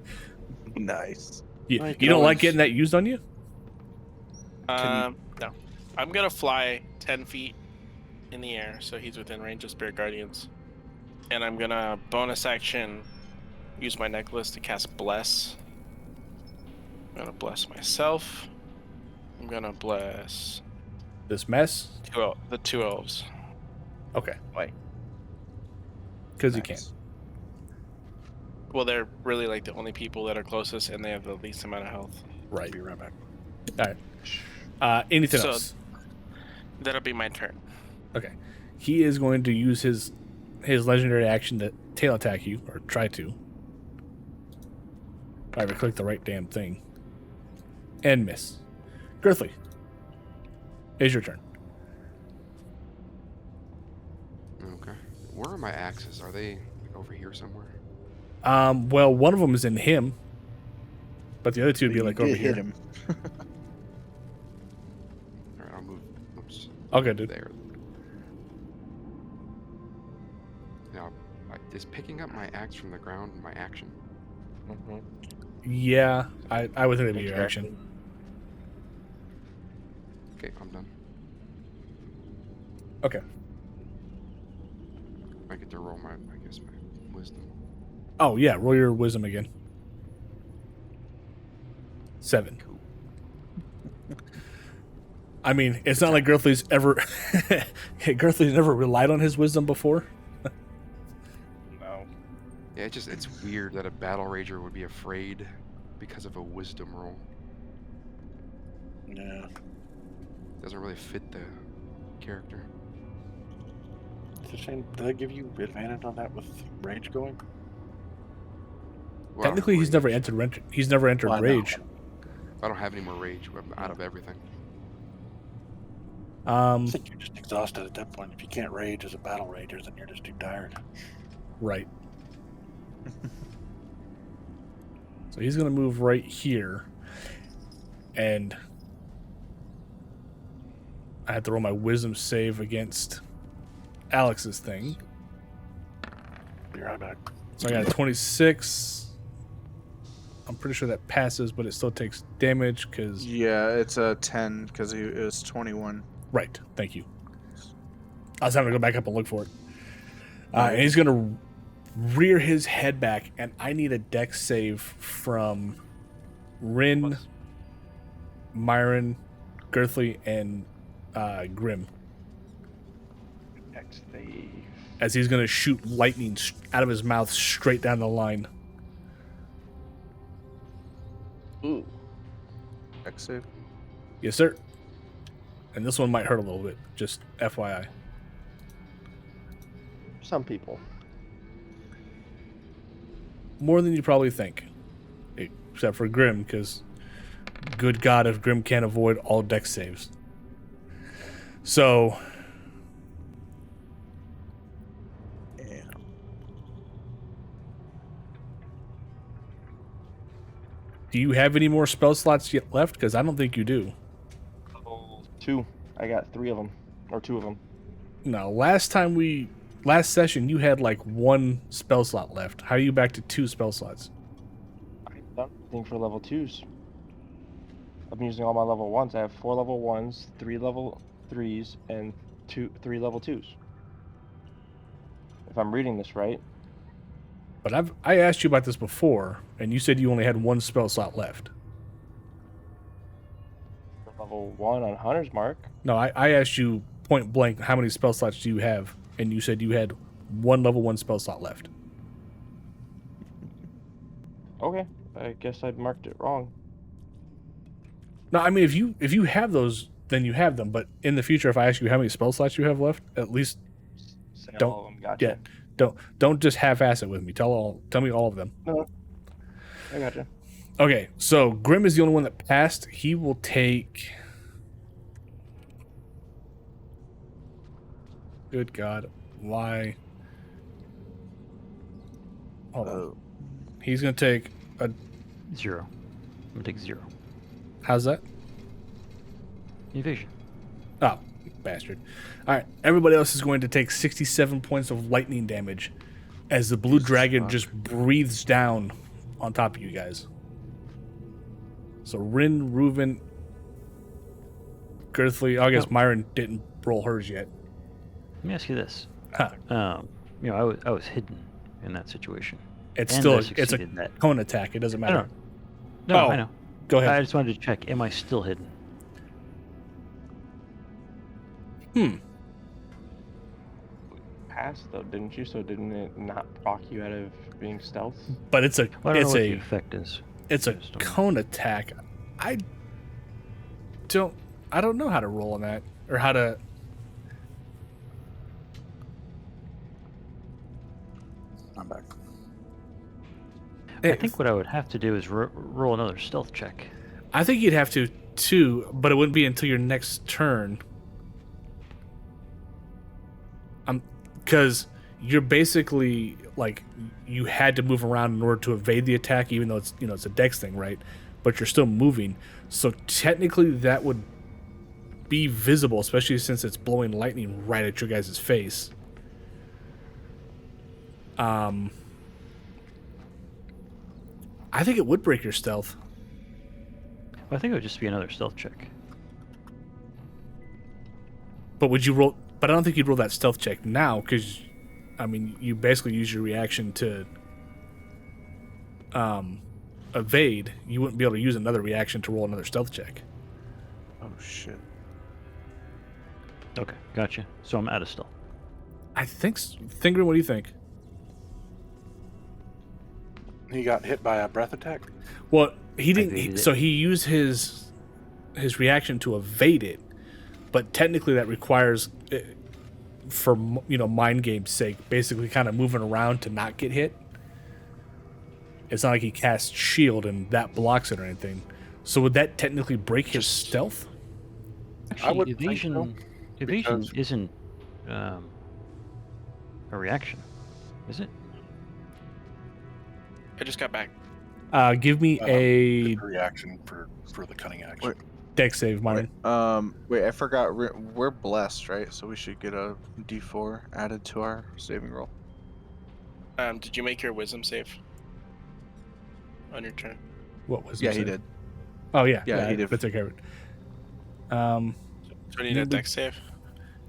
Nice. you Like you don't like always. getting that used on you? No. I'm gonna fly 10 feet in the air, so he's within range of Spirit Guardians. And I'm gonna bonus action use my necklace to cast Bless. I'm gonna bless myself. I'm gonna bless This mess? the 2 elves. Okay. Why? Because you can. Nice. Well, they're really like the only people that are closest, and they have the least amount of health. Right. Be right back. All right. Anything So- else? That'll be my turn. Okay. He is going to use his legendary action to tail attack you, or try to. If I ever click the right damn thing. And miss. Girthly. It's your turn. Okay. Where are my axes? Are they like, over here somewhere? Well, one of them is in him, but the other two would be You like did over hit here. him. Alright, I'll move. Oops. Okay, dude. There. Now, is picking up my axe from the ground my action? Mm-hmm. Yeah, I would think that'd be your action. Okay, I'm done. Okay. I get to roll my wisdom. Oh yeah, roll your wisdom again. 7. Cool. I mean, it's not like Girthly's never relied on his wisdom before. No. Yeah, it's weird that a battle rager would be afraid because of a wisdom roll. Yeah. Doesn't really fit the character. It's a shame. Did I give you advantage on that with rage going? Well, Technically, he's rage. never entered. He's never entered Well, I know. rage. I don't have any more rage. I'm out of everything. I think you're just exhausted at that point. If you can't rage as a battle rager, then you're just too tired. Right. So he's gonna move right here, and I have to roll my wisdom save against Alex's thing. be right back. So I got a 26. I'm pretty sure that passes, but it still takes damage because... Yeah, it's a 10 because it was 21. Right, thank you. I was having to go back up and look for it. And he's going to rear his head back, and I need a dex save from Rin, Myron, Girthly, and Grim. Dex save. As he's going to shoot lightning out of his mouth straight down the line. Ooh. Dex save. Yes, sir. And this one might hurt a little bit, just FYI. Some people. More than you probably think. Except for Grim, because good God, if Grim can't avoid all dex saves. So... Do you have any more spell slots yet left? Because I don't think you do. Level 2. I got 3 of them. Or 2 of them. No, last session you had like 1 spell slot left. How are you back to 2 spell slots? I've done everything for level 2s. I've been using all my level 1s. I have 4 level 1s, 3 level 3s, and 3 level 2s. If I'm reading this right. But I asked you about this before, and you said you only had 1 spell slot left. For level 1 on Hunter's Mark. No, I asked you point blank, how many spell slots do you have? And you said you had 1 level 1 spell slot left. Okay, I guess I marked it wrong. No, I mean, if you have those, then you have them. But in the future, if I ask you how many spell slots you have left, at least Say don't. all of them. Gotcha. Yeah, don't just half-ass it with me. Tell me all of them. No, I gotcha. Okay, so Grim is the only one that passed. He will take... Good God, why? Hold on. He's gonna take a 0. I'm gonna take 0. How's that? Evasion. Oh, bastard. Alright, everybody else is going to take 67 points of lightning damage as the blue dragon just breathes down on top of you guys. So Rin, Reuven, Girthly, I guess Myron didn't roll hers yet. Let me ask you this. Huh. I was hidden in that situation. It's And still I it's a succeeded that. cone attack. It doesn't matter. No, Oh, I know. Go ahead. I just wanted to check. Am I still hidden? Passed though, didn't you? So didn't it not proc you out of being stealth? But it's a Well, I don't know it's what the a effect is. it's a Just don't- cone attack. I don't know how to roll on that or how to. I'm back. I think what I would have to do is roll another stealth check. I think you'd have to too, but it wouldn't be until your next turn. Because you're basically like you had to move around in order to evade the attack, even though it's a dex thing, right? But you're still moving, so technically that would be visible, especially since it's blowing lightning right at your guys' face. I think it would break your stealth. Well, I think it would just be another stealth check. But would you roll? But I don't think you'd roll that stealth check now, because, I mean, you basically use your reaction to evade. You wouldn't be able to use another reaction to roll another stealth check. Oh shit. Okay, gotcha. So I'm out of stealth. I think. Thingren, what do you think? He got hit by a breath attack. Well, he didn't. Evaded it. So he used his reaction to evade it, but technically that requires, for mind game's sake, basically kind of moving around to not get hit. It's not like he casts shield and that blocks it or anything. So would that technically break his stealth? Actually, would think evasion so, evasion because- isn't a reaction, is it? I just got back. Give me a Reaction for the cunning action. Wait. dex save, Myron. Wait, I forgot. We're blessed, right? So we should get a D4 added to our saving roll. Did you make your wisdom save on your turn? What was? Yeah, he did. Oh yeah, Yeah, he did. I took care of it. So do you need a dex save?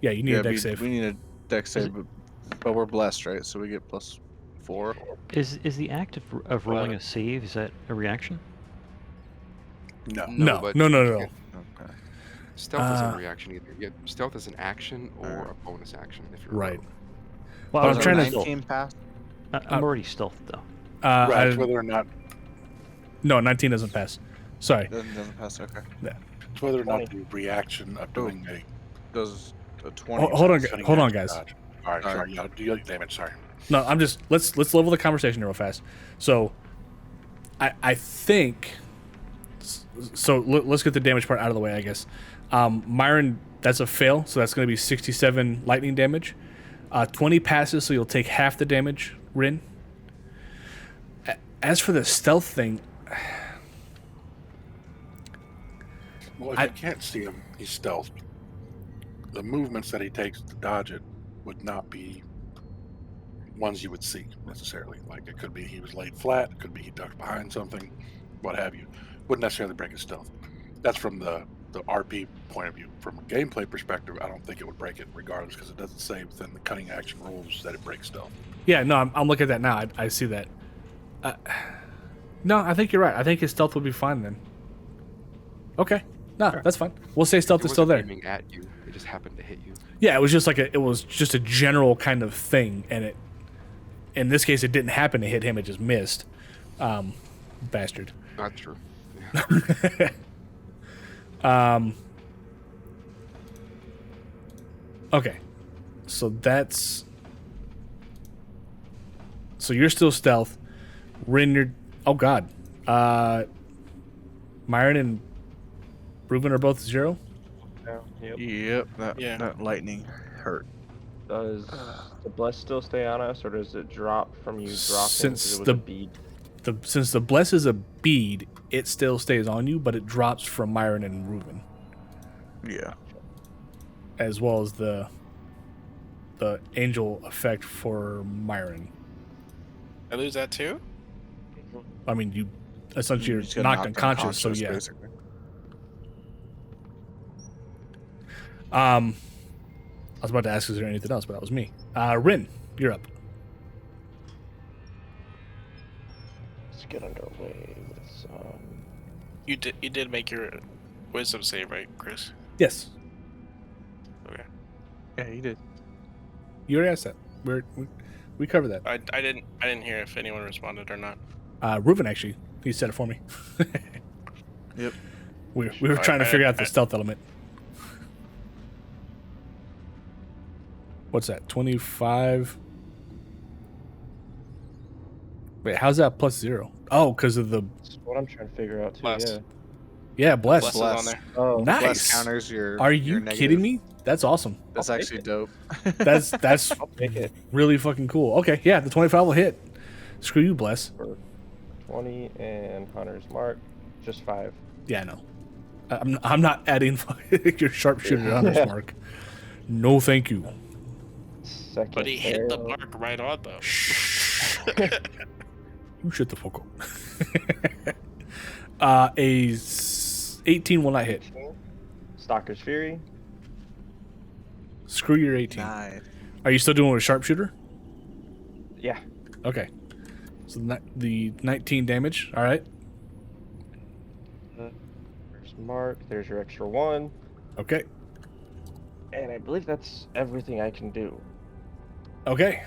Yeah, you need a dex we, save. we need a dex save, but we're blessed, right? So we get +4. Is the act of rolling a save, is that a reaction? No. No. but No. Okay. Stealth isn't a reaction either. Stealth is an action or a bonus action if you're a Right. rogue. Well, But I'm I'm trying trying to- 19 pass. I'm already stealth though. Right. It's I, whether or not no, 19 doesn't pass. Sorry. Doesn't pass. Okay. it's whether or not the reaction of doing a Does a 20. Hold on, cutting hold on, edge guys. dodge. All right. Sorry. Yeah. Do damage. Sorry. No, I'm just let's level the conversation real fast. So, I think. So let's get the damage part out of the way, I guess. Myron, that's a fail, so that's going to be 67 lightning damage. 20 passes, so you'll take half the damage. Rin. As for the stealth thing, Well, if you can't see him, he's stealthed. The movements that he takes to dodge it would not be ones you would see necessarily. Like it could be he was laid flat, it could be he ducked behind something, what have you. Wouldn't necessarily break his stealth. That's from the RP point of view. From a gameplay perspective, I don't think it would break it regardless because it doesn't say within the cutting action rules that it breaks stealth. yeah, no, I'm looking at that now. I see that. No, I think you're right. I think his stealth would be fine then. Okay, no, that's fine. We'll say stealth It is still there. wasn't aiming at you. It just happened to hit you. Yeah, it was just a general kind of thing, and it, in this case, it didn't happen to hit him. It just missed. Bastard. That's true. Okay, so that's. So you're still stealth. Rin, you're. Oh God. Myron and Reuben are both 0. Yep. Yep. Yeah. That lightning hurt. Does the bless still stay on us, or does it drop from you dropping? Since 'cause it was the- a bead. Since the bless is a bead, it still stays on you, but it drops from Myron and Reuben, Yeah. as well as the angel effect for Myron. I lose that too? I mean, you essentially You you're just get knocked unconscious, so yeah. basically. I was about to ask, is there anything else, but that was me. Rin, you're up. Let's get underway with some. You did make your wisdom save, right, Chris? Yes, Okay. Yeah, he did. you already asked that. We covered that. I didn't hear if anyone responded or not. Reuben actually, he said it for me. Yep. We were trying to figure out the stealth element. What's that? 25. Wait, how's that +0? Oh, because of the That's what I'm trying to figure out too. Bless. bless. Bless is Bless. on there. Oh, Nice. Bless counters your. Are your you negative. kidding me? That's awesome. That's I'll take actually it. dope. That's I'll take it really fucking cool. Okay, yeah, the 25 will hit. Screw you, bless. for 20 and Hunter's mark, just 5. Yeah, no. I'm not adding your sharpshooter on this mark. No, thank you. Second. But he hit the arrow. mark right on though. You shut the fuck up. 18 will not hit. Stalker's Fury. Screw your 18. Nice. Are you still doing it with sharpshooter? Yeah. Okay. So the 19 damage. All right. There's mark. There's your extra 1. Okay. And I believe that's everything I can do. Okay.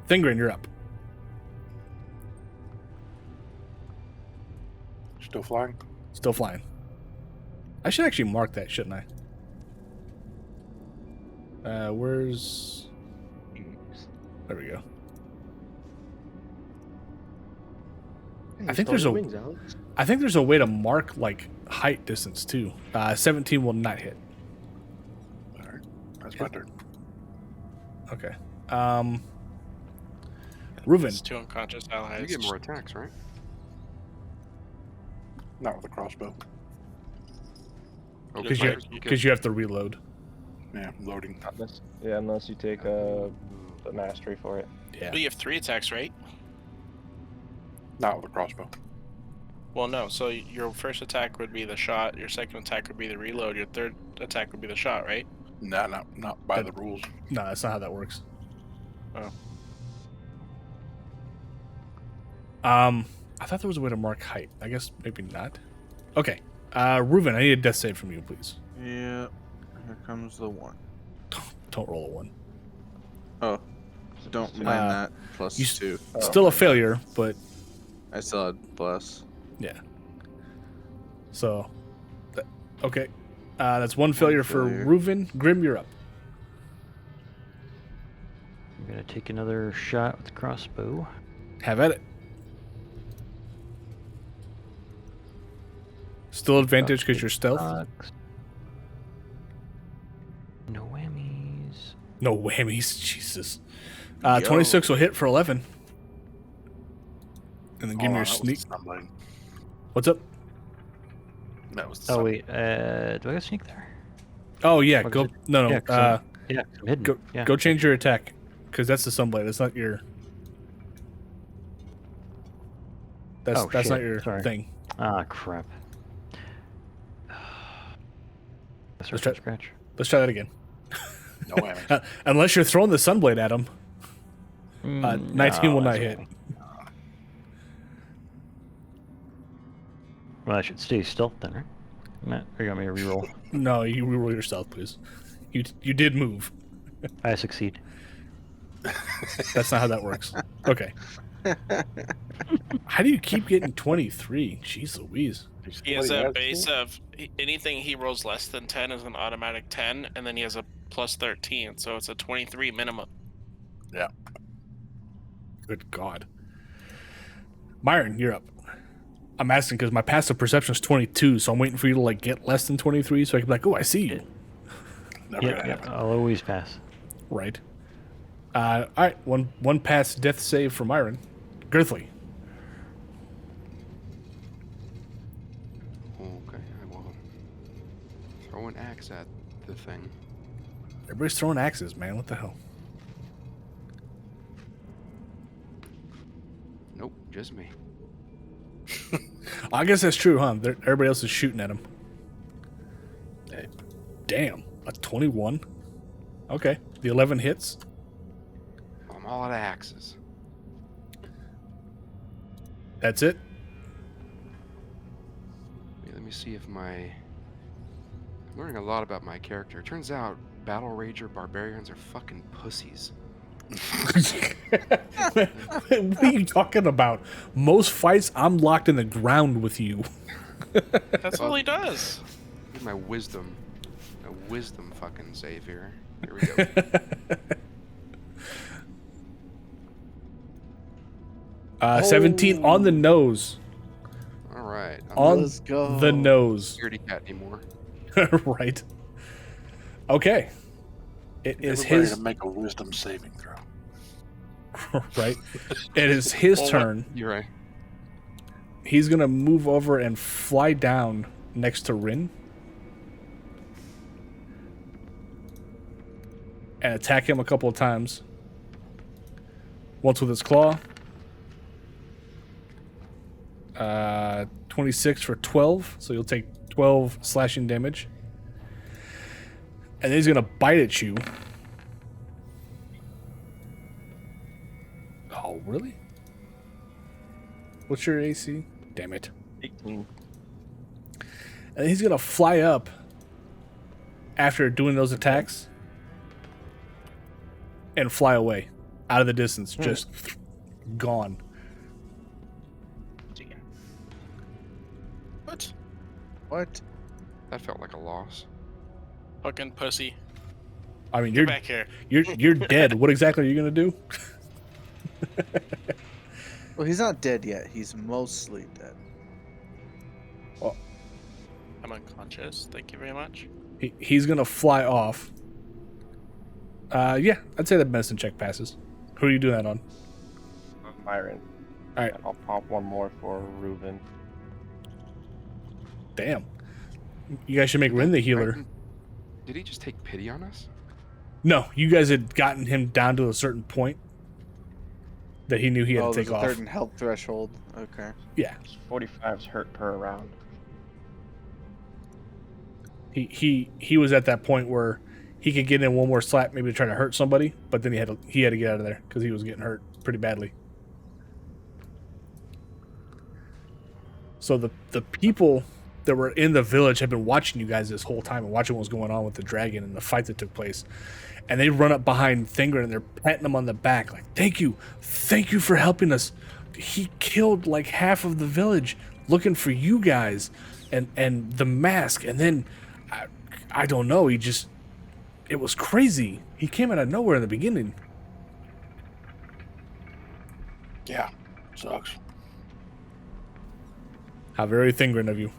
Thingrin, you're up. Still flying? Still flying. I should actually mark that, shouldn't I? Where's... There we go. I think there's a way to mark like height distance too. 17 will not hit. All right. That's my turn. Okay. Reuben. It's 2 unconscious allies. You get more attacks, right? Not with a crossbow. Oh, Because you have to reload. Yeah, loading. Yeah, unless you take the mastery for it. Yeah. Well, you have 3 attacks, right? Not with a crossbow. Well, no. So your first attack would be the shot. Your second attack would be the reload. Your third attack would be the shot, right? No, not by the rules. No, that's not how that works. Oh. I thought there was a way to mark height. I guess maybe not. Okay. Reuven, I need a death save from you, please. Yeah. Here comes the 1. Don't roll a 1. Oh. Don't mind that. Plus You 2. Still a failure, but I still had plus. yeah. So, okay. That's 1 failure for failure. Reuven. Grim, you're up. I'm gonna take another shot with the crossbow. Have at it. Still advantage because you're stealth. Sucks. No whammies. No whammies, Jesus. Yo. 26 will hit for 11. And then give me your that was sneak. the sunlight. What's up? That was the Oh sun. wait, do I got sneak there? Oh yeah, What go. is it? No, Yeah, 'cause yeah, 'cause I'm hidden. go. Yeah. Go change your attack, because that's the sunblade. It's not your. That's Oh, not shit. your Sorry. thing. Ah, crap. Let's try- scratch. Let's try that again. No whammies. Unless you're throwing the sunblade at him, 19 will not that's hit. okay. Well, I should stay stealth then, right? Matt, or you want me to reroll? No, you reroll your stealth, please. You did move. I succeed. That's not how that works. Okay. How do you keep getting 23? Jeez Louise. He has What, a you base of anything he rolls less than 10 is an automatic 10, and then he has a plus 13, so it's a 23 minimum. Yeah. Good God. Myron, you're up. I'm asking because my passive perception is 22, so I'm waiting for you to like get less than 23 so I can be like, oh, I see you. Never Yep, gonna yep, happen. I'll always pass. Right. All right, one pass death save for Myron. Girthly. Okay, I will throw an axe at the thing. Everybody's throwing axes, man. What the hell? Nope, just me. I guess that's true, huh? Everybody else is shooting at him. Hey. Damn, a 21. Okay, the 11 hits. I'm all out of axes. That's it. Wait, let me see if I'm learning a lot about my character. It turns out Battle Rager barbarians are fucking pussies. What are you talking about? Most fights, I'm locked in the ground with you. That's all he does. Here's my wisdom. A wisdom fucking save here. Here we go. 17 on the nose. Alright. I'm On Let's go. the not nose. a scaredy cat anymore. Right. Okay. It is Everybody his to make a wisdom saving throw. right. It is his Well, what- turn. You're right. He's gonna move over and fly down next to Rin and attack him a couple of times. Once with his claw. 26 for 12, so you'll take 12 slashing damage. And then he's gonna bite at you. Oh, really? What's your AC? Damn it. 18. And he's gonna fly up after doing those attacks and fly away out of the distance, just gone. What? What? That felt like a loss. Fucking pussy. I mean, Get you're back here. you're dead. What exactly are you gonna do? Well, he's not dead yet. He's mostly dead. I'm unconscious. Thank you very much. He's gonna fly off. Yeah, I'd say the medicine check passes. Who are you doing that on? Myron. All right. I'll pop one more for Reuven. Damn. You guys should make Rin the healer. Did he just take pity on us? No, you guys had gotten him down to a certain point, that he knew he had to there's take a off. certain health threshold. Okay. Yeah, 45's hurt per round. he was at that point where he could get in one more slap, maybe to try to hurt somebody, but then he had to get out of there because he was getting hurt pretty badly. So the people that were in the village have been watching you guys this whole time and watching what was going on with the dragon and the fight that took place. And they run up behind Thingren and they're patting him on the back like, thank you for helping us. He killed like half of the village looking for you guys and the mask. And then, I don't know, it was crazy. He came out of nowhere in the beginning. Yeah, sucks. How very Thingren of you.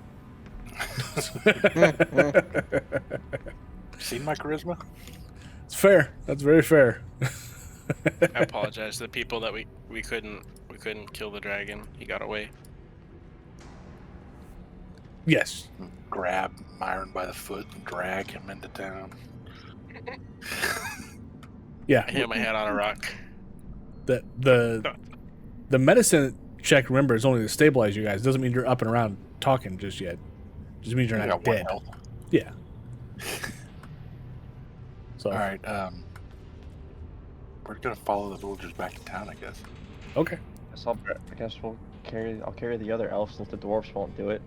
Seen my charisma? It's fair. That's very fair. I apologize to the people that we couldn't kill the dragon. He got away. Yes. Grab Myron by the foot and drag him into town. Yeah. I hit my head on a rock. The medicine check, remember, is only to stabilize you guys. Doesn't mean you're up and around talking just yet. Just means you're I not got one dead. health. Yeah. So All right. We're gonna follow the villagers back to town, I guess. okay. I guess I'll carry the other elves since the dwarves won't do it.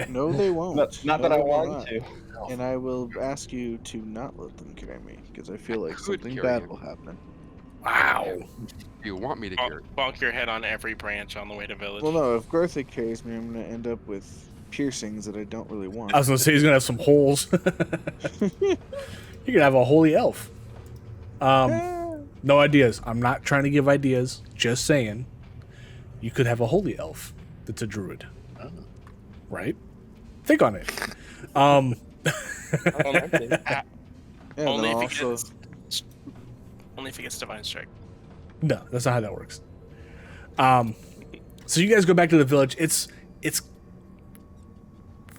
No, they won't. Not No, that I they will want not. to. And I will ask you to not let them carry me because I feel like could something carry bad him. will happen. Wow. You want me to carry? Bonk your head on every branch on the way to village. Well, no, if Gortha carries me, I'm gonna end up with piercings that I don't really want. I was gonna say he's gonna have some holes. You're gonna have a holy elf. No ideas. I'm not trying to give ideas. Just saying, you could have a holy elf that's a druid, right? Think on it. Yeah, only no, if he also, gets divine strike. No, that's not how that works. So you guys go back to the village. It's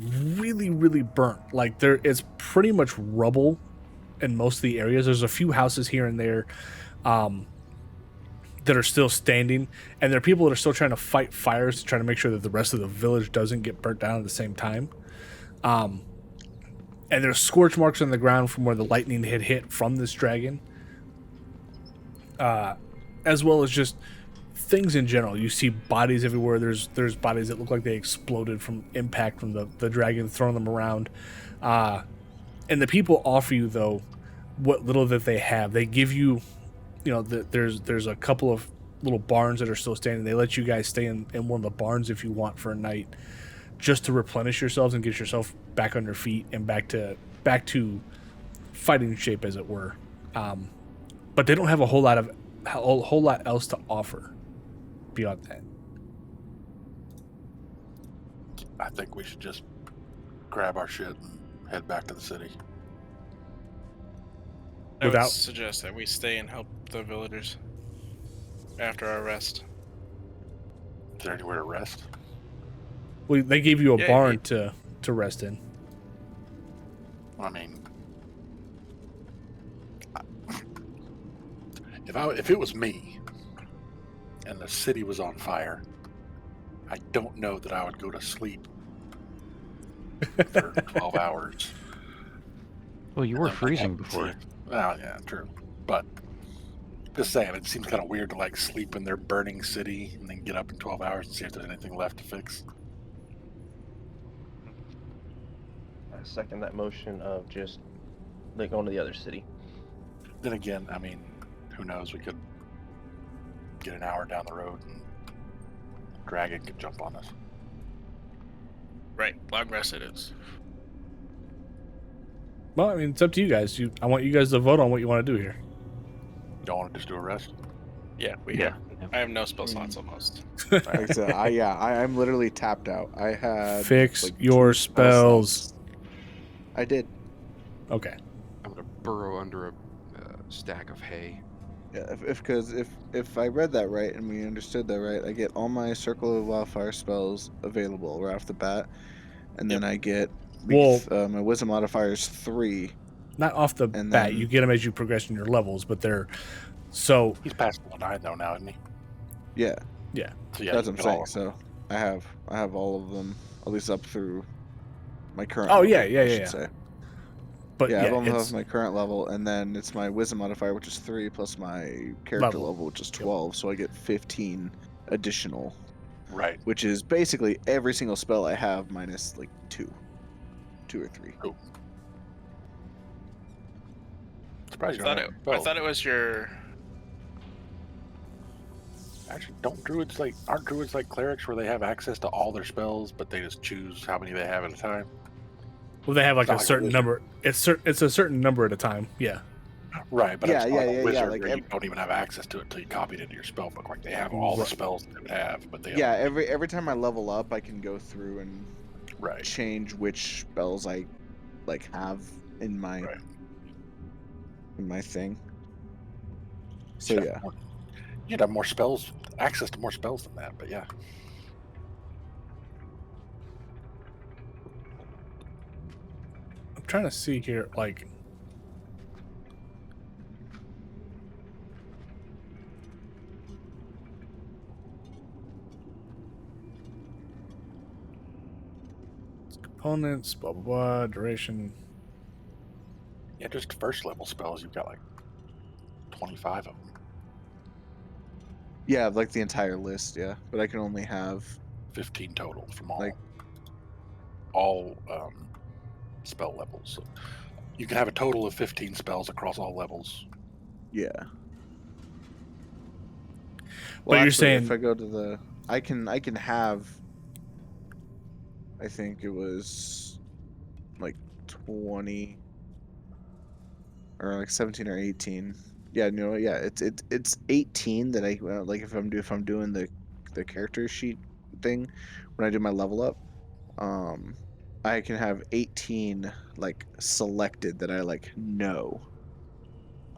really, really burnt. Like it's pretty much rubble in most of the areas. There's a few houses here and there that are still standing, and there are people that are still trying to fight fires to try to make sure that the rest of the village doesn't get burnt down at the same time. And there's scorch marks on the ground from where the lightning had hit from this dragon. As well as just things in general. You see bodies everywhere. There's bodies that look like they exploded from impact from the dragon throwing them around. And the people offer you, though, what little that they have. They give you, there's a couple of little barns that are still standing. They let you guys stay in one of the barns if you want for a night, just to replenish yourselves and get yourself back on your feet and back to fighting shape, as it were. But they don't have a whole lot else to offer beyond that. I think we should just grab our shit and head back to the city. I would Without- suggest that we stay and help the villagers after our rest. Is there anywhere to rest? Well, they gave you a Yeah, barn to rest in. I mean, if it was me and the city was on fire, I don't know that I would go to sleep for 12 hours. Well, you were And then freezing have- before. Well, yeah, true. But just saying, it seems kind of weird to like sleep in their burning city and then get up in 12 hours and see if there's anything left to fix. I second that motion of just going to the other city. Then again, I mean, who knows? We could get an hour down the road and dragon could jump on us. Right, long rest it is. Well, I mean, it's up to you guys. I want you guys to vote on what you want to do here. Don't want to just do a rest? Yeah, Yeah. I have no spell slots almost. like I said, I'm literally tapped out. I had Fix like, your 2 spells. I did. Okay. I'm gonna burrow under a stack of hay. Yeah, if I read that right and we understood that right, I get all my Circle of Wildfire spells available right off the bat, and then I get my Wisdom modifier is 3. Not off the And bat. then- You get them as you progress in your levels, but they're So He's past level 9 though now, isn't he? Yeah, So yeah, that's you what I'm get all saying. of them. So I have all of them, at least up through my current. Oh, level, yeah, yeah, I yeah, should yeah. say. but Yeah, I've yeah, only it's have my current level, and then it's my wisdom modifier, which is 3, plus my character Level. level, which is Yep. 12. So I get 15 additional, Right. which is basically every single spell I have minus like 2 or 3. Cool. Surprised you I don't have I spells. thought it was your. Actually, aren't druids like clerics where they have access to all their spells, but they just choose how many they have at a time? well, they have like It's not a like a certain wizard. number. It's a certain number at a time. Yeah. Right, but Yeah, it's not yeah, like yeah, a yeah, wizard like where you don't even have access to it until you copy it into your spell book. Like they have all the Right. spells that they would have, but they Yeah, have, every time I level up, I can go through and right. change which spells I like have in my Right. thing. So You'd yeah, have you'd have more spells, access to more spells than that. But yeah, I'm trying to see here, like. Components, blah blah blah, duration. yeah, just first level spells, you've got like 25 of them, yeah, like the entire list. Yeah, but I can only have 15 total from Like- all spell levels. So you can have a total of 15 spells across all levels. yeah. But you're actually, saying- if I go to the, I can have. I think it was like 20 or like 17 or 18. Yeah, no, yeah, it's 18 that I like if I'm doing the character sheet thing when I do my level up. I can have 18 like selected that I like know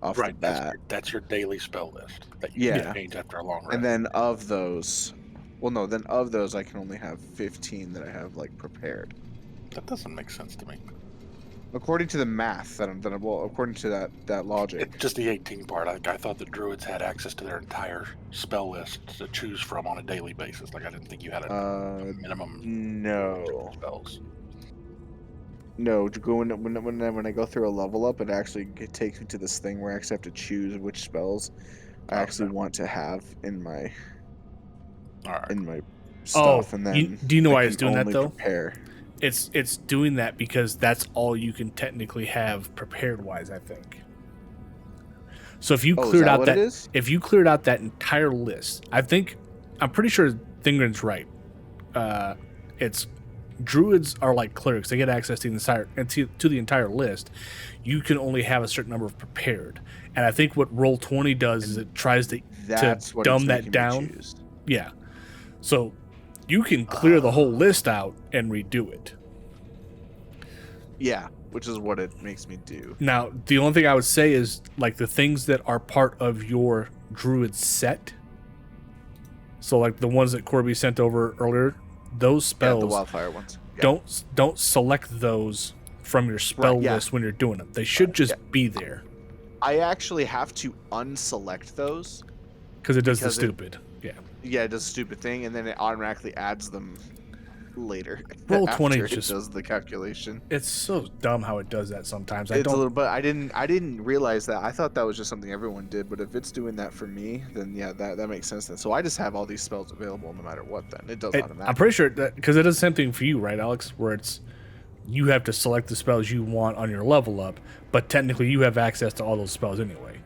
off Right, the bat. that's your daily spell list that you Yeah. can change after a long rest. And then of those, I can only have 15 that I have like prepared. that doesn't make sense to me. According to the math according to that logic. It's just the 18 part. I thought the druids had access to their entire spell list to choose from on a daily basis. Like I didn't think you had a minimum No. spells. No, to go when I go through a level up, it actually takes me to this thing where I actually have to choose which spells I actually want to have in my All right. stuff, and then do you know I why it's can doing that only though? Prepare. It's doing that because that's all you can technically have prepared wise, I think. So if you Oh, is cleared that out what that it is? if you cleared out that entire list, I'm pretty sure Thingren's right. It's druids are like clerics; they get access to the entire list. You can only have a certain number of prepared, and I think what Roll20 does is it tries to That's what dumb it's that making me down. choose. Yeah. So you can clear the whole list out and redo it. Yeah, which is what it makes me do. Now, the only thing I would say is like the things that are part of your druid set. So like the ones that Corby sent over earlier, those Yeah, spells the wildfire ones. Yeah. don't select those from your spell Right, yeah. list when you're doing them. They should just be there I actually have to unselect those. because it does the Because it- stupid. Yeah, it does a stupid thing, and then it automatically adds them later. Roll20 after it just- does the calculation. It's so dumb how it does that sometimes. I It's a don't. little, but I didn't realize that. I thought that was just something everyone did. But if it's doing that for me, then yeah, that makes sense. Then so I just have all these spells available no matter what. Then it does automatically. I'm pretty sure that because it does the same thing for you, right, Alex? Where it's you have to select the spells you want on your level up, but technically you have access to all those spells anyway.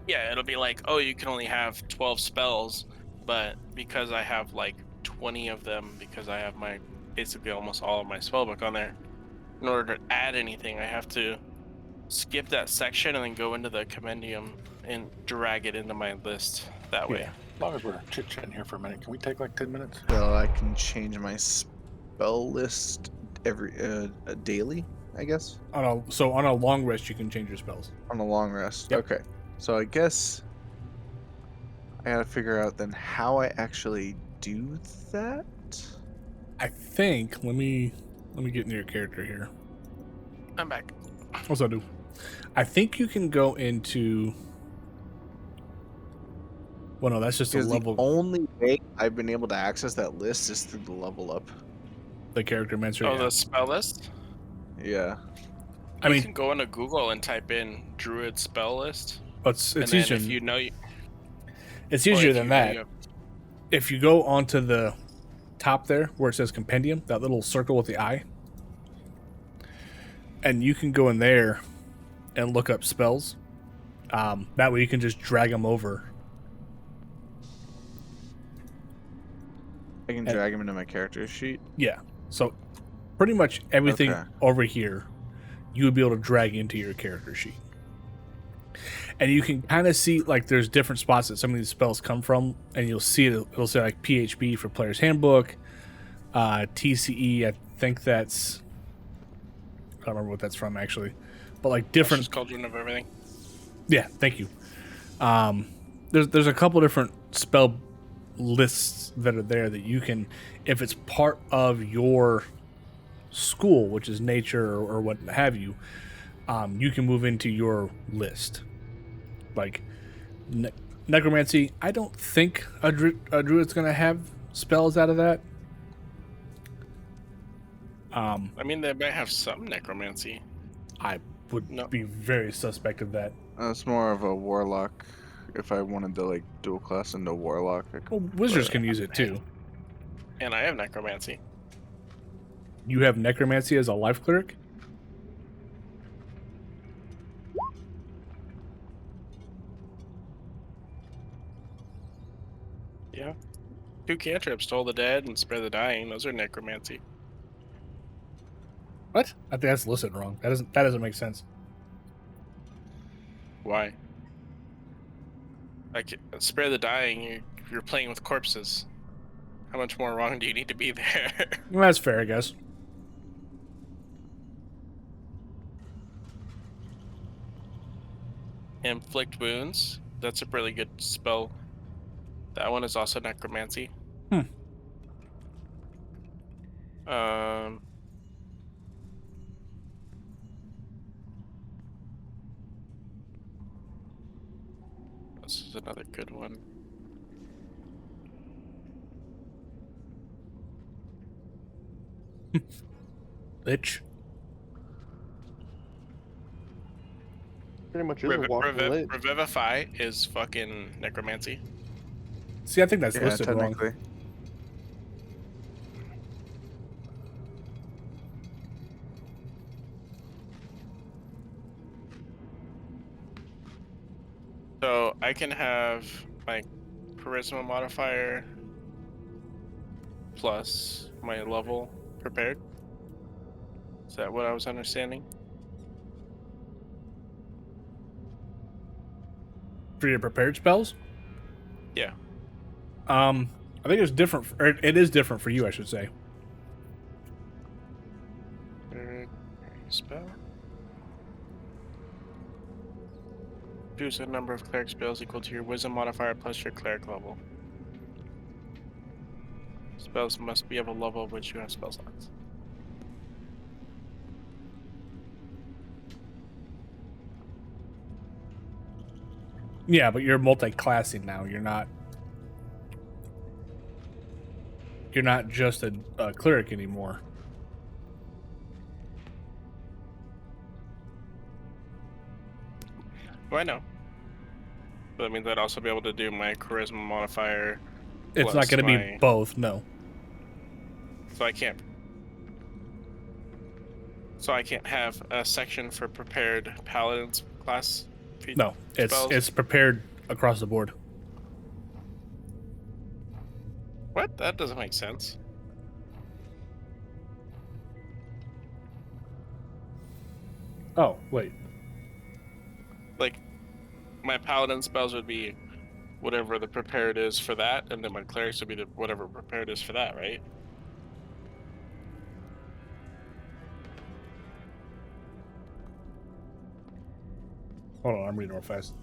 Yeah, it'll be like, oh, you can only have 12 spells, but because I have like 20 of them, because I have my basically almost all of my spellbook on there, in order to add anything, I have to skip that section and then go into the compendium and drag it into my list that way. Yeah. As long as we're chit-chatting here for a minute, can we take like 10 minutes? So I can change my spell list every daily, I guess, So on a long rest, you can change your spells. on a long rest. Yep. Okay, so I guess I gotta figure out then how I actually do that. I think. Let me get into your character here. I'm back. What's that do? I think you can go into Well, no, that's just a Because the level. only way I've been able to access that list is through the level up. The character mentor. Oh, Yeah. the spell list? Yeah. I You mean, can go into Google and type in Druid spell list. it's And then easier. if you know, It's or easier if than you know that. you have- If you go onto the top there where it says compendium, that little circle with the eye, and you can go in there and look up spells. That way you can just drag them over. I can drag him into my character sheet. Yeah. So pretty much everything Okay. over here, you would be able to drag into your character sheet. And you can kind of see, like, there's different spots that some of these spells come from, and you'll see it'll say, like, PHB for Player's Handbook, TCE, I think that's... I don't remember what that's from, actually. But, like, different... Just Cauldron of Everything. Yeah, thank you. There's a couple different spell lists that are there that you can, if it's part of your school, which is nature or what have you, you can move into your list. Like necromancy, I don't think a druid's gonna have spells out of that. I mean, they might have some necromancy. I would be very suspect of that. It's more of a warlock. If I wanted to like dual class into warlock, I could, Well, wizards can use it too. And I have necromancy. You have necromancy as a life cleric? Yeah. 2 cantrips, Toll the Dead and Spare the Dying. Those are necromancy. What? I think that's listed wrong. That doesn't make sense. Why? Like, Spare the Dying, you're playing with corpses. How much more wrong do you need to be there? Well, that's fair, I guess. Inflict Wounds. That's a really good spell. That one is also necromancy. Hmm. This is another good one. Lich. Pretty much is a walking lit. Revivify is fucking necromancy. See, I think that's yeah, listed wrong. technically. So I can have my charisma modifier plus my level prepared. Is that what I was understanding? For your prepared spells? Yeah. I think it's different. Or it is different for you, I should say. Spell. Choose a number of cleric spells equal to your wisdom modifier plus your cleric level. Spells must be of a level of which you have spell slots. Yeah, but you're multi-classing now. You're not just a cleric anymore. Well, I know. But I mean, I'd also be able to do my charisma modifier. It's not plus going to be my- both, no. So I can't. So I can't have a section for prepared paladins class. No, spells? it's prepared across the board. What? That doesn't make sense. Oh, wait. Like, my paladin spells would be whatever the prepared is for that, and then my clerics would be whatever prepared is for that, right? Hold on, I'm reading real fast.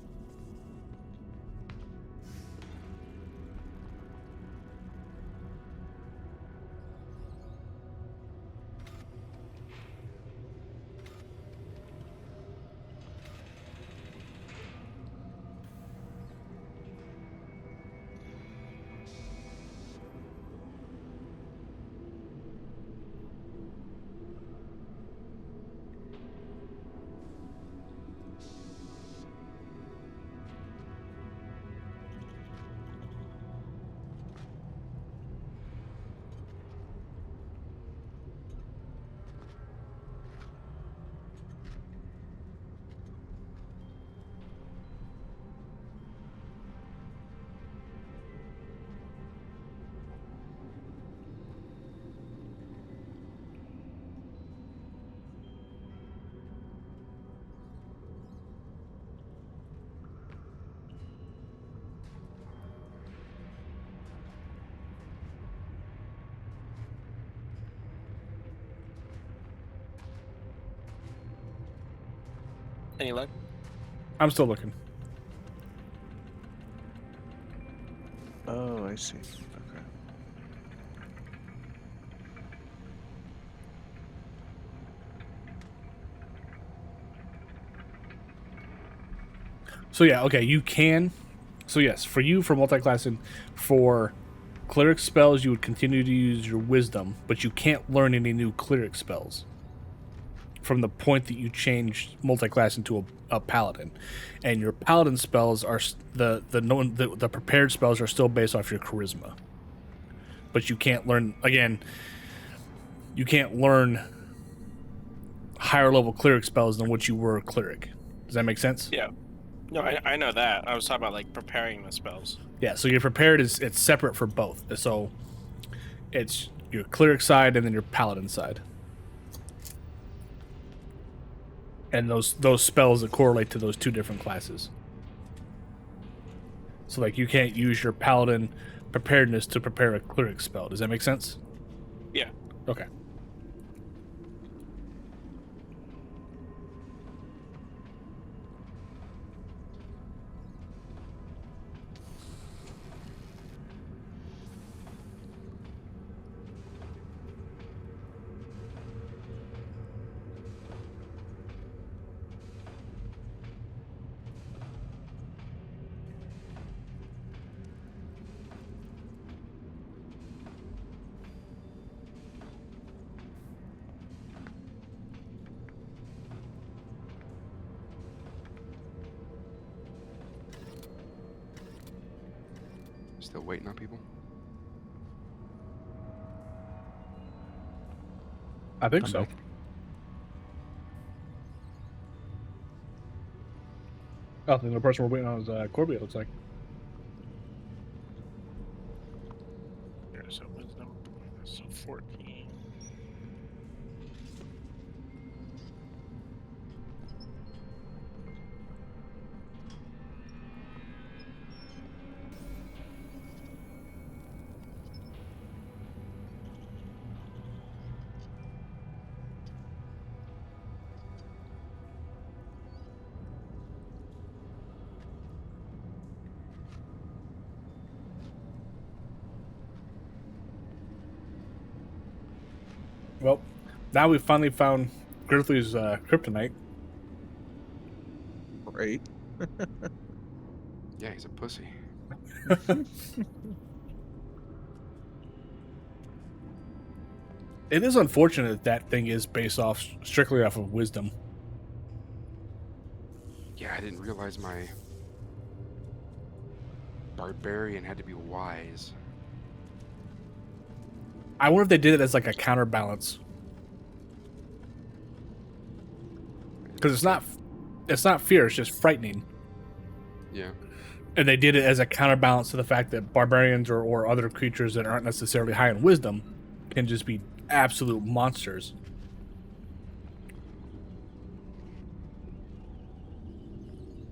Any luck? I'm still looking. Oh, I see. Okay. So yeah, okay, you can. So yes, for you, for multi-classing, for cleric spells, you would continue to use your wisdom, but you can't learn any new cleric spells from the point that you change multi-class into a paladin. And your paladin spells are the prepared spells are still based off your charisma. But you can't learn again. You can't learn higher level cleric spells than what you were a cleric. Does that make sense? Yeah. No, I know that. I was talking about like preparing the spells. Yeah, so your prepared it's separate for both. So it's your cleric side and then your paladin side. And those spells that correlate to those two different classes. So like you can't use your paladin preparedness to prepare a cleric spell. Does that make sense? Yeah. Okay. Still waiting on people? I think I'm so. back. Oh, then the person we're waiting on is Corby, it looks like. So wisdom. So 14. Well, now we've finally found Girthley's kryptonite. Right. Yeah, he's a pussy. It is unfortunate that that thing is based off strictly off of wisdom. Yeah, I didn't realize my barbarian had to be wise. I wonder if they did it as like a counterbalance. Because it's not fear, it's just frightening. Yeah. And they did it as a counterbalance to the fact that barbarians or other creatures that aren't necessarily high in wisdom can just be absolute monsters.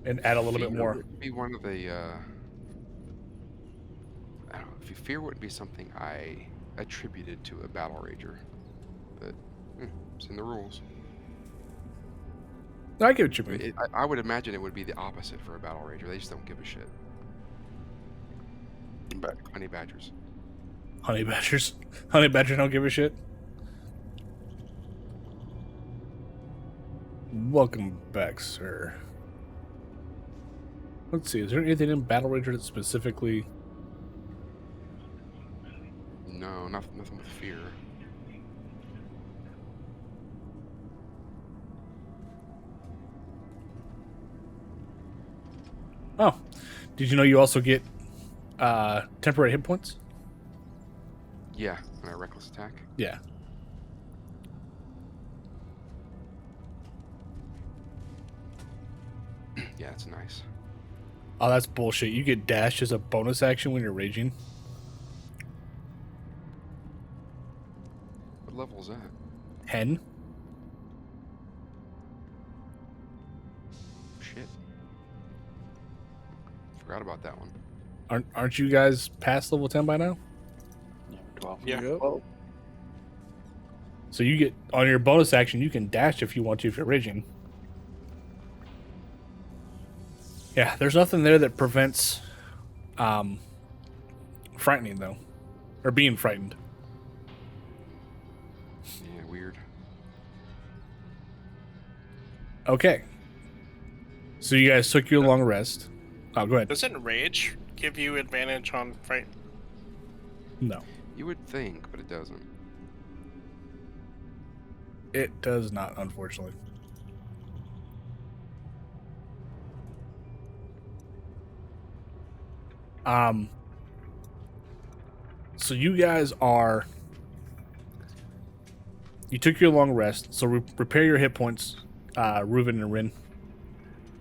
And add a little bit Fear more. would be one of the. I don't know. Fear wouldn't be something I attributed to a battle rager, but it's in the rules. I get what you mean. I would imagine it would be the opposite for a battle rager. They just don't give a shit. Back. Honey badgers. Honey badgers. Honey badgers don't give a shit. Welcome back, sir. Let's see, is there anything in Battle Rager that specifically... No, nothing with fear. Oh, did you know you also get temporary hit points? Yeah, and a reckless attack. Yeah. Yeah, that's nice. Oh, that's bullshit. You get dash as a bonus action when you're raging. What level is that? 10. Shit. Forgot about that one. Aren't you guys past level 10 by now? 12. Yeah. Yep. So you get, on your bonus action, you can dash if you want to if you're raging. Yeah, there's nothing there that prevents frightening though, or being frightened. Yeah, weird. Okay. So you guys took your long rest. Oh, go ahead. Doesn't rage give you advantage on fright? No, You would think, but it doesn't. it does not, unfortunately. So you guys are. You took your long rest, so repair your hit points, Reuben and Rin.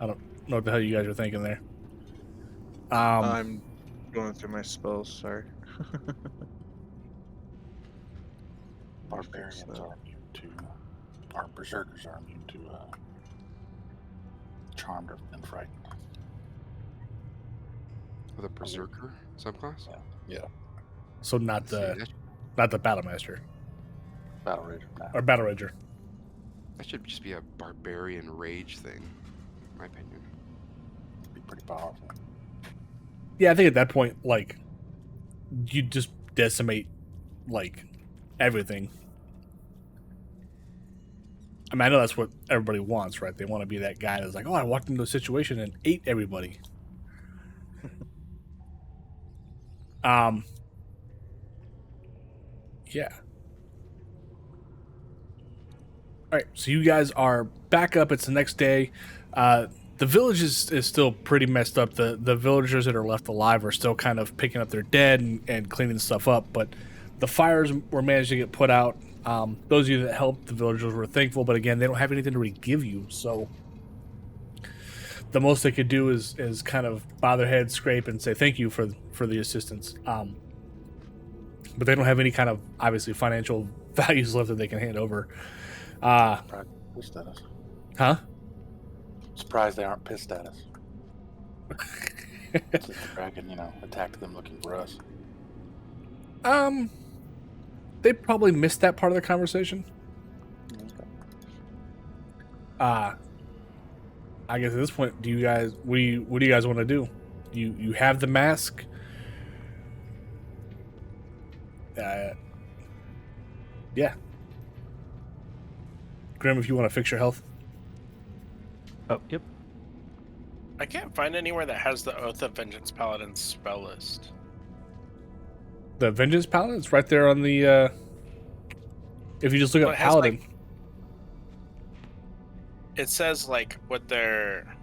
I don't know what the hell you guys are thinking there. I'm going through my spells. Sorry. Barbarians are immune to, our berserkers are immune to charmed and frightened. With a berserker subclass? Yeah, So not See, the that, battle master battle rager. Nah. or battle rager. that should just be a barbarian rage thing, in my opinion. It'd be pretty powerful. Yeah, I think at that point, like, you just decimate, like, everything. I mean, I know that's what everybody wants, right? They want to be that guy that's like, oh, I walked into a situation and ate everybody. Yeah. All right, so you guys are back up. It's the next day. The village is still pretty messed up. The villagers that are left alive are still kind of picking up their dead and cleaning stuff up, but the fires were managed to get put out. Those of you that helped the villagers were thankful, but again, they don't have anything to really give you, so the most they could do is kind of bow their head, scrape, and say thank you for the assistance. But they don't have any kind of, obviously, financial values left that they can hand over. Pissed at us. Huh? Surprised they aren't pissed at us. Since the dragon, attacked them looking for us. They probably missed that part of the conversation. I guess at this point, what do you guys want to do? You have the mask. Yeah. Grim, if you want to fix your health. Oh, yep. I can't find anywhere that has the Oath of Vengeance Paladin spell list. The Vengeance Paladin, it's right there on the. If you just look Well, up it has, Paladin. It says like what their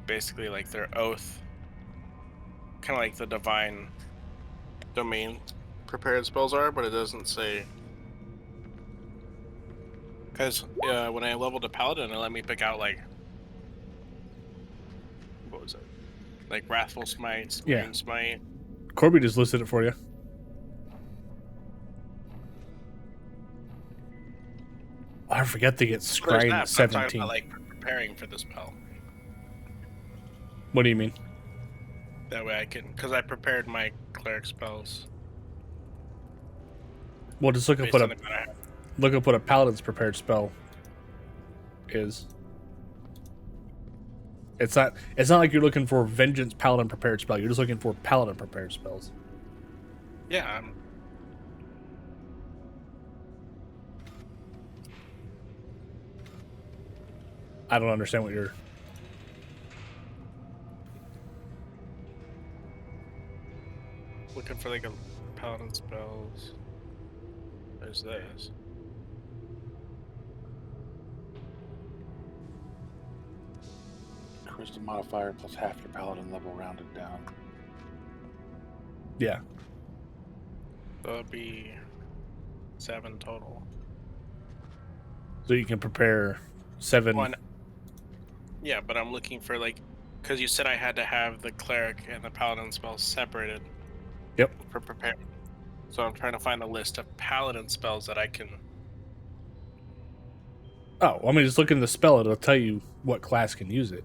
basically like their oath, kind of like the divine domain prepared spells are, but it doesn't say. Because when I leveled a paladin, it let me pick out like what was it? Like Wrathful Smite, Scream Smite. Corby just listed it for you. I forget to get There's Scrying that, but I'm talking 17. about, like preparing for the spell. What do you mean? That way I can, because I prepared my cleric spells. Well, just look up Based what on a the amount I have. look up what a paladin's prepared spell is. It's not like you're looking for Vengeance Paladin prepared spell. You're just looking for Paladin prepared spells. Yeah, I don't understand what you're. looking for like a paladin spells. There's this. Charisma modifier plus half your paladin level rounded down. Yeah. So it'll be 7 total. So you can prepare 7. One. Yeah, but I'm looking for like, because you said I had to have the cleric and the paladin spells separated. Yep. For prepare. So I'm trying to find a list of paladin spells that I can. Oh, well, I mean, just look in the spell. It'll tell you what class can use it.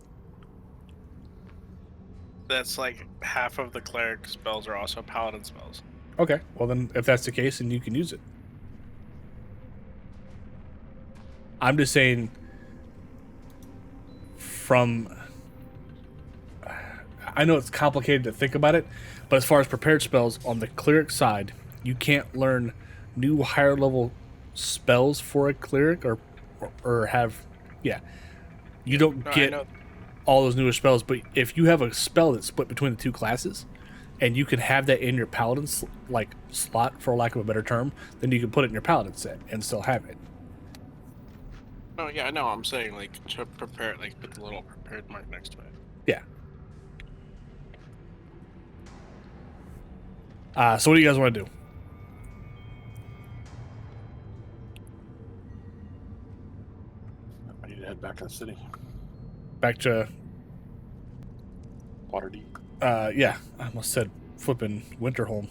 That's like half of the cleric spells are also paladin spells. Okay. Well, then, if that's the case, then you can use it. I'm just saying, from I know it's complicated to think about it, but as far as prepared spells on the cleric side, you can't learn new higher level spells for a cleric or have you don't No, I get know. all those newer spells. But if you have a spell that's split between the two classes, and you can have that in your paladin slot, for lack of a better term, then you can put it in your paladin set and still have it. No, yeah, I know. I'm saying like to prepare, like put the little prepared mark next to it. Yeah. So what do you guys want to do? I need to head back to the city. Back to Waterdeep. yeah, I almost said flipping Winterholm.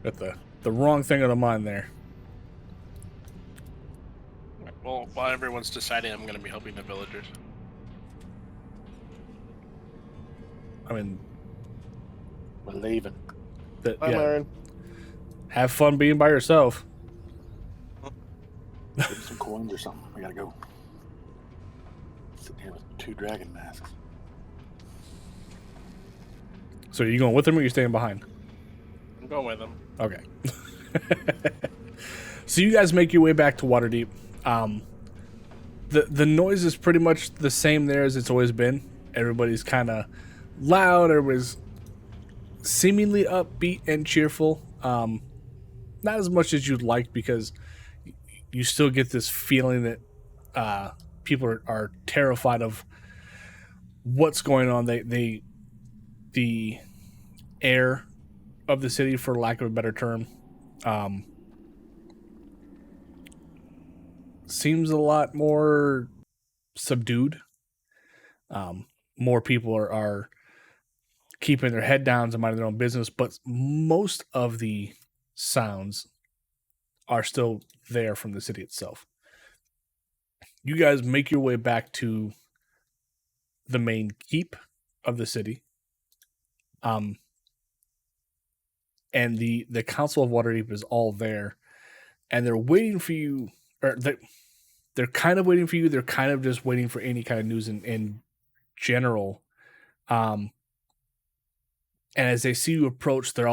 Got the wrong thing on the mind there. Well, while everyone's deciding, I'm going to be helping the villagers. I mean, We're leaving. Bye, Myron. have fun being by yourself. Get some coins or something. We gotta go. Sitting here with 2 dragon masks. So are you going with them or are you staying behind? I'm going with them. Okay. So you guys make your way back to Waterdeep. The noise is pretty much the same there as it's always been. Everybody's kind of loud. Everybody's seemingly upbeat and cheerful. Not as much as you'd like because you still get this feeling that people are terrified of what's going on. The air of the city, for lack of a better term, seems a lot more subdued. More people are keeping their head down and minding their own business, but most of the sounds are still there from the city itself. You guys make your way back to the main keep of the city. And the Council of Waterdeep is all there, and they're waiting for you, or they're kind of waiting for you. They're kind of just waiting for any kind of news in general. And as they see you approach, they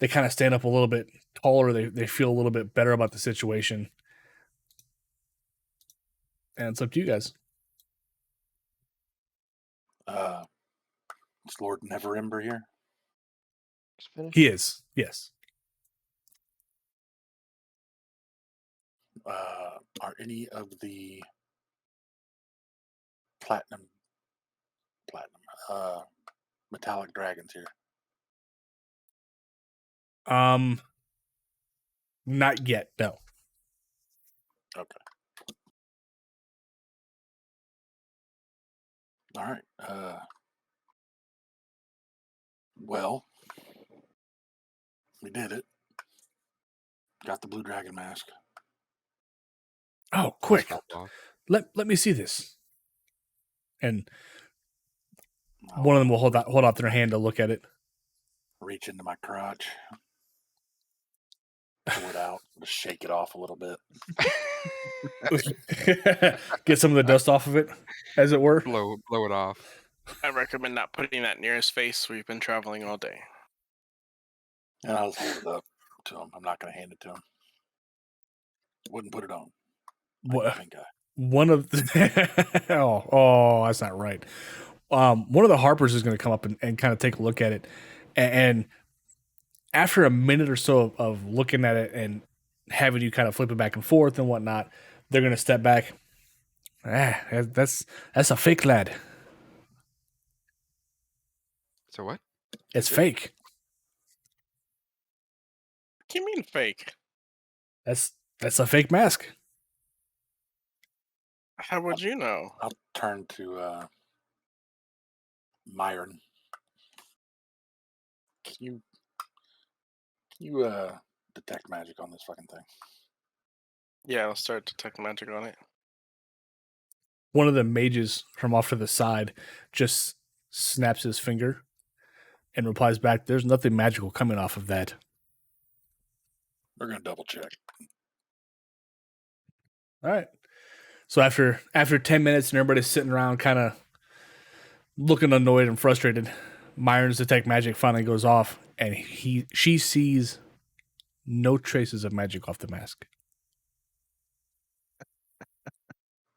kind of stand up a little bit taller. They feel a little bit better about the situation. And it's up to you guys. Is Lord Neverwinter here? Just finish. He is, yes. Are any of the platinum metallic dragons here? Not yet, no. Okay. All right. Well, we did it. Got the blue dragon mask. Oh, quick! Popped off. Let me see this. And I'll one of them will hold out their hand to look at it. reach into my crotch, pull it out, just shake it off a little bit. Get some of the dust off of it, as it were. Blow it off. I recommend not putting that near his face. We've been traveling all day. And I'll just hold it up to him. I'm not going to hand it to him. Wouldn't put it on. What? Pink eye. One of the oh, that's not right. One of the Harpers is going to come up and kind of take a look at it, and after a minute or so of looking at it and having you kind of flip it back and forth and whatnot, they're going to step back. That's a fake, lad. So what? It's fake. What do you mean fake? That's a fake mask. How would you know? I'll turn to Myron. Can you detect magic on this fucking thing? Yeah, I'll start detect magic on it. One of the mages from off to the side just snaps his finger and replies back, "There's nothing magical coming off of that." We're gonna double check. All right. So after 10 minutes and everybody's sitting around kind of looking annoyed and frustrated. Myron's detect magic finally goes off, and she sees no traces of magic off the mask.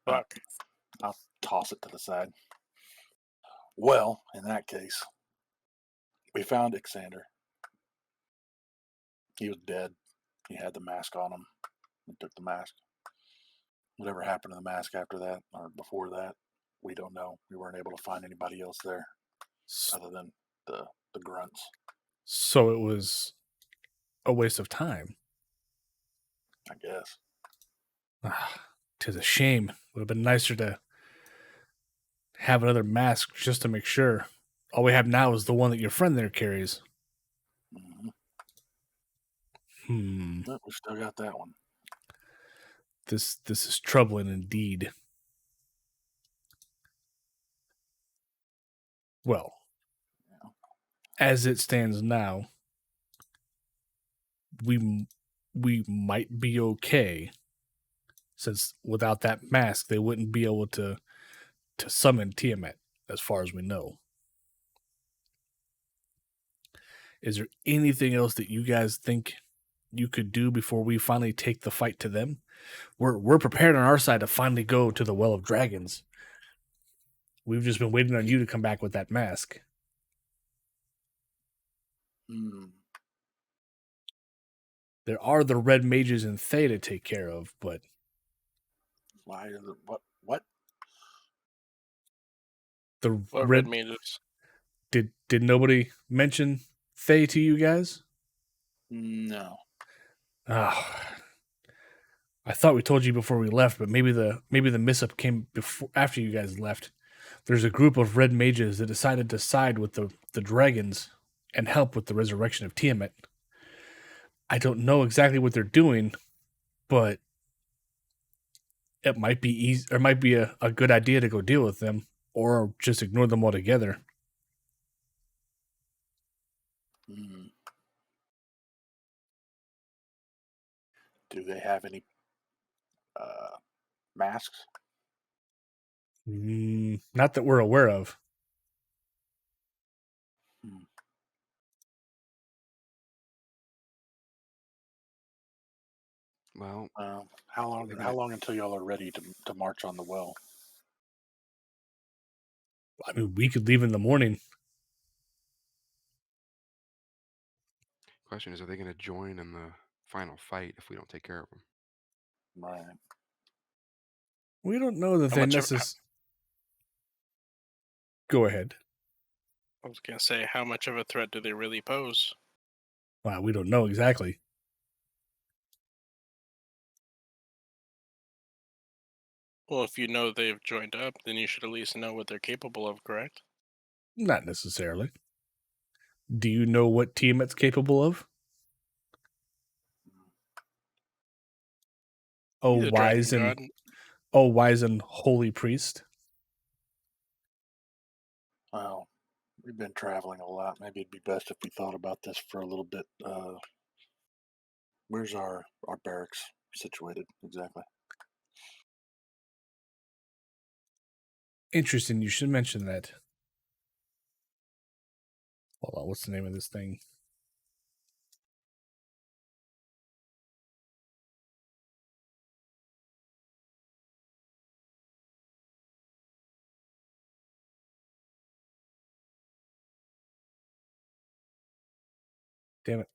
Fuck. I'll toss it to the side. Well, in that case, we found Xander. He was dead. He had the mask on him. We took the mask. Whatever happened to the mask after that or before that, we don't know. We weren't able to find anybody else there other than the grunts. So it was a waste of time. I guess. Ah, 'tis a shame. Would have been nicer to have another mask just to make sure. All we have now is the one that your friend there carries. Mm-hmm. But we still got that one. This is troubling indeed. Well, as it stands now, we might be okay, since without that mask, they wouldn't be able to summon Tiamat, as far as we know. Is there anything else that you guys think you could do before we finally take the fight to them? We're prepared on our side to finally go to the Well of Dragons. We've just been waiting on you to come back with that mask. There are the red mages in Thay to take care of, but why? What? The red mages? Did nobody mention Thay to you guys? No. Ah, I thought we told you before we left, but maybe the mishap came after you guys left. There's a group of red mages that decided to side with the dragons and help with the resurrection of Tiamat. I don't know exactly what they're doing, but it might be easy, or might be a good idea to go deal with them, or just ignore them altogether. Do they have any masks? Not that we're aware of. Well, how long until y'all are ready to march on the well? I mean, we could leave in the morning. Question is, are they going to join in the final fight if we don't take care of them? Right. We don't know that they necessarily. Go ahead. I was going to say, how much of a threat do they really pose? Wow, we don't know exactly. Well, if you know they've joined up, then you should at least know what they're capable of, correct? Not necessarily. Do you know what Tiamat's capable of? Oh, wise and holy priest. Well, we've been traveling a lot. Maybe it'd be best if we thought about this for a little bit. Where's our barracks situated exactly? Interesting. You should mention that. Hold on. What's the name of this thing? Damn it.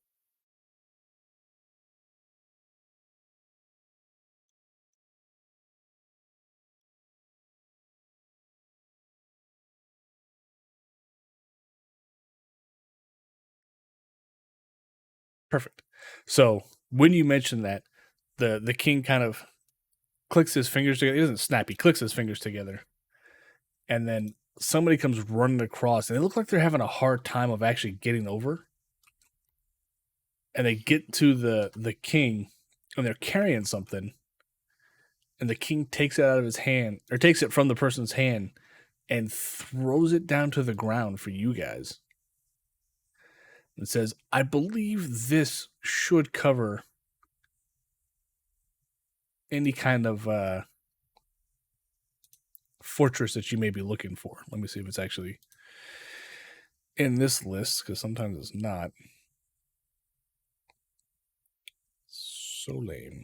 Perfect. So when you mention that, the king kind of clicks his fingers together. He doesn't snap. He clicks his fingers together. And then somebody comes running across, and they look like they're having a hard time of actually getting over. And they get to the king, and they're carrying something. And the king takes it out of his hand, or takes it from the person's hand, and throws it down to the ground for you guys. And says, I believe this should cover any kind of fortress that you may be looking for. Let me see if it's actually in this list, because sometimes it's not. So lame.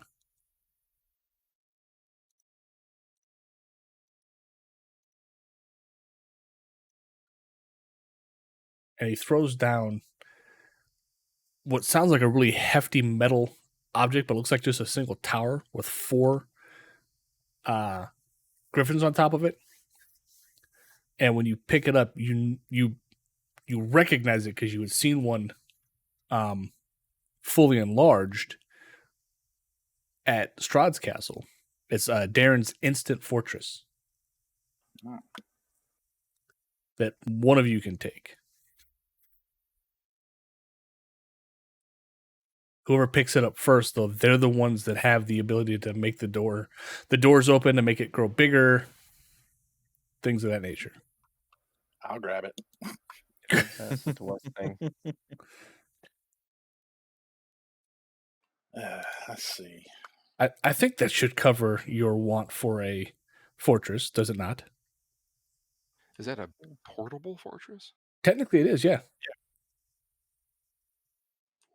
And he throws down what sounds like a really hefty metal object, but looks like just a single tower with 4 griffins on top of it. And when you pick it up, you recognize it because you had seen one fully enlarged at Strahd's castle. It's Darren's instant fortress that one of you can take. Whoever picks it up first, though, they're the ones that have the ability to make the doors open, to make it grow bigger, things of that nature. I'll grab it. That's the worst thing. Let's see. I think that should cover your want for a fortress, does it not? Is that a portable fortress? Technically, it is, yeah.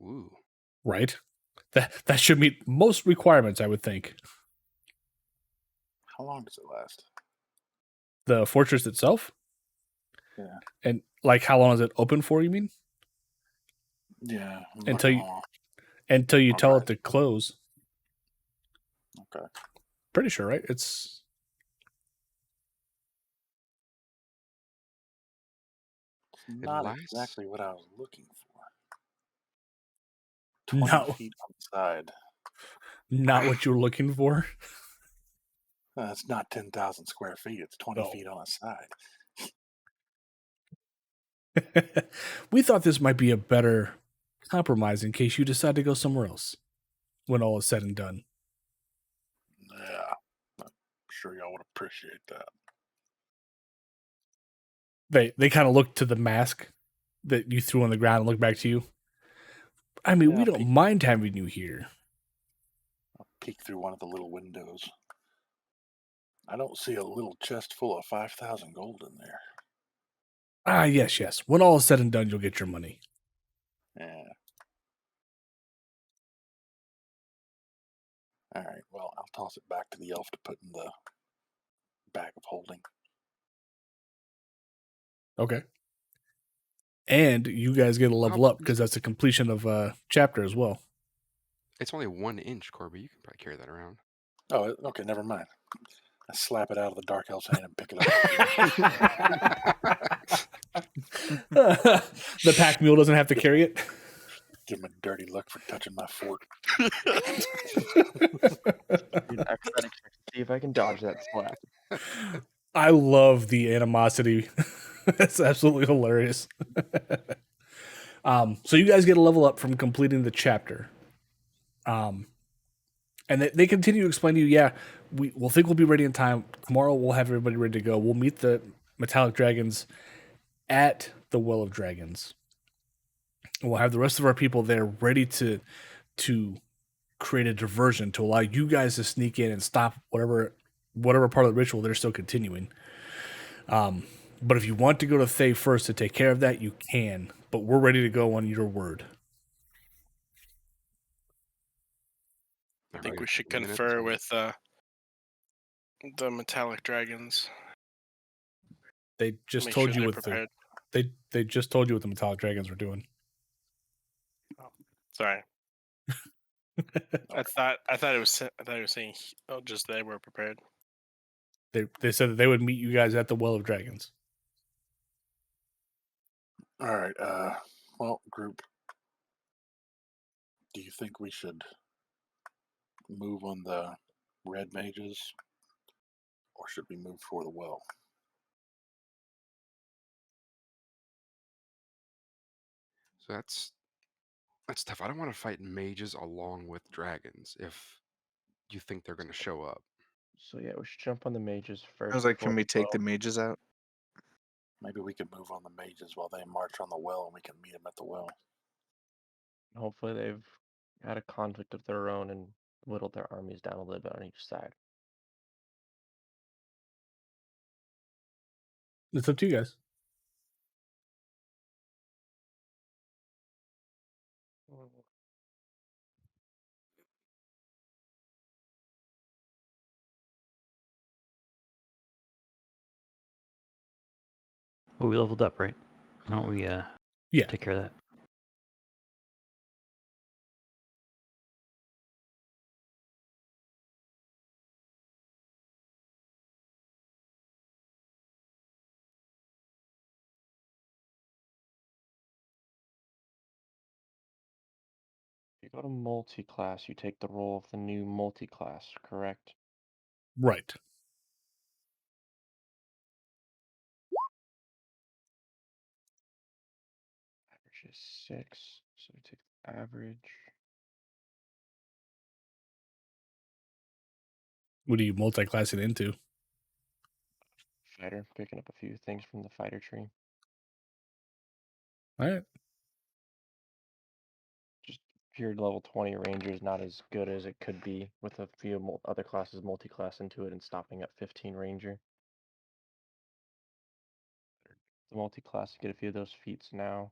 Ooh. Right? That should meet most requirements, I would think. How long does it last? The fortress itself? Yeah. And like, how long is it open for, you mean? Yeah. Until you I'll tell try it to close. Okay. Pretty sure, right? It's not lasts- exactly what I was looking for. 20 No. feet on the side. not what you're looking for. It's not 10,000 square feet. It's 20 No. feet on a side. We thought this might be a better compromise in case you decide to go somewhere else when all is said and done. Yeah. I'm sure y'all would appreciate that. They kind of look to the mask that you threw on the ground and look back to you. I mean, Yeah, we I'll don't peek. mind having you here. I'll peek through one of the little windows. I don't see a little chest full of 5,000 gold in there. Ah, yes. When all is said and done, you'll get your money. Yeah. All right. Well, I'll toss it back to the elf to put in the bag of holding. Okay. And you guys get a level up because that's the completion of a chapter as well. It's only 1 inch, Corby. You can probably carry that around. Oh, okay. Never mind. I slap it out of the dark elf's hand and pick it up. The pack mule doesn't have to carry it. Give him a dirty look for touching my fork. Dude, I expect to see if I can dodge that slap. I love the animosity. That's absolutely hilarious. So you guys get a level up from completing the chapter. And they continue to explain to you, yeah, we'll think we'll be ready in time. Tomorrow we'll have everybody ready to go. We'll meet the metallic dragons at the Well of Dragons. And we'll have the rest of our people there ready to create a diversion to allow you guys to sneak in and stop whatever part of the ritual they're still continuing. But if you want to go to Thay first to take care of that, you can. But we're ready to go on your word. I think we should confer with the metallic dragons. They just Make told sure you they're what prepared. they just told you what the metallic dragons were doing. Sorry. I thought it was saying just they were prepared. They said that they would meet you guys at the Well of Dragons. All right. Well, group, do you think we should move on the red mages, or should we move for the well? So that's tough. I don't want to fight mages along with dragons if you think they're going to show up. So yeah, we should jump on the mages first. I was like, before can we take the well. mages out? Maybe we could move on the mages while they march on the well, and we can meet them at the well. Hopefully they've had a conflict of their own and whittled their armies down a little bit on each side. It's up to you guys. Well, we leveled up, right? Why don't we Yeah. take care of that? If you go to multi-class, you take the role of the new multi-class, correct? Right. Average is 6, so we take the average. What are you multi-classing into? Fighter, picking up a few things from the fighter tree. All right. Just pure level 20 ranger is not as good as it could be with a few other classes multi-class into it and stopping at 15 ranger. The multi-class to get a few of those feats now.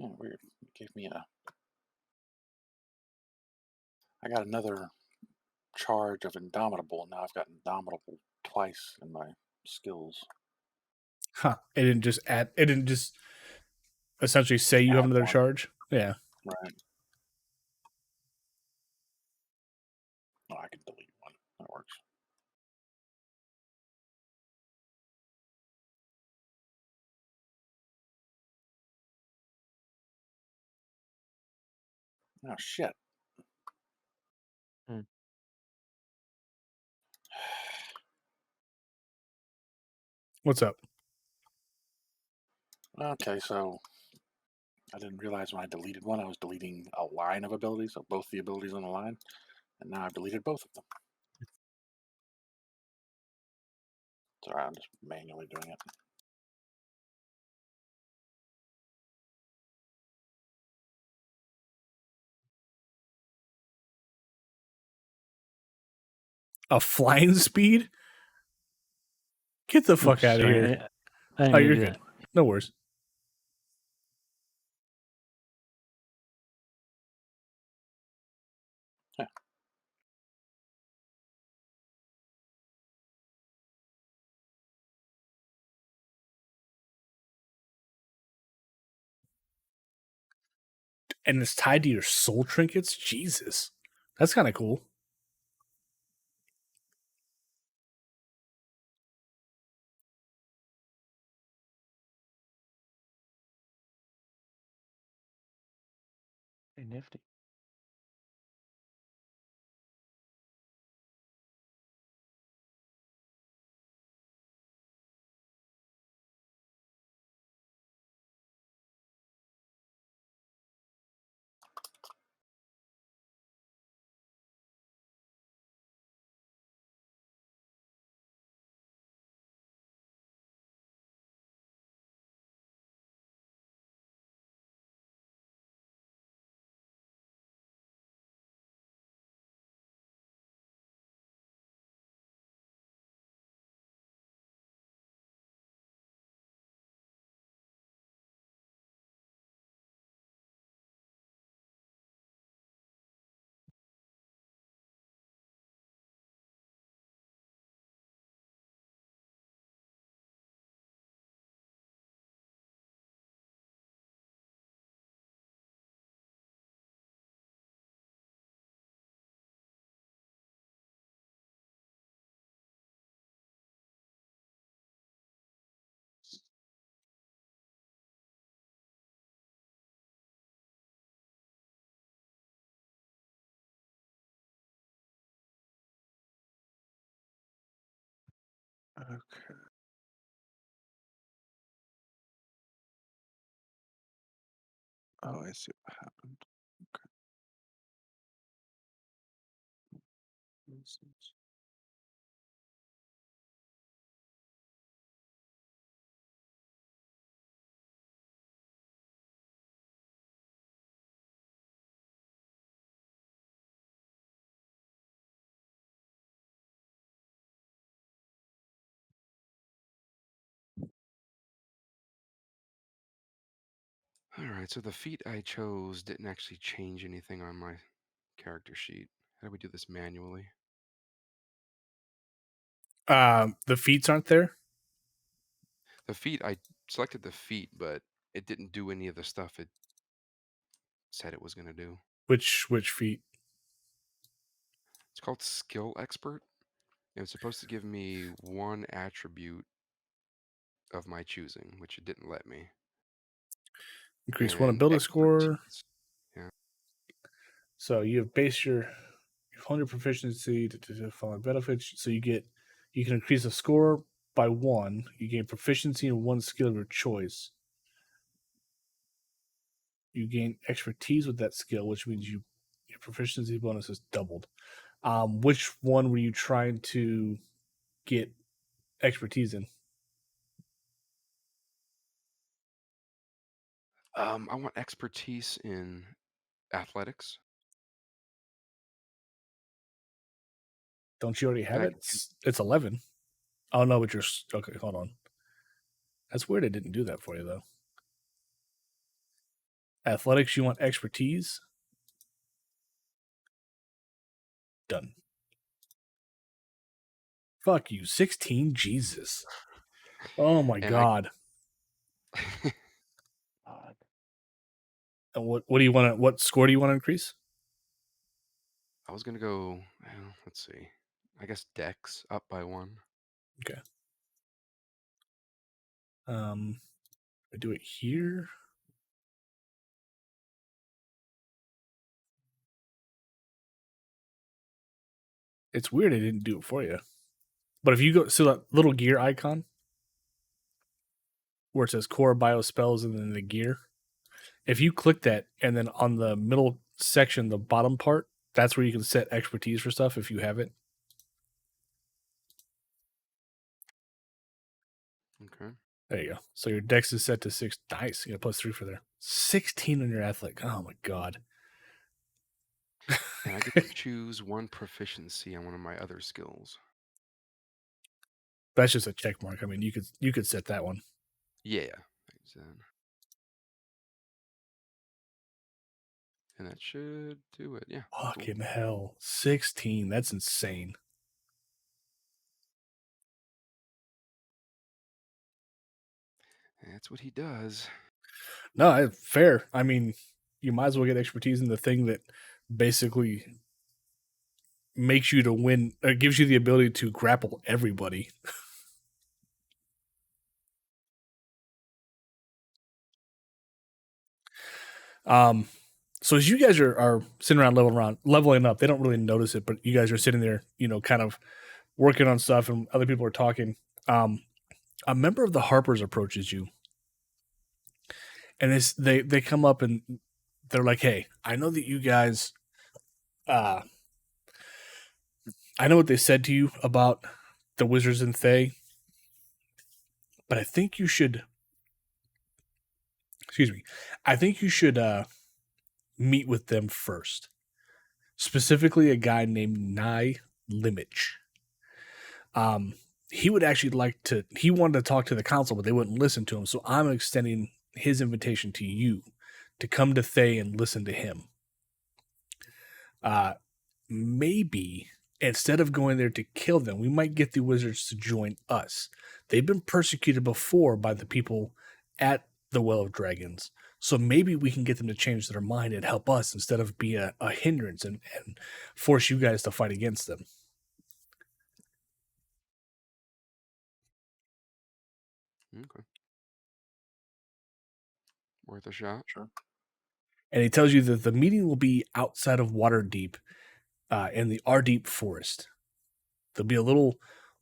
Yeah, weird. It gave me a. I got another charge of Indomitable, and now I've got Indomitable twice in my skills. Huh. It didn't just add. It didn't just essentially say you have Add another one. charge. Yeah. Right. Oh, I can delete one. That works. Oh, shit. What's up? Okay, so I didn't realize when I deleted one, I was deleting a line of abilities, so both the abilities on the line, and now I've deleted both of them. Sorry, I'm just manually doing it. A flying speed? Get the fuck Oops, out of sorry, here. I didn't Oh, mean you're to do good. that. No worries. Yeah. And it's tied to your soul trinkets? Jesus. That's kind of cool. Hey, nifty. Okay. Oh, I see what happened. Okay. Nonsense. All right, so the feat I chose didn't actually change anything on my character sheet. How do we do this manually? The feats aren't there. The feat, I selected the feat, but it didn't do any of the stuff it said it was going to do. Which feat? It's called Skill Expert. It was supposed to give me one attribute of my choosing, which it didn't let me. Increase one And ability score. expertise. Yeah. So you have base your 100 proficiency to following benefits. So you can increase the score by 1. You gain proficiency in one skill of your choice. You gain expertise with that skill, which means your proficiency bonus is doubled. Which one were you trying to get expertise in? I want expertise in athletics. Don't you already have And I it? can, It's 11. Oh no, but you're okay. Hold on. That's weird. I didn't do that for you though. Athletics, you want expertise? Done. Fuck you. 16? Jesus. Oh my and god. God. And what do you want to, what score do you want to increase? I was gonna go. Well, let's see. I guess Dex up by 1. Okay. I do it here. It's weird I didn't do it for you. But if you go, so that little gear icon where it says core bio spells and then the gear, if you click that and then on the middle section, the bottom part, that's where you can set expertise for stuff if you have it. Okay. There you go. So your dex is set to 6. Nice. You got +3 for there. 16 on your athletic. Oh my god. And I get to choose one proficiency on one of my other skills. That's just a check mark. I mean, you could set that one. Yeah. And that should do it. Yeah. cool. Fucking hell. 16. That's insane. That's what he does. No, fair. I mean, you might as well get expertise in the thing that basically makes you to win or gives you the ability to grapple everybody. So as you guys are sitting around leveling up, they don't really notice it, but you guys are sitting there, kind of working on stuff and other people are talking. A member of the Harpers approaches you. And they come up and they're like, "Hey, I know that you guys I know what they said to you about the wizards and Thay, but I think you should I think you should meet with them first. Specifically a guy named Nye Limich. He would actually he wanted to talk to the council, but they wouldn't listen to him. So I'm extending his invitation to you to come to Thay and listen to him. Maybe instead of going there to kill them, we might get the wizards to join us. They've been persecuted before by the people at the Well of Dragons. So maybe we can get them to change their mind and help us instead of be a hindrance and force you guys to fight against them. Okay. Worth a shot. Sure. And he tells you that the meeting will be outside of Waterdeep in the Ardeep forest. There'll be a little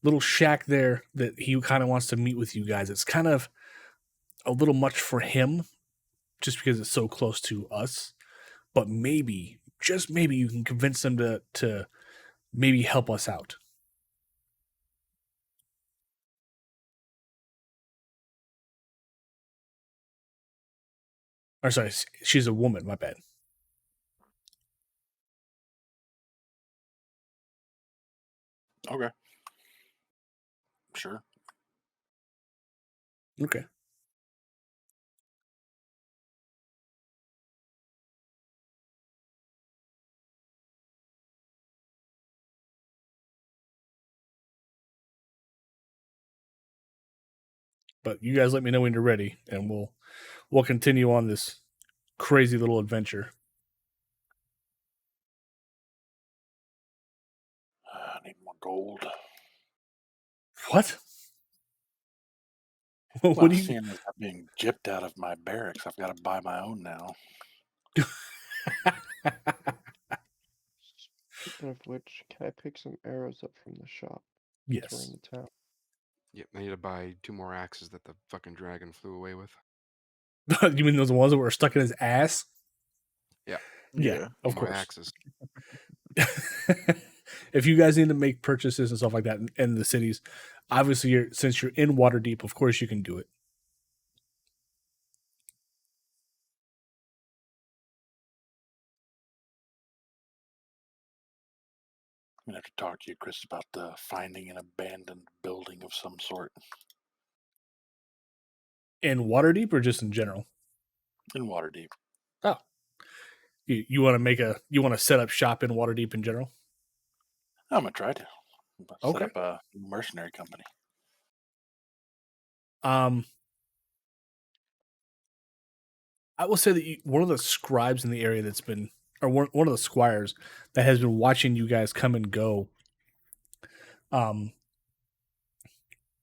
little shack there that he kind of wants to meet with you guys. It's kind of a little much for him just because it's so close to us. But maybe, just maybe, you can convince them to maybe help us out. Or sorry, she's a woman, my bad. Okay. Sure. Okay. But you guys let me know when you're ready, and we'll continue on this crazy little adventure. I need more gold. What? Well, What do you? seeing as I'm being gypped out of my barracks, I've got to buy my own now. Speaking of which, can I pick some arrows up from the shop? Yes. We're in the town. Yep, I need to buy 2 more axes that the fucking dragon flew away with. You mean those ones that were stuck in his ass? Yeah. Yeah, of My course. axes. If you guys need to make purchases and stuff like that in the cities, obviously, since you're in Waterdeep, of course you can do it. I'm gonna have to talk to you, Chris, about finding an abandoned building of some sort In Waterdeep or just in general? in Waterdeep. Oh, you want to set up shop in Waterdeep in general? I'm gonna try to set Okay. up a mercenary company. I will say that one of the scribes in the area that's been, or one of the squires that has been watching you guys come and go,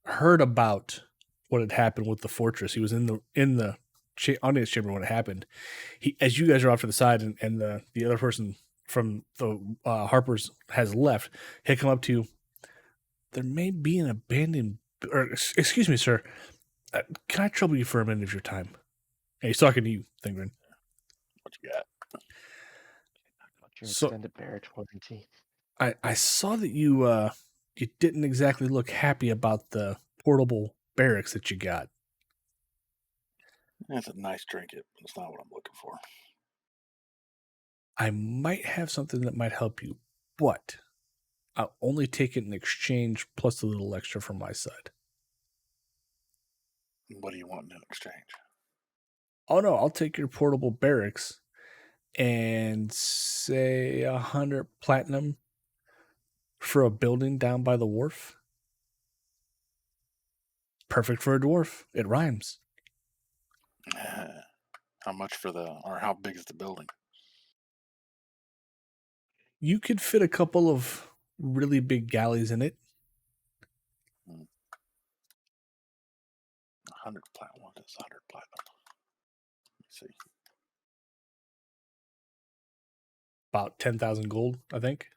heard about what had happened with the fortress. He was in the audience chamber when it happened. As you guys are off to the side, and the other person from the Harper's has left, he'll come up to you. There may be an abandoned, or excuse me, sir. Can I trouble you for a minute of your time? And he's talking to you, Thingren. What you got? Your So- extended barracks warranty. I saw that you didn't exactly look happy about the portable barracks that you got. That's a nice trinket, but it's not what I'm looking for. I might have something that might help you, but I'll only take it in exchange plus a little extra from my side. What do you want in exchange? Oh no, I'll take your portable barracks and say 100 platinum for a building down by the wharf. Perfect for a dwarf. It rhymes. How much for or how big is the building? You could fit a couple of really big galleys in it. 100 platinum. What is 100 platinum? Let me see. About 10,000 gold, I think.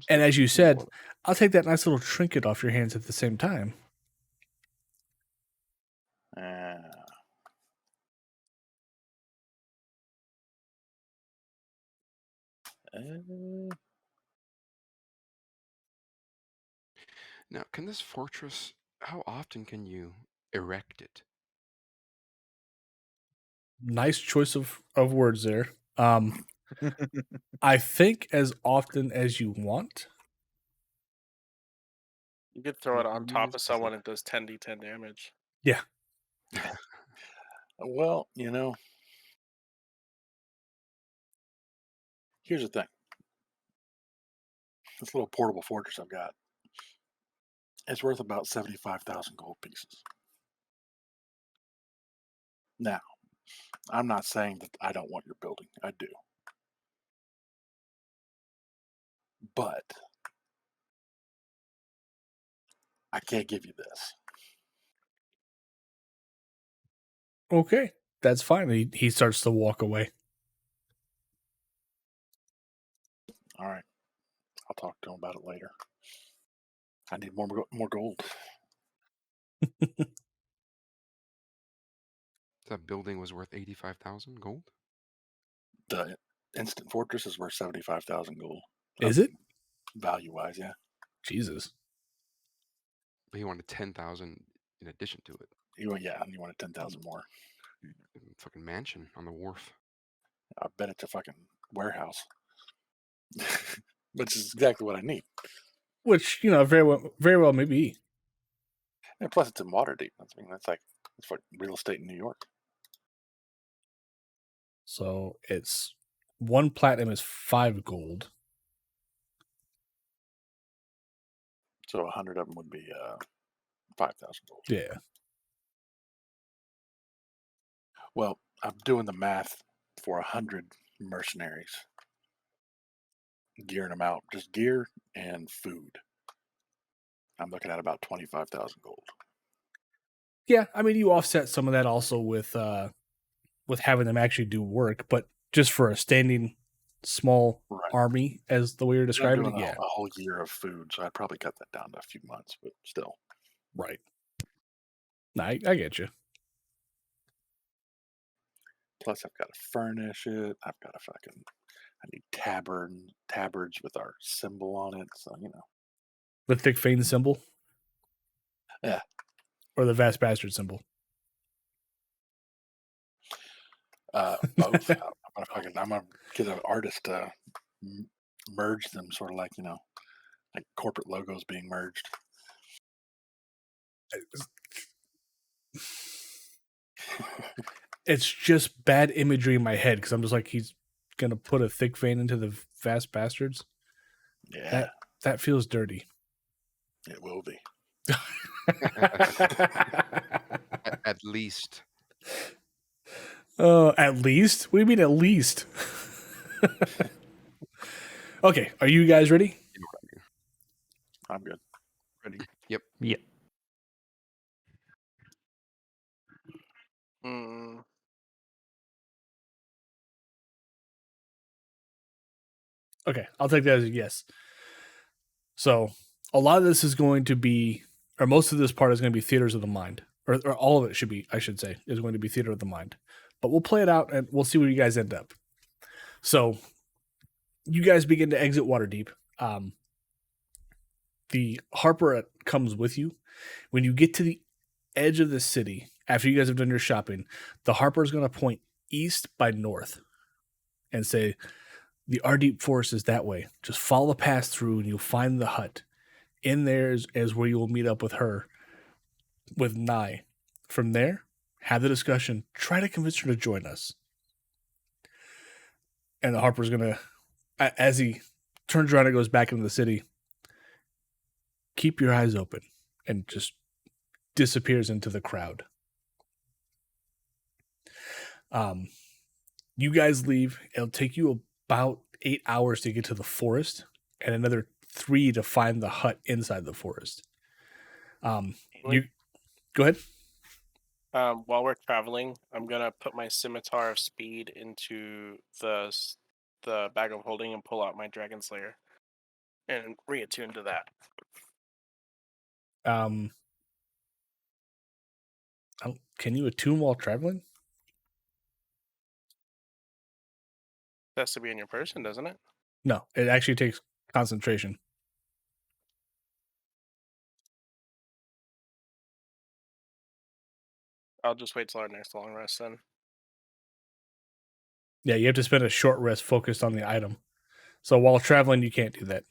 And as you said, I'll take that nice little trinket off your hands at the same time. Now, can this fortress, how often can you erect it? Nice choice of words there. I think as often as you want. You could throw it on top of someone, it does 10d10 damage. Yeah. Well, here's the thing. This little portable fortress I've got, it's worth about 75,000 gold pieces. Now, I'm not saying that I don't want your building. I do. But I can't give you this. Okay. That's fine. He starts to walk away. All right. I'll talk to him about it later. I need more gold. That building was worth 85,000 gold. The instant fortress is worth 75,000 gold. Is it? Value wise, yeah. Jesus. But he wanted 10,000 in addition to it. You wanted 10,000 more. Fucking mansion on the wharf. I bet it's a fucking warehouse. Which is exactly what I need. Which, very well may be. And plus, it's in Waterdeep. That's like real estate in New York. So it's 1 platinum is 5 gold. So 100 of them would be 5,000 gold. Yeah. Well, I'm doing the math for 100 mercenaries. Gearing them out. Just gear and food. I'm looking at about 25,000 gold. Yeah, I mean, you offset some of that also with having them actually do work, but just for a standing small army, as the way you're describing it, a whole year of food, so I'd probably cut that down to a few months, but still. Right. No, I get you. Plus, I've got to furnish it. I need tabards with our symbol on it, so, The thick fane symbol? Yeah. Or the vast bastard symbol? Both. I'm gonna get an artist to merge them, sort of like like corporate logos being merged. It's just bad imagery in my head because I'm just like, he's gonna put a thick vein into the vast bastards. Yeah, that feels dirty. It will be. At least. At least? What do you mean at least? Okay, are you guys ready? I'm good. Ready? Yep. Yep. Okay, I'll take that as a yes. So a lot of this is going to be, or most of this part is going to be theaters of the mind, or all of it should be, I should say, is going to be theater of the mind. But we'll play it out and we'll see where you guys end up. So you guys begin to exit Waterdeep. The Harper comes with you. When you get to the edge of the city, after you guys have done your shopping, the Harper is going to point east by north and say, the Ardeep Forest is that way. Just follow the path through and you'll find the hut. In there is where you will meet up with her, with Nye. From there, have the discussion. Try to convince her to join us. And the Harper's going to, as he turns around and goes back into the city, keep your eyes open, and just disappears into the crowd. You guys leave. It'll take you about 8 hours to get to the forest, and another 3 to find the hut inside the forest. You go ahead. While we're traveling, I'm gonna put my scimitar of speed into the bag of holding and pull out my Dragon Slayer and reattune to that. Can you attune while traveling? It has to be in your person, doesn't it? No, it actually takes concentration. I'll just wait till our next long rest then. Yeah, you have to spend a short rest focused on the item. So while traveling, you can't do that.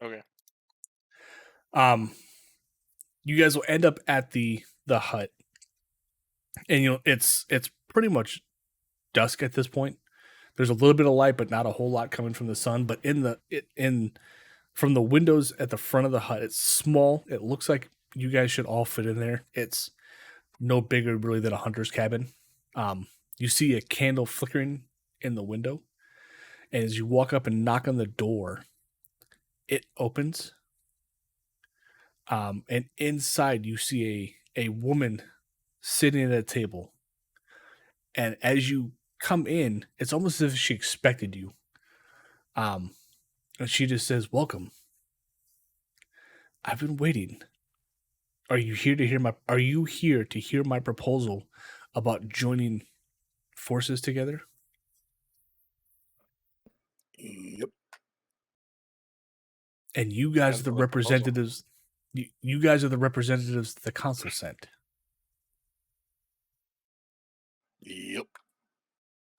Okay. You guys will end up at the hut, and it's pretty much dusk at this point. There's a little bit of light, but not a whole lot coming from the sun. But from the windows at the front of the hut, it's small. It looks like you guys should all fit in there. It's no bigger really than a hunter's cabin. You see a candle flickering in the window, and as you walk up and knock on the door, it opens. And inside you see a woman sitting at a table. And as you come in, it's almost as if she expected you. And she just says, "Welcome. I've been waiting. Are you here to hear my proposal about joining forces together?" Yep. And you guys That's are the my proposal. representatives. You guys are the representatives the council sent. Yep.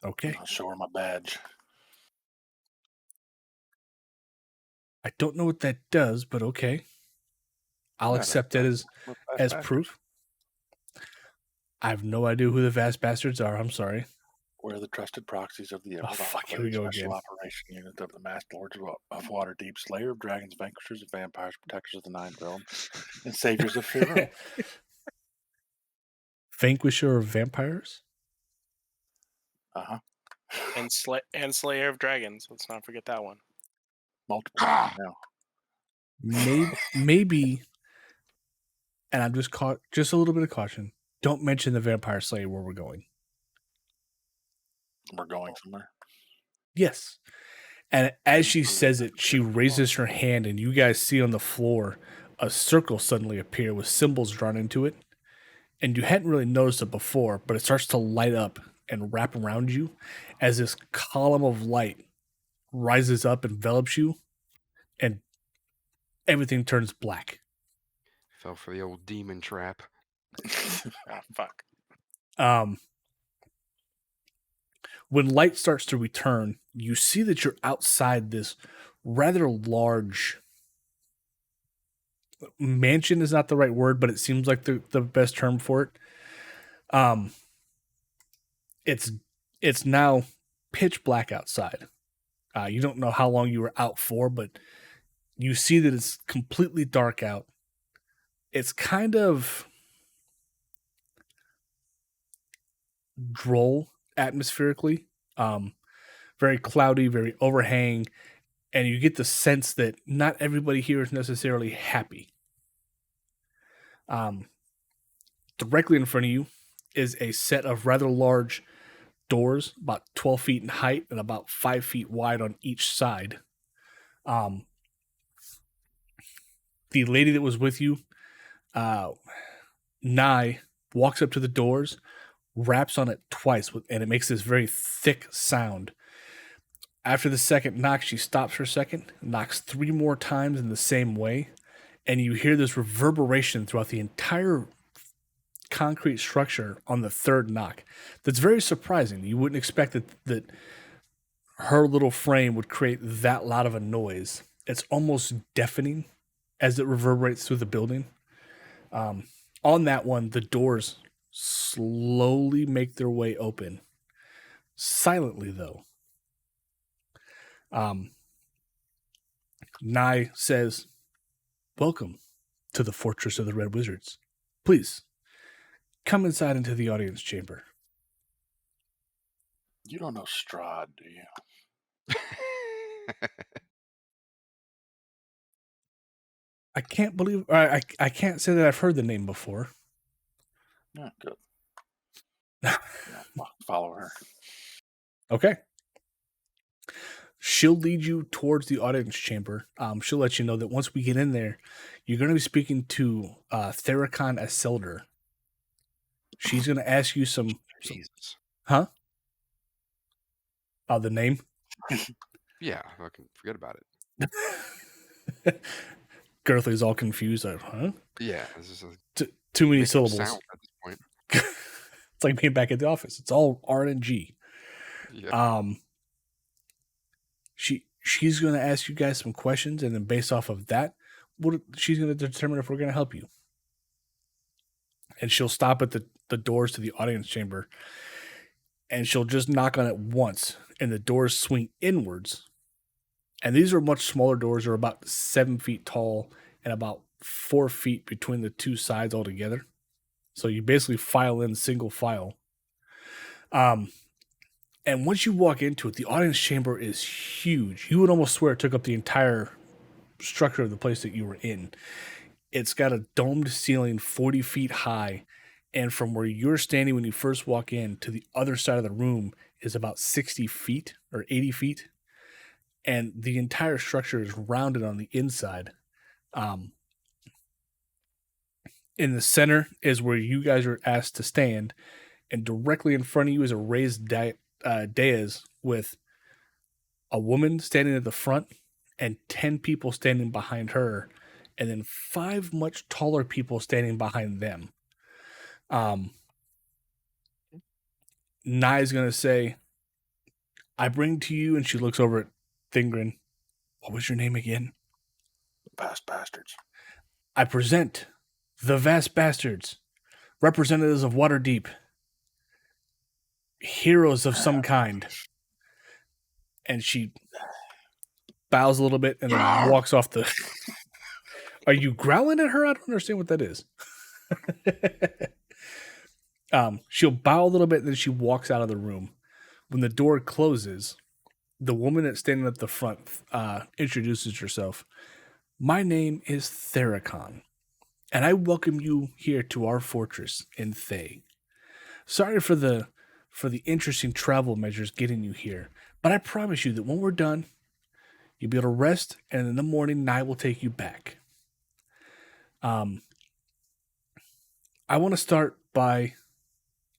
Okay. I'll show her my badge. I don't know what that does, but okay. I'll accept it as proof. I have no idea who the vast bastards are. I'm sorry. We're the trusted proxies of the Oh, fuck, here we go Special again. Operation Unit of the Masked Lords of Waterdeep, Slayer of Dragons, Vanquishers of Vampires, Protectors of the Nine Realms, and Saviors of Fear. Vanquisher of vampires? Uh-huh. And Slayer of Dragons. Let's not forget that one. Multiple now. Maybe, and I'm just a little bit of caution. Don't mention the Vampire Slayer where we're going. We're going somewhere. Yes. And as she says it, she raises her hand, and you guys see on the floor a circle suddenly appear with symbols drawn into it. And you hadn't really noticed it before, but it starts to light up and wrap around you as this column of light rises up, envelops you, and everything turns black. Fell for the old demon trap. Ah, fuck. When light starts to return, you see that you're outside this rather large mansion is not the right word, but it seems like the best term for it. It's now pitch black outside. You don't know how long you were out for, but you see that it's completely dark out. It's kind of droll atmospherically, very cloudy, very overhang, and you get the sense that not everybody here is necessarily happy. Directly in front of you is a set of rather large doors, about 12 feet in height and about 5 feet wide on each side. The lady that was with you, Nye, walks up to the doors, raps on it twice, and it makes this very thick sound. After the second knock, she stops for a second, knocks 3 more times in the same way, and you hear this reverberation throughout the entire concrete structure on the third knock. That's very surprising. You wouldn't expect that her little frame would create that loud of a noise. It's almost deafening as it reverberates through the building. On that one, the doors slowly make their way open. Silently, though. Nye says, "Welcome to the Fortress of the Red Wizards. Please, come inside into the audience chamber." You don't know Strahd, do you? I can't believe... I can't say that I've heard the name before. Yeah, good. Yeah, follow her. Okay. She'll lead you towards the audience chamber. She'll let you know that once we get in there, you're going to be speaking to Theracon Isildur. She's going to ask you some... Jesus. Huh? Oh, the name? Yeah, fucking forget about it. Girthley's all confused. Like, huh? Yeah, this is too many make up syllables. sound at this point. It's like being back at the office. It's all R and G. Yeah. She's going to ask you guys some questions, and then based off of that, she's going to determine if we're going to help you. And she'll stop at the doors to the audience chamber, and she'll just knock on it once, and the doors swing inwards. And these are much smaller doors. They're about 7 feet tall and about 4 feet between the two sides altogether. So you basically file in single file. And once you walk into it, the audience chamber is huge. You would almost swear it took up the entire structure of the place that you were in. It's got a domed ceiling 40 feet high, And from where you're standing when you first walk in to the other side of the room is about 60 feet or 80 feet. And the entire structure is rounded on the inside. In the center is where you guys are asked to stand. And directly in front of you is a raised dais with a woman standing at the front and 10 people standing behind her. And then 5 much taller people standing behind them. Nai's going to say, I bring to you, and she looks over at Thingrin. What was your name again? Vast bastards. I present the Vast Bastards, representatives of Waterdeep, heroes of some kind. And she bows a little bit and then walks off the... Are you growling at her? I don't understand what that is. She'll bow a little bit and then she walks out of the room. When the door closes, the woman that's standing at the front introduces herself. My name is Theracon, and I welcome you here to our fortress in Thay. Sorry for the interesting travel measures getting you here, but I promise you that when we're done, you'll be able to rest, and in the morning, Nai will take you back. I want to start by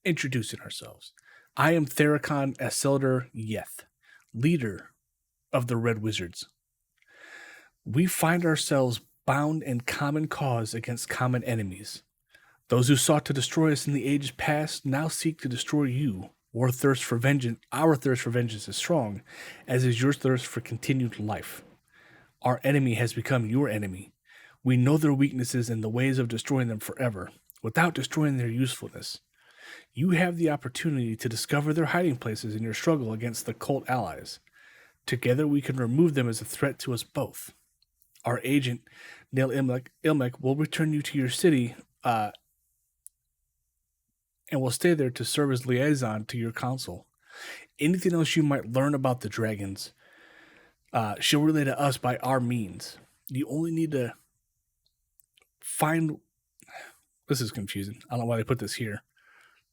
introducing ourselves. I am Theracon Asildur Yeth, leader of the Red Wizards. We find ourselves bound in common cause against common enemies. Those who sought to destroy us in the ages past now seek to destroy you. Our thirst for vengeance is strong, as is your thirst for continued life. Our enemy has become your enemy. We know their weaknesses and the ways of destroying them forever, without destroying their usefulness. You have the opportunity to discover their hiding places in your struggle against the cult allies. Together we can remove them as a threat to us both. Our agent, Neil Ilmek, will return you to your city and will stay there to serve as liaison to your council. Anything else you might learn about the dragons, she'll relay to us by our means. You only need to find... This is confusing. I don't know why they put this here.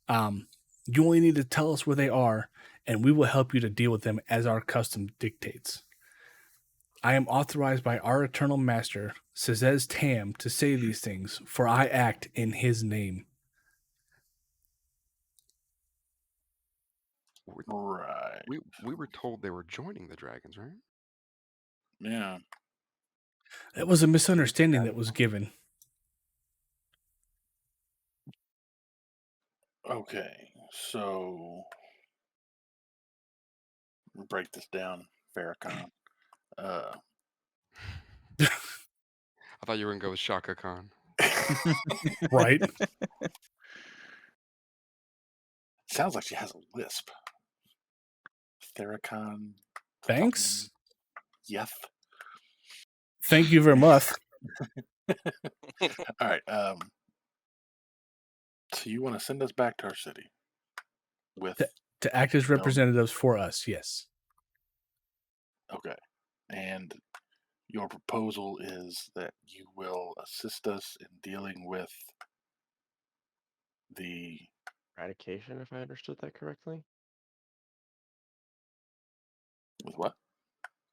You only need to tell us where they are, and we will help you to deal with them as our custom dictates. I am authorized by our eternal master, Sazez Tam, to say these things, for I act in his name. Right. We were told they were joining the dragons, right? Yeah. That was a misunderstanding that was given. Okay, so we'll break this down, Farrakhan. I thought you were going to go with Shaka Khan. Right? Sounds like she has a lisp. Farrakhan. Thanks. Yeth. Thank you very much. All right. So you want to send us back to our city with To act as representatives for us, yes. Okay. And your proposal is that you will assist us in dealing with the Eradication, if I understood that correctly. with what?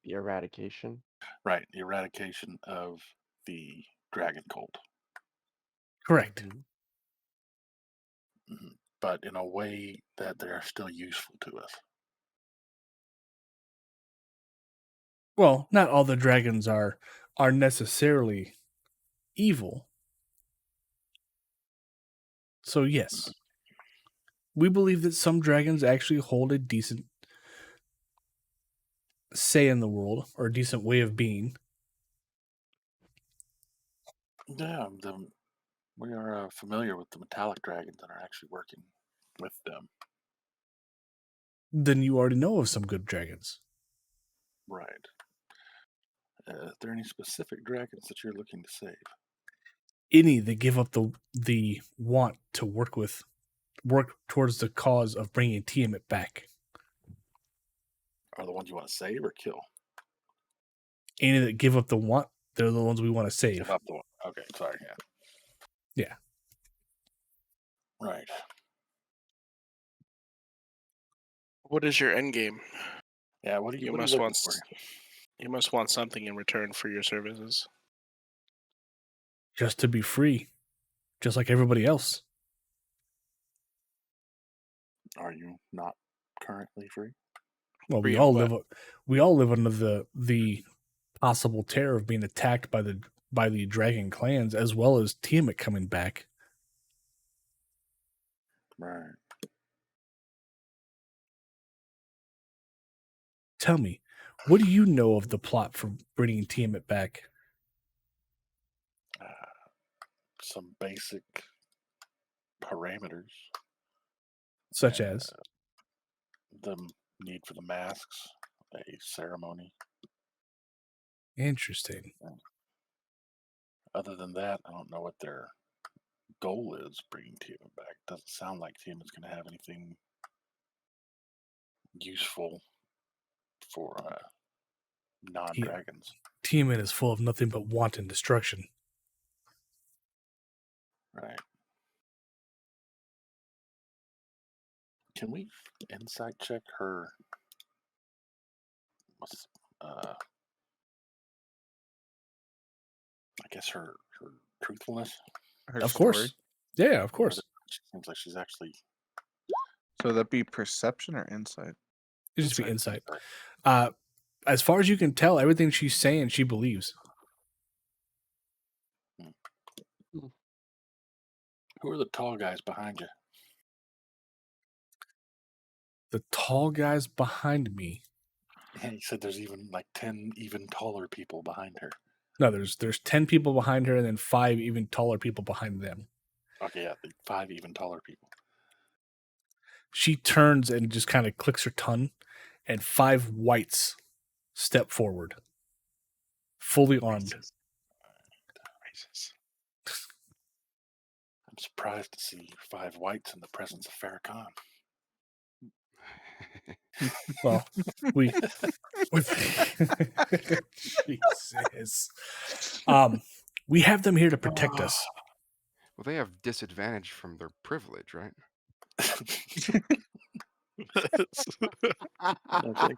The eradication. Right, the eradication of the dragon cult. Correct. Mm-hmm. But in a way that they are still useful to us. Well, not all the dragons are necessarily evil. So yes, we believe that some dragons actually hold a decent say in the world, or a decent way of being. Yeah, we are familiar with the metallic dragons that are actually working with them. Then you already know of some good dragons. Right. Is there any specific dragons that you're looking to save? Any that give up the want to work towards the cause of bringing Tiamat back. Are the ones you want to save or kill? Any that give up the want, they're the ones we want to save. Give up the one. Okay, sorry. Yeah. Right. What is your end game? Yeah. What are you? You What are you must looking want for? you must want something in return for your services. Just to be free, just like everybody else. Are you not currently free? Well, Free of what? we all live under the possible terror of being attacked by the dragon clans, as well as Tiamat coming back. Right. Tell me, what do you know of the plot for bringing Tiamat back? Some basic parameters. Such as The need for the masks, a ceremony. interesting. Other than that, I don't know what their goal is bringing Tiamat back. Doesn't sound like Tiamat's going to have anything useful for non-dragons. Tiamat is full of nothing but wanton destruction. Right. Can we insight check her? I guess her truthfulness. Her Of story. course. Yeah, of course. She seems like she's actually. So that be perception or insight? It'd just be insight. As far as you can tell, everything she's saying, she believes. Who are the tall guys behind you? The tall guys behind me. Yeah, you said there's even like 10 even taller people behind her. No, there's 10 people behind her and then 5 even taller people behind them. Okay, yeah, 5 even taller people. She turns and just kind of clicks her tongue, and 5 whites step forward, fully armed. Racist. I'm surprised to see 5 whites in the presence of Farrakhan. Well, Jesus. We have them here to protect us. Well, they have disadvantage from their privilege, right? I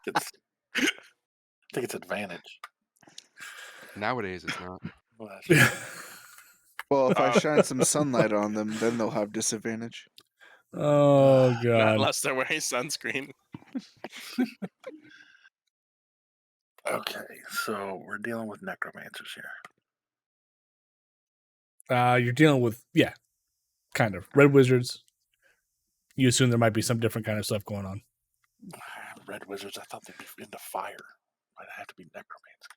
think it's advantage. Nowadays, it's not. Well, that's- Well, if I shine some sunlight on them, then they'll have disadvantage. Oh Not god. unless they're wearing sunscreen. Okay, so we're dealing with necromancers here. You're dealing with kind of red wizards. You assume there might be some different kind of stuff going on. Red wizards, I thought they'd be into fire. Why'd it have to be necromancer?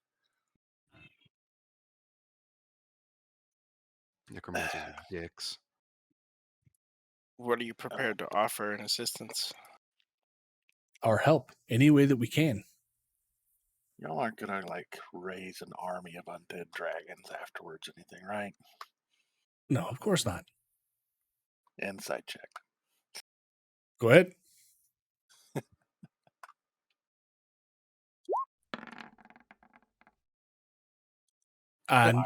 Necromancers are dicks. What are you prepared to offer in assistance? Our help, any way that we can. Y'all aren't gonna like raise an army of undead dragons afterwards, anything, right? No, of course not. Insight check. Go ahead. Iron.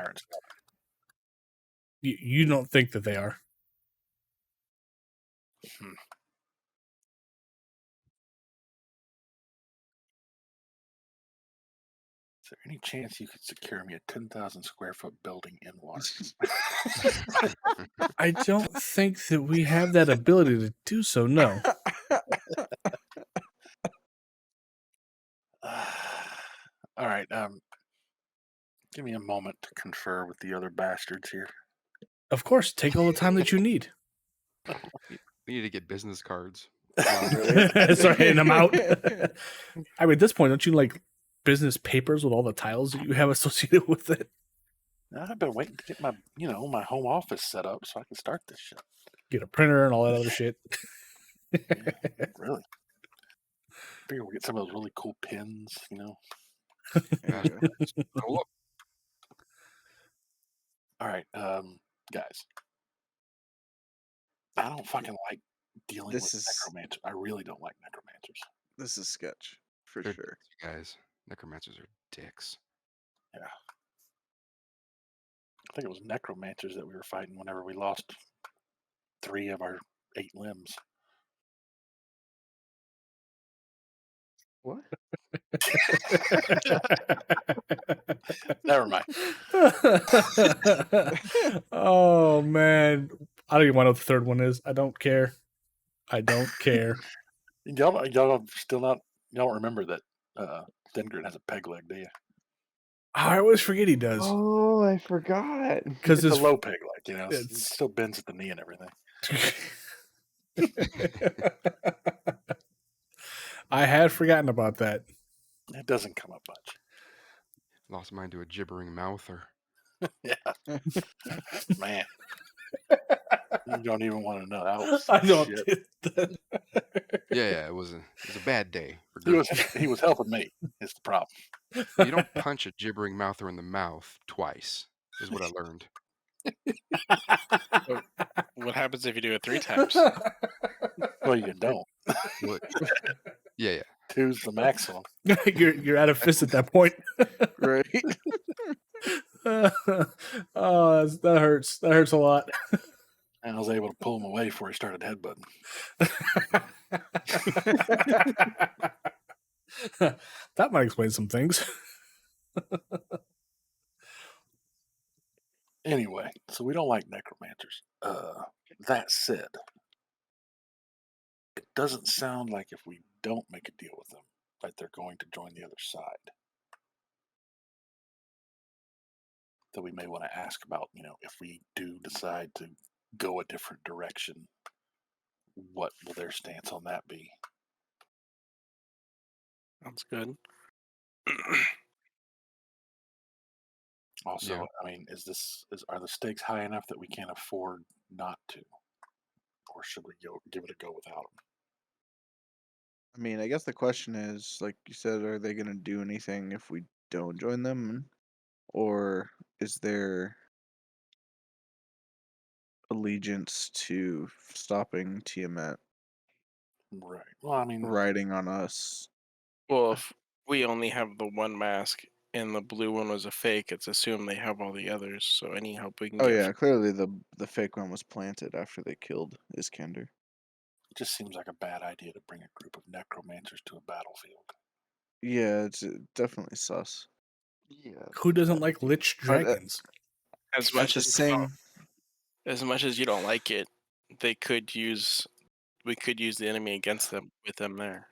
You don't think that they are. Is there any chance you could secure me a 10,000 square foot building in water? I don't think that we have that ability to do so, no. All right. Give me a moment to confer with the other bastards here. Of course, take all the time that you need. We need to get business cards. Start handing them out. I mean, at this point, don't you like business papers with all the tiles that you have associated with it? I've been waiting to get my, my home office set up so I can start this shit. Get a printer and all that other shit. Yeah, really. Figure we'll get some of those really cool pins, Yeah. Oh, look. All right, guys. I don't fucking like dealing with necromancers. I really don't like necromancers. This is sketch, for They're sure. dicks, guys. Necromancers are dicks. Yeah. I think it was necromancers that we were fighting whenever we lost 3 of our 8 limbs. What? Never mind. Oh man, I don't even want to know what the third one is. I don't care. I don't care. Y'all still not. Y'all don't remember that Thingrid has a peg leg, do you? I always forget he does. Oh, I forgot. Because It's a low peg leg, you know. It it's- still bends at the knee and everything. I had forgotten about that. It doesn't come up much. Lost mine to a gibbering mouther. Yeah, man. You don't even want to know. That was I don't. shit. Yeah, it was a bad day for He Gert. was helping me. Is the problem. Well, you don't punch a gibbering mouther in the mouth twice, is what I learned. What happens if you do it 3 times? Well, you don't. What? Yeah. 2's the maximum. You're out of fist at that point. Right? Oh, that hurts. That hurts a lot. And I was able to pull him away before he started headbutting. That might explain some things. Anyway, so we don't like necromancers. That said, it doesn't sound like if we don't make a deal with them, that they're going to join the other side. That we may want to ask about, if we do decide to go a different direction, what will their stance on that be? That's good. Also, Yeah. I mean, are the stakes high enough that we can't afford not to, or should we give it a go without them? I mean, I guess the question is, like you said, are they going to do anything if we don't join them? Or is there allegiance to stopping Tiamat Right. Well, I mean, riding on us? Well, if we only have the one mask and the blue one was a fake, it's assumed they have all the others. So any help we can Oh get. yeah, clearly the fake one was planted after they killed Iskander. it just seems like a bad idea to bring a group of necromancers to a battlefield. Yeah, it's definitely sus. Yeah. Who doesn't like lich dragons? As At much the as same, as much as you don't like it, we could use the enemy against them with them there.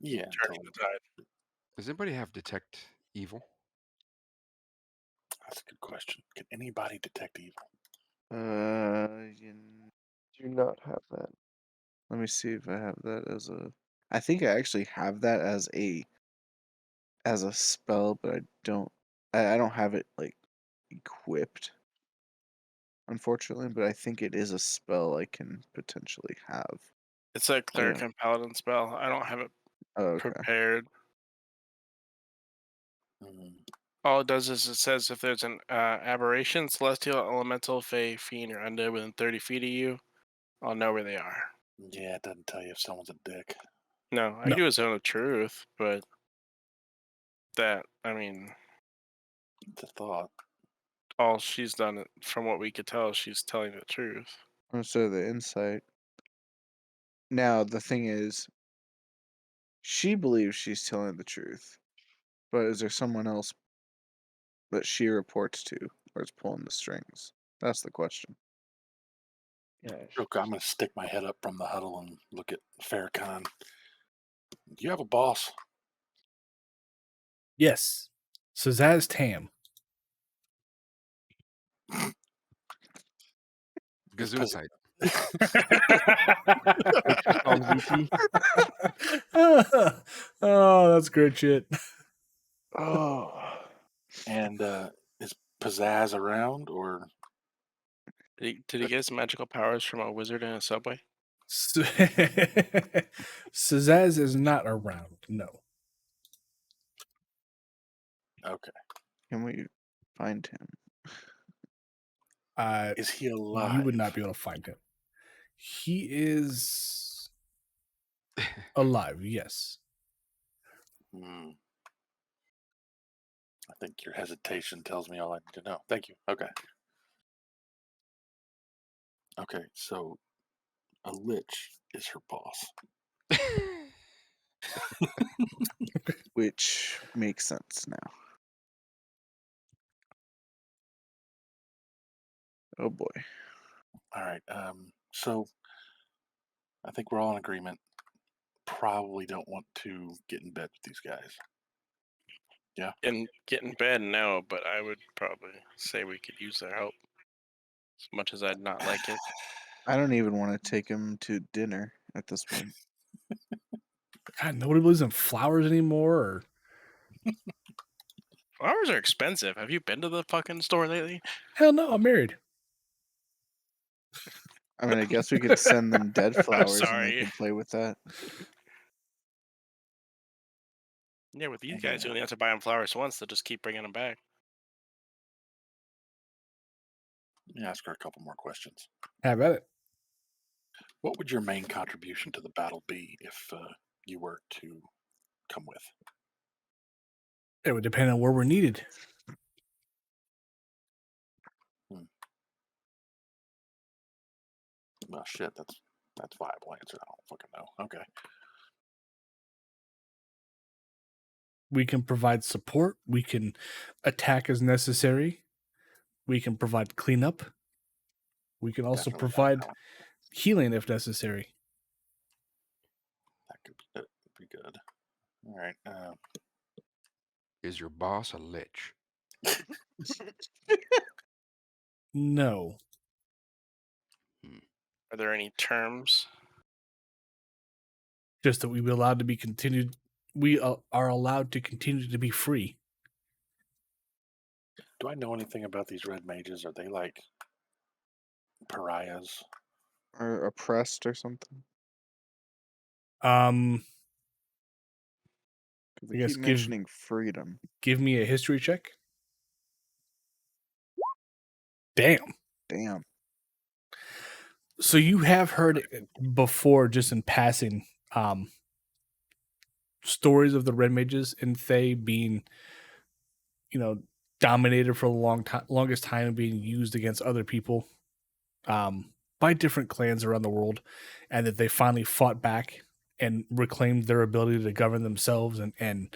Yeah, Turning the tide. Does anybody have detect evil? that's a good question. Can anybody detect evil? You do not have that. let me see if I have that as a. I think I actually have that as a spell, but I don't. I don't have it like equipped, unfortunately. But I think it is a spell I can potentially have. It's a cleric and paladin spell. I don't have it Oh, okay. prepared. Hmm. All it does is it says if there's an aberration, celestial, elemental, fey, fiend, or undead within 30 feet of you, I'll know where they are. Yeah, it doesn't tell you if someone's a dick. No, I No. do a zone of truth, but I mean, It's a thought. all she's done, from what we could tell, she's telling the truth. So the insight. Now the thing is, she believes she's telling the truth, but is there someone else that she reports to or is pulling the strings? That's the question. Yeah. Okay, I'm going to stick my head up from the huddle and look at Farrakhan. Do you have a boss? Yes. Sazaz Tam. Gesundheit. What's your Psalm ZT? Oh, that's great shit. Oh. And is Pizzazz around, or Did he get his magical powers from a wizard in a subway? Sazaz is not around. No. okay? Can we find him? Is he alive? You would not be able to find him. He is alive, yes. Hmm. I think your hesitation tells me all I need to know. Thank you. Okay. Okay, so a lich is her boss. Which makes sense now. Oh boy. All right. So I think we're all in agreement. Probably don't want to get in bed with these guys. And get in bed, no, but I would probably say we could use their help. As much as I'd not like it. I don't even want to take him to dinner at this point. God, nobody believes in flowers anymore. Or Flowers are expensive. Have you been to the fucking store lately? hell no, I'm married. I mean, I guess we could send them dead flowers and they Sorry. can play with that. Yeah, with these guys, you only have to buy them flowers once. They'll just keep bringing them back. Let me ask her a couple more questions. How about it? What would your main contribution to the battle be if you were to come with? It would depend on where we're needed. Well, shit, that's a viable answer. I don't fucking know. Okay. We can provide support. We can attack as necessary. We can provide cleanup. We can also Definitely provide healing if necessary. That could be good. All right. Is your boss a lich? No. Are there any terms? Just that we be allowed to be continued. We are allowed to continue to be free. Do I know anything about these red mages? Are they like pariahs? Or oppressed or something. I They guess keep mentioning freedom. give me a history check. Damn. So you have heard it before, just in passing, stories of the red mages in Thay being, dominated for the longest time and being used against other people, by different clans around the world, and that they finally fought back and reclaimed their ability to govern themselves and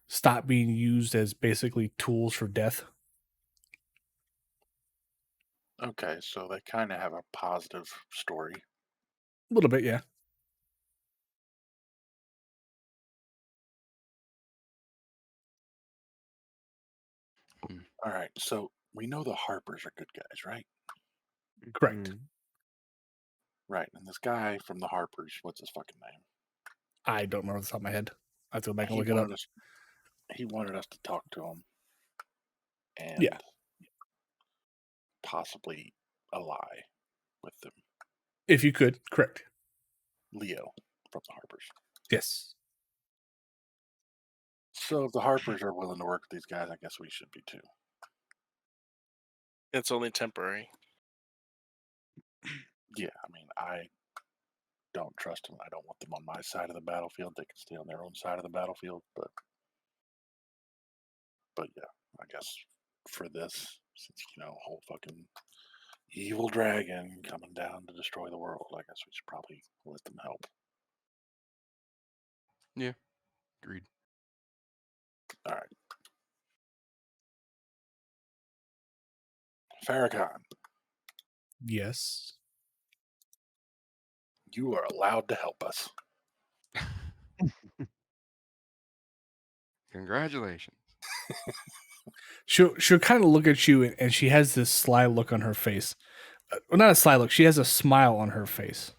stop being used as basically tools for death. Okay, so they kind of have a positive story. A little bit, yeah. All right, so we know the Harpers are good guys, right? Correct. Right, and this guy from the Harpers, what's his fucking name? I don't remember off the top of my head. I have to go back and He look it up. He wanted us to talk to him and Yeah. possibly ally with them. If you could, correct. Leo from the Harpers. Yes. So if the Harpers are willing to work with these guys, I guess we should be too. It's only temporary. Yeah, I mean, I don't trust them. I don't want them on my side of the battlefield. They can stay on their own side of the battlefield, but yeah, I guess for this, since whole fucking evil dragon coming down to destroy the world, I guess we should probably let them help. Yeah, agreed. All right. Farrakhan, Yes. you are allowed to help us. Congratulations. She'll kind of look at you, and she has this sly look on her face. Well, not a sly look. She has a smile on her face.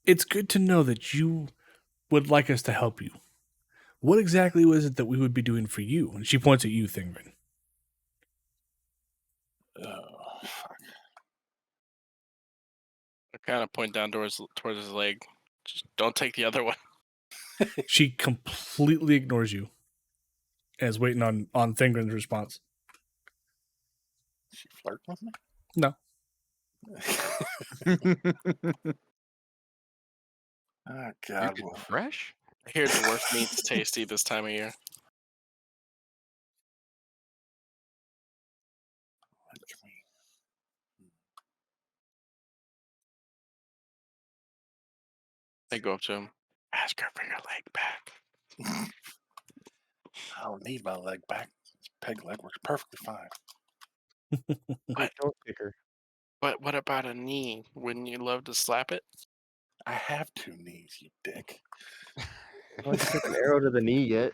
It's good to know that you would like us to help you. What exactly was it that we would be doing for you? And she points at you, Thingren. Oh, fuck. I kind of point down towards his leg. Just don't take the other one. She completely ignores you and is waiting on Thingren's response. She flirt with me? No. Oh, You're God. getting fresh? I hear dwarf meat's tasty this time of year. I go up to him. Ask her for your leg back. I don't need my leg back. This peg leg works perfectly fine. What? Don't kick her. But what about a knee? Wouldn't you love to slap it? I have 2 knees, you dick. Why don't you take an arrow to the knee yet?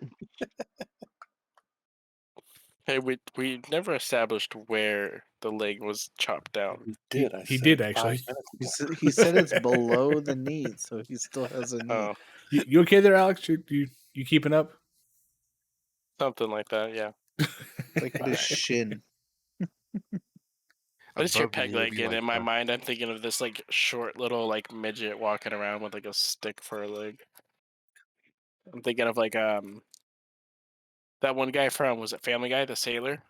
Hey, we never established where the leg was chopped down. We did. I he said did, it 5 actually. minutes ago. He said it's below the knee, so he still has a knee. Oh, You okay there, Alex? You keeping up? something like that. Yeah. Like at his shin. I just hear Above the peg knee would leg, be and like in my the- mind, I'm thinking of this like short little like midget walking around with like a stick for a leg. I'm thinking of like that one guy from, was it Family Guy, the sailor?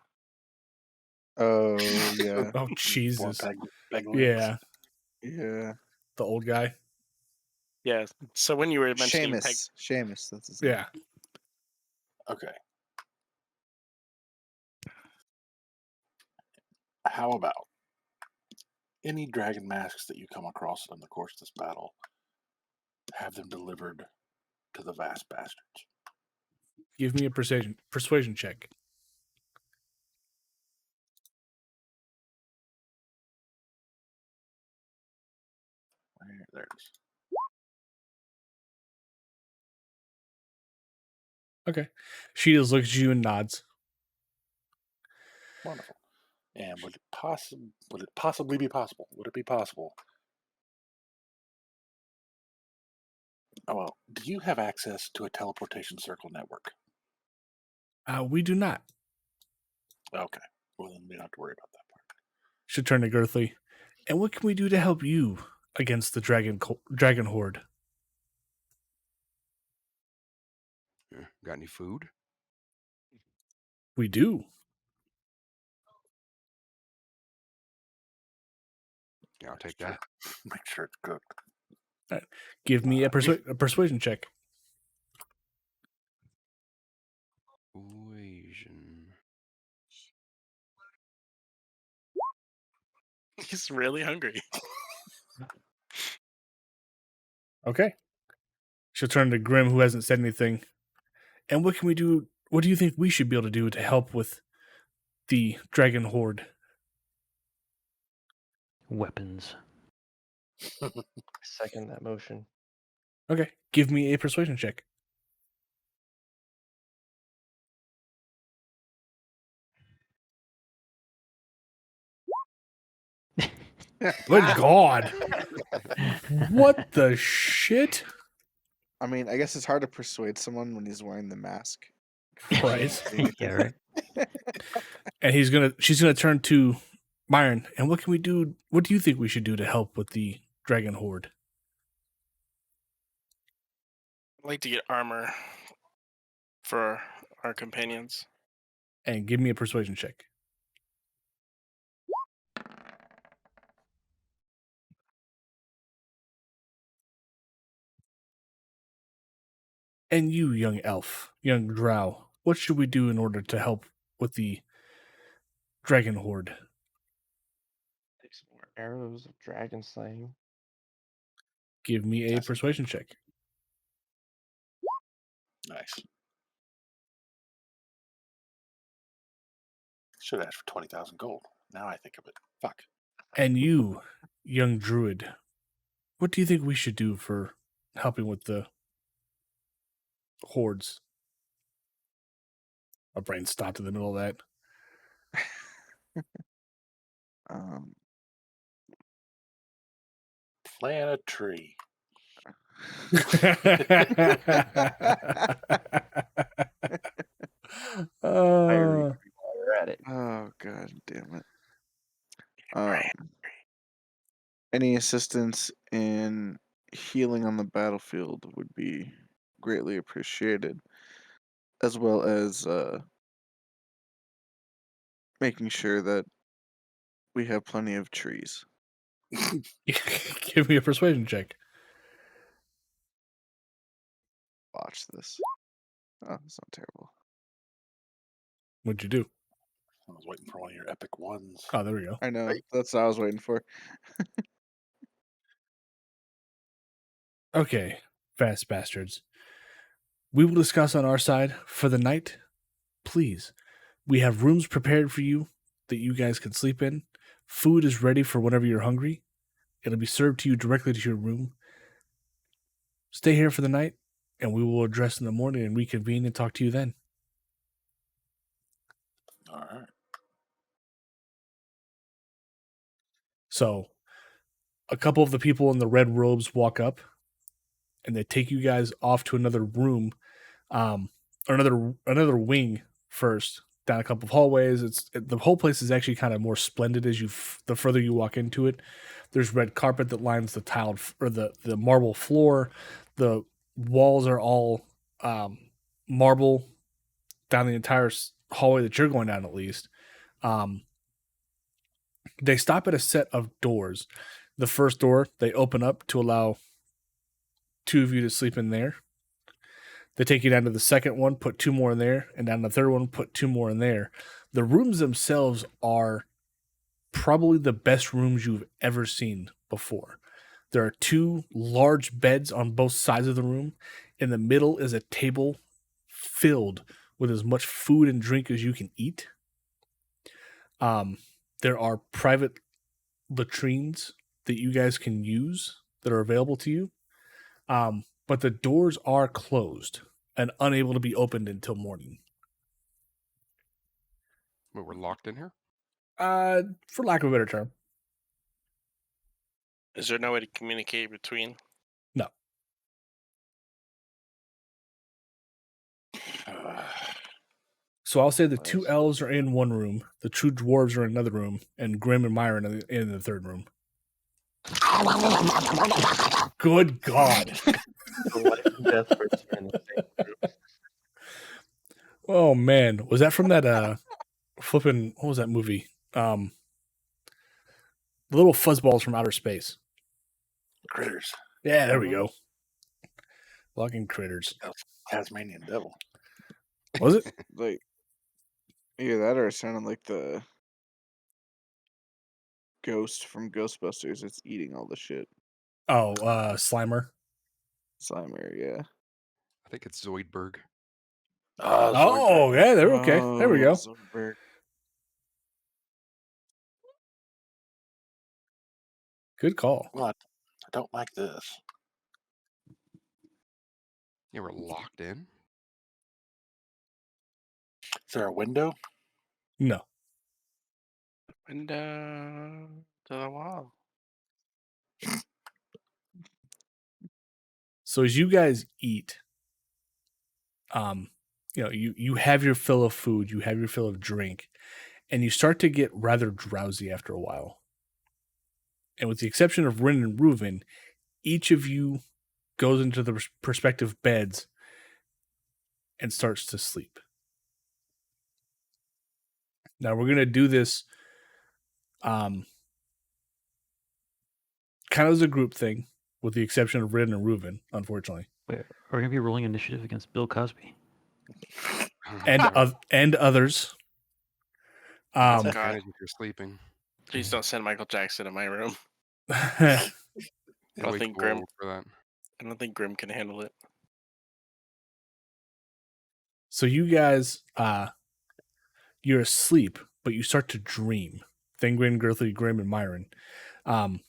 Oh yeah, Oh 4 Jesus! peg legs. Yeah, yeah. the old guy. Yeah. So when you were mentioning peg, Seamus, that's his name. Yeah. Okay. How about any dragon masks that you come across in the course of this battle, have them delivered to the vast bastards? Give me a persuasion check. There it is. Okay. She just looks at you and nods. Wonderful. And would it possibly be possible? Would it be possible? Oh, well, do you have access to a teleportation circle network? We do not. Okay. Well, then we don't have to worry about that part. Should turn to Girthly. And what can we do to help you against the dragon horde? Yeah. Got any food? We do. Yeah, I'll take that. Make sure it's cooked. Give me a persuasion check. Persuasion. he's really hungry. Okay. She'll turn to Grim, who hasn't said anything. And what can we do? What do you think we should be able to do to help with the dragon horde? Weapons. Second that motion. Okay. Give me a persuasion check. Good God. What the shit? I mean, I guess it's hard to persuade someone when he's wearing the mask. Right. Yeah, right. And she's gonna turn to Myron. And what can we do? What do you think we should do to help with the dragon horde? I'd like to get armor for our companions. And give me a persuasion check. And you, young elf, young drow, what should we do in order to help with the dragon horde? Take some more arrows of dragon slaying. Give me a That's- persuasion check. Nice. Should ask for 20,000 gold. Now I think of it. Fuck. And you, young druid, what do you think we should do for helping with the hordes? My brain stopped in the middle of Um, Plant a tree. that. We're at it. oh god damn it. Any assistance in healing on the battlefield would be greatly appreciated, as well as making sure that we have plenty of trees. Give me a persuasion check. Watch this. Oh, it's not terrible. What'd you do? I was waiting for one of your epic ones. Oh, there we go. I know. That's what I was waiting for. Okay, fast bastards. We will discuss on our side for the night. Please, we have rooms prepared for you that you guys can sleep in. Food is ready for whenever you're hungry. It'll be served to you directly to your room. Stay here for the night, and we will address in the morning and reconvene and talk to you then. All right. So, a couple of the people in the red robes walk up, and they take you guys off to another room, or another wing first, down a couple of hallways. The whole place is actually kind of more splendid as the further you walk into it. There's red carpet that lines the tiled or the marble floor. The walls are all marble down the entire hallway that you're going down, at least. They stop at a set of doors. The first door they open up to allow two of you to sleep in there. They take you down to the second one, put two more in there, and down the third one, put two more in there. The rooms themselves are probably the best rooms you've ever seen before. There are two large beds on both sides of the room. In the middle is a table filled with as much food and drink as you can eat. There are private latrines that you guys can use that are available to you. But the doors are closed and unable to be opened until morning. But we're locked in here? For lack of a better term. Is there no way to communicate between? No. So I'll say the two elves are in one room, the two dwarves are in another room, and Grim and Myron are in the third room. Good God. The life and death person in the same group. Oh man, was that from that flipping, what was that movie? The little fuzzballs from outer space. Critters. Yeah, there we go. Fucking critters. Tasmanian devil. Was it? Like, either that or it sounded like the ghost from Ghostbusters that's eating all the shit. Oh, Slimer. Slimer, yeah. I think it's Zoidberg. Oh, yeah, they're okay. There we go. Zoidberg. Good call. Well, I don't like this. Yeah, we're locked in. Is there a window? No. Window to the wall. So as you guys eat, you have your fill of food, you have your fill of drink, and you start to get rather drowsy after a while. And with the exception of Rin and Reuven, each of you goes into the respective beds and starts to sleep. Now we're going to do this kind of as a group thing, with the exception of Rin and Reuven, unfortunately. Wait, are we going to be rolling initiative against Bill Cosby? And others. God. Advantage if you're sleeping. Please don't send Michael Jackson in my room. Yeah, don't way think too Grim- old for that. I don't think Grim can handle it. So you guys, you're asleep, but you start to dream. Thingrin, Girthly, Grim, and Myron. And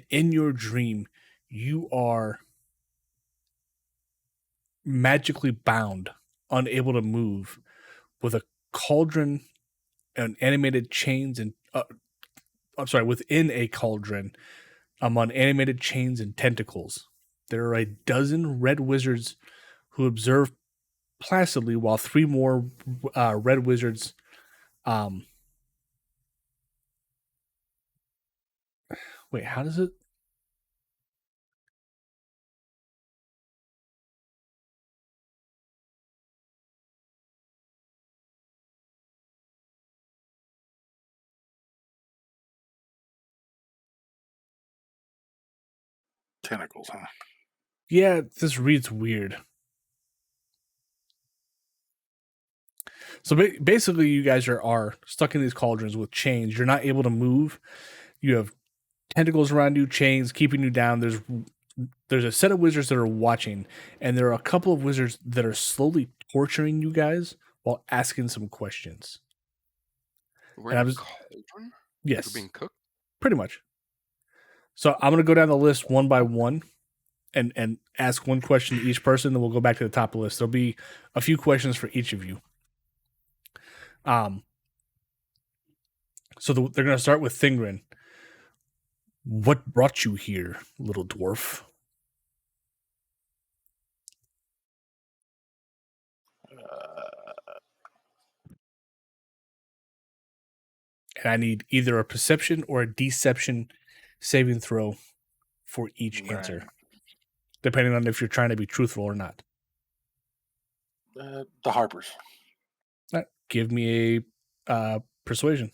in your dream, you are magically bound, unable to move, with a cauldron and animated chains and within a cauldron, on animated chains and tentacles. There are a dozen red wizards who observe placidly while three more red wizards wait, how does it? Tentacles, huh? Yeah, this reads weird. So basically, you guys are stuck in these cauldrons with chains. You're not able to move. You have tentacles around you, chains keeping you down. There's there's a set of wizards that are watching, and there are a couple of wizards that are slowly torturing you guys while asking some questions. We're And in I a was cauldron? Like yes, we're being cooked? pretty much. So I'm gonna go down the list one by one, and ask one question to each person. Then we'll go back to the top of the list. There'll be a few questions for each of you. So they're gonna start with Thingrin. What brought you here, little dwarf? And I need either a perception or a deception saving throw for each answer, depending on if you're trying to be truthful or not. The Harpers. All right, give me a persuasion.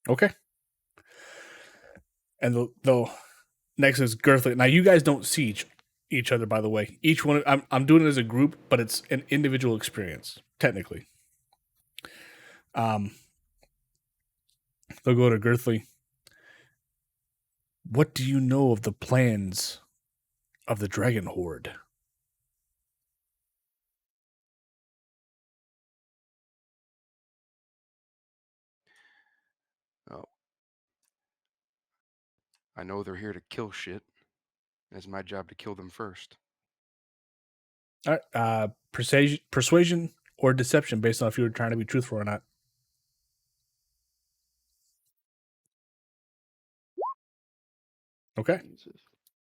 Okay. And the next is Girthly. Now you guys don't see each other, by the way. Each one, I'm doing it as a group, but it's an individual experience technically. They'll go to Girthly. What do you know of the plans of the Dragon Horde? Oh. I know they're here to kill shit. It's my job to kill them first. All right. Persuasion or deception based on if you were trying to be truthful or not. Okay. Jesus.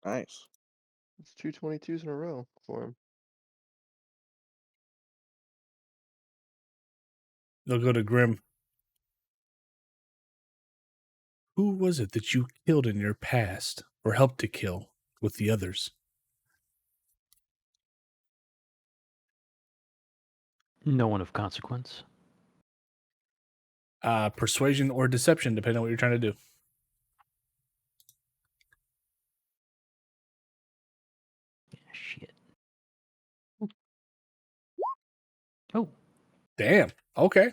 Nice. It's 2 22s in a row for him. They'll go to Grim. Who was it that you killed in your past or helped to kill with the others? No one of consequence. Persuasion or deception, depending on what you're trying to do. Shit. Oh. Damn. Okay.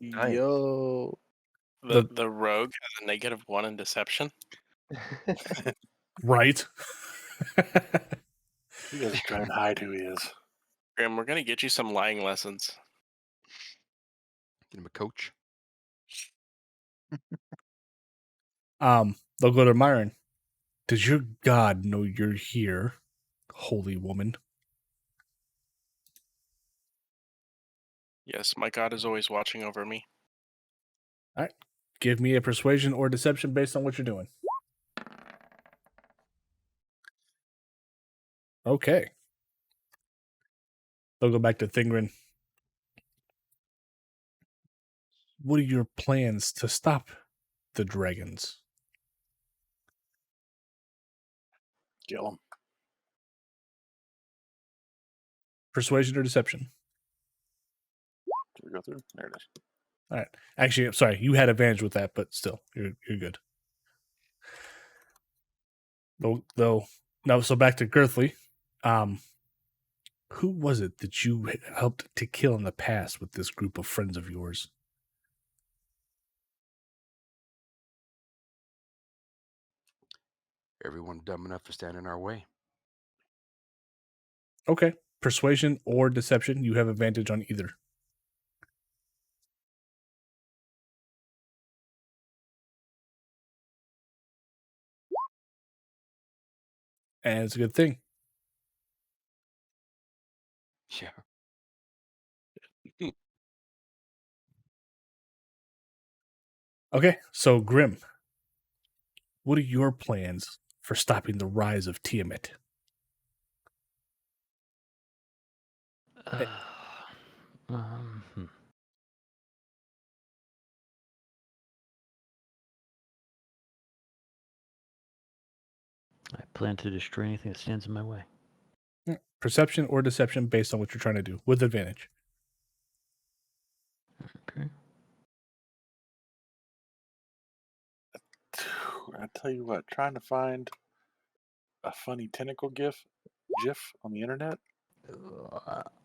Nice. Yo. The rogue has a -1 in deception. Right. He doesn't try and hide who he is. Grim, we're gonna get you some lying lessons. Get him a coach. They'll go to Myron. Does your god know you're here, holy woman? Yes, my god is always watching over me. All right. Give me a persuasion or deception based on what you're doing. Okay. They'll go back to Thingrin. What are your plans to stop the dragons? Kill him. Persuasion or deception? Can we go through? There it is. All right. Actually, I'm sorry. You had advantage with that, but still, you're good. Though now, so back to Girthly. Who was it that you helped to kill in the past with this group of friends of yours? Everyone dumb enough to stand in our way. Okay. Persuasion or deception, you have advantage on either. And it's a good thing. Yeah. Okay, so Grim, what are your plans for stopping the rise of Tiamat? Hmm. I plan to destroy anything that stands in my way. Perception or deception based on what you're trying to do, with advantage. Okay. I tell you what, trying to find a funny tentacle GIF on the internet,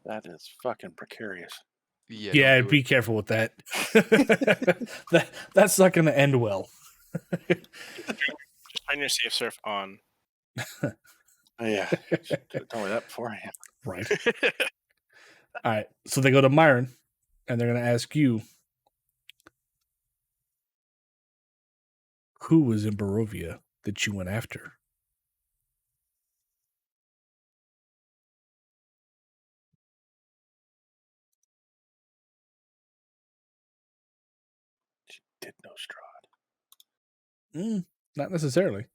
that is fucking precarious. Yeah. Yeah, don't do be it. careful with that. That's not going to end well. Just turn your safe surf on. Yeah. Tell me that beforehand. Right. All right. So they go to Myron, and they're going to ask you, who was in Barovia that you went after? She did know Strahd. Not necessarily.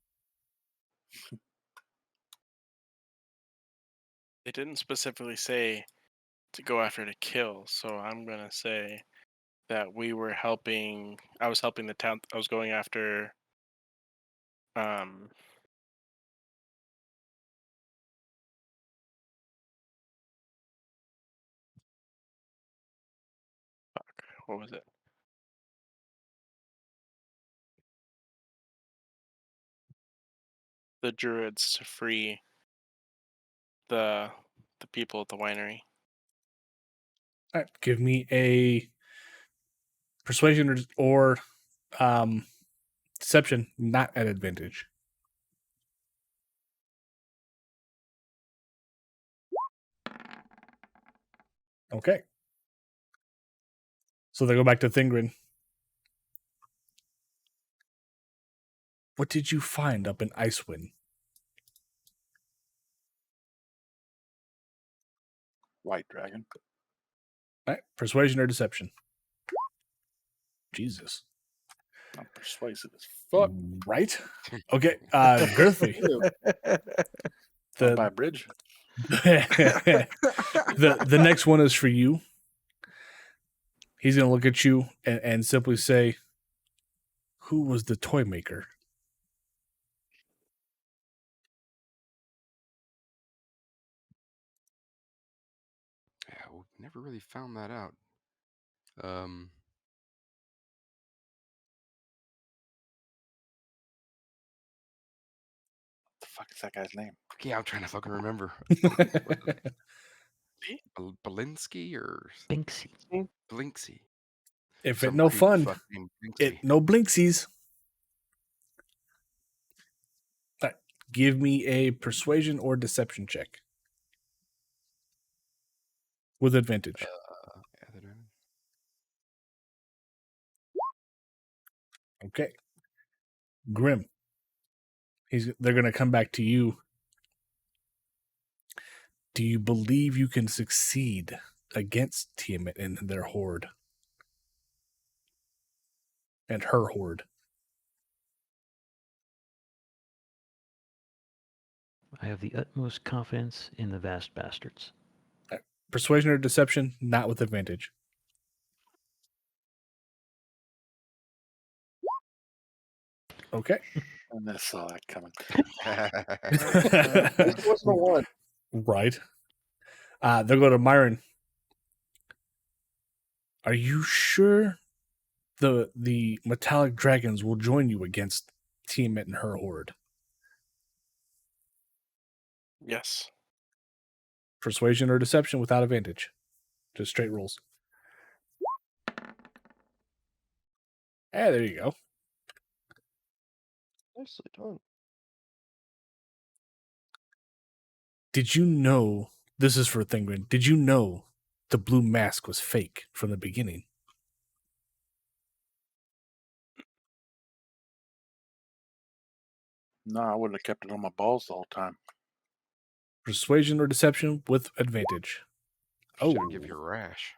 They didn't specifically say to go after to kill, so I'm gonna say that we were helping. I was helping the town. I was going after. Fuck. What was it? The druids to free the people at the winery. All right. Give me a persuasion or deception, not at advantage. Okay. So they go back to Thingrin. What did you find up in Icewind? White dragon. All right. Persuasion or deception? Jesus. I'm persuasive as fuck. Right? Okay. Girthy. Up by a bridge. the next one is for you. He's going to look at you and simply say, who was the toy maker? Yeah, we never really found that out. What the fuck is that guy's name? Yeah, I'm trying to fucking remember. Belinsky or Binksy. Blinksy? If it Some no creep fun, fuck named Blinksy. it no blinksies. All right. Give me a persuasion or deception check with advantage. Yeah, they don't- Okay. Grim. They're going to come back to you. Do you believe you can succeed against Tiamat and their horde? And her horde? I have the utmost confidence in the vast bastards. Persuasion or deception, not with advantage. Okay. I never saw that coming. This was the one. Right. They'll go to Myron. Are you sure the metallic dragons will join you against Tiamat and her horde? Yes. Persuasion or deception without advantage. Just straight rolls. There you go. Nicely done. Did you know, this is for Thingrin, did you know the blue mask was fake from the beginning? No, I wouldn't have kept it on my balls the whole time. Persuasion or deception with advantage. She's gonna give you a rash.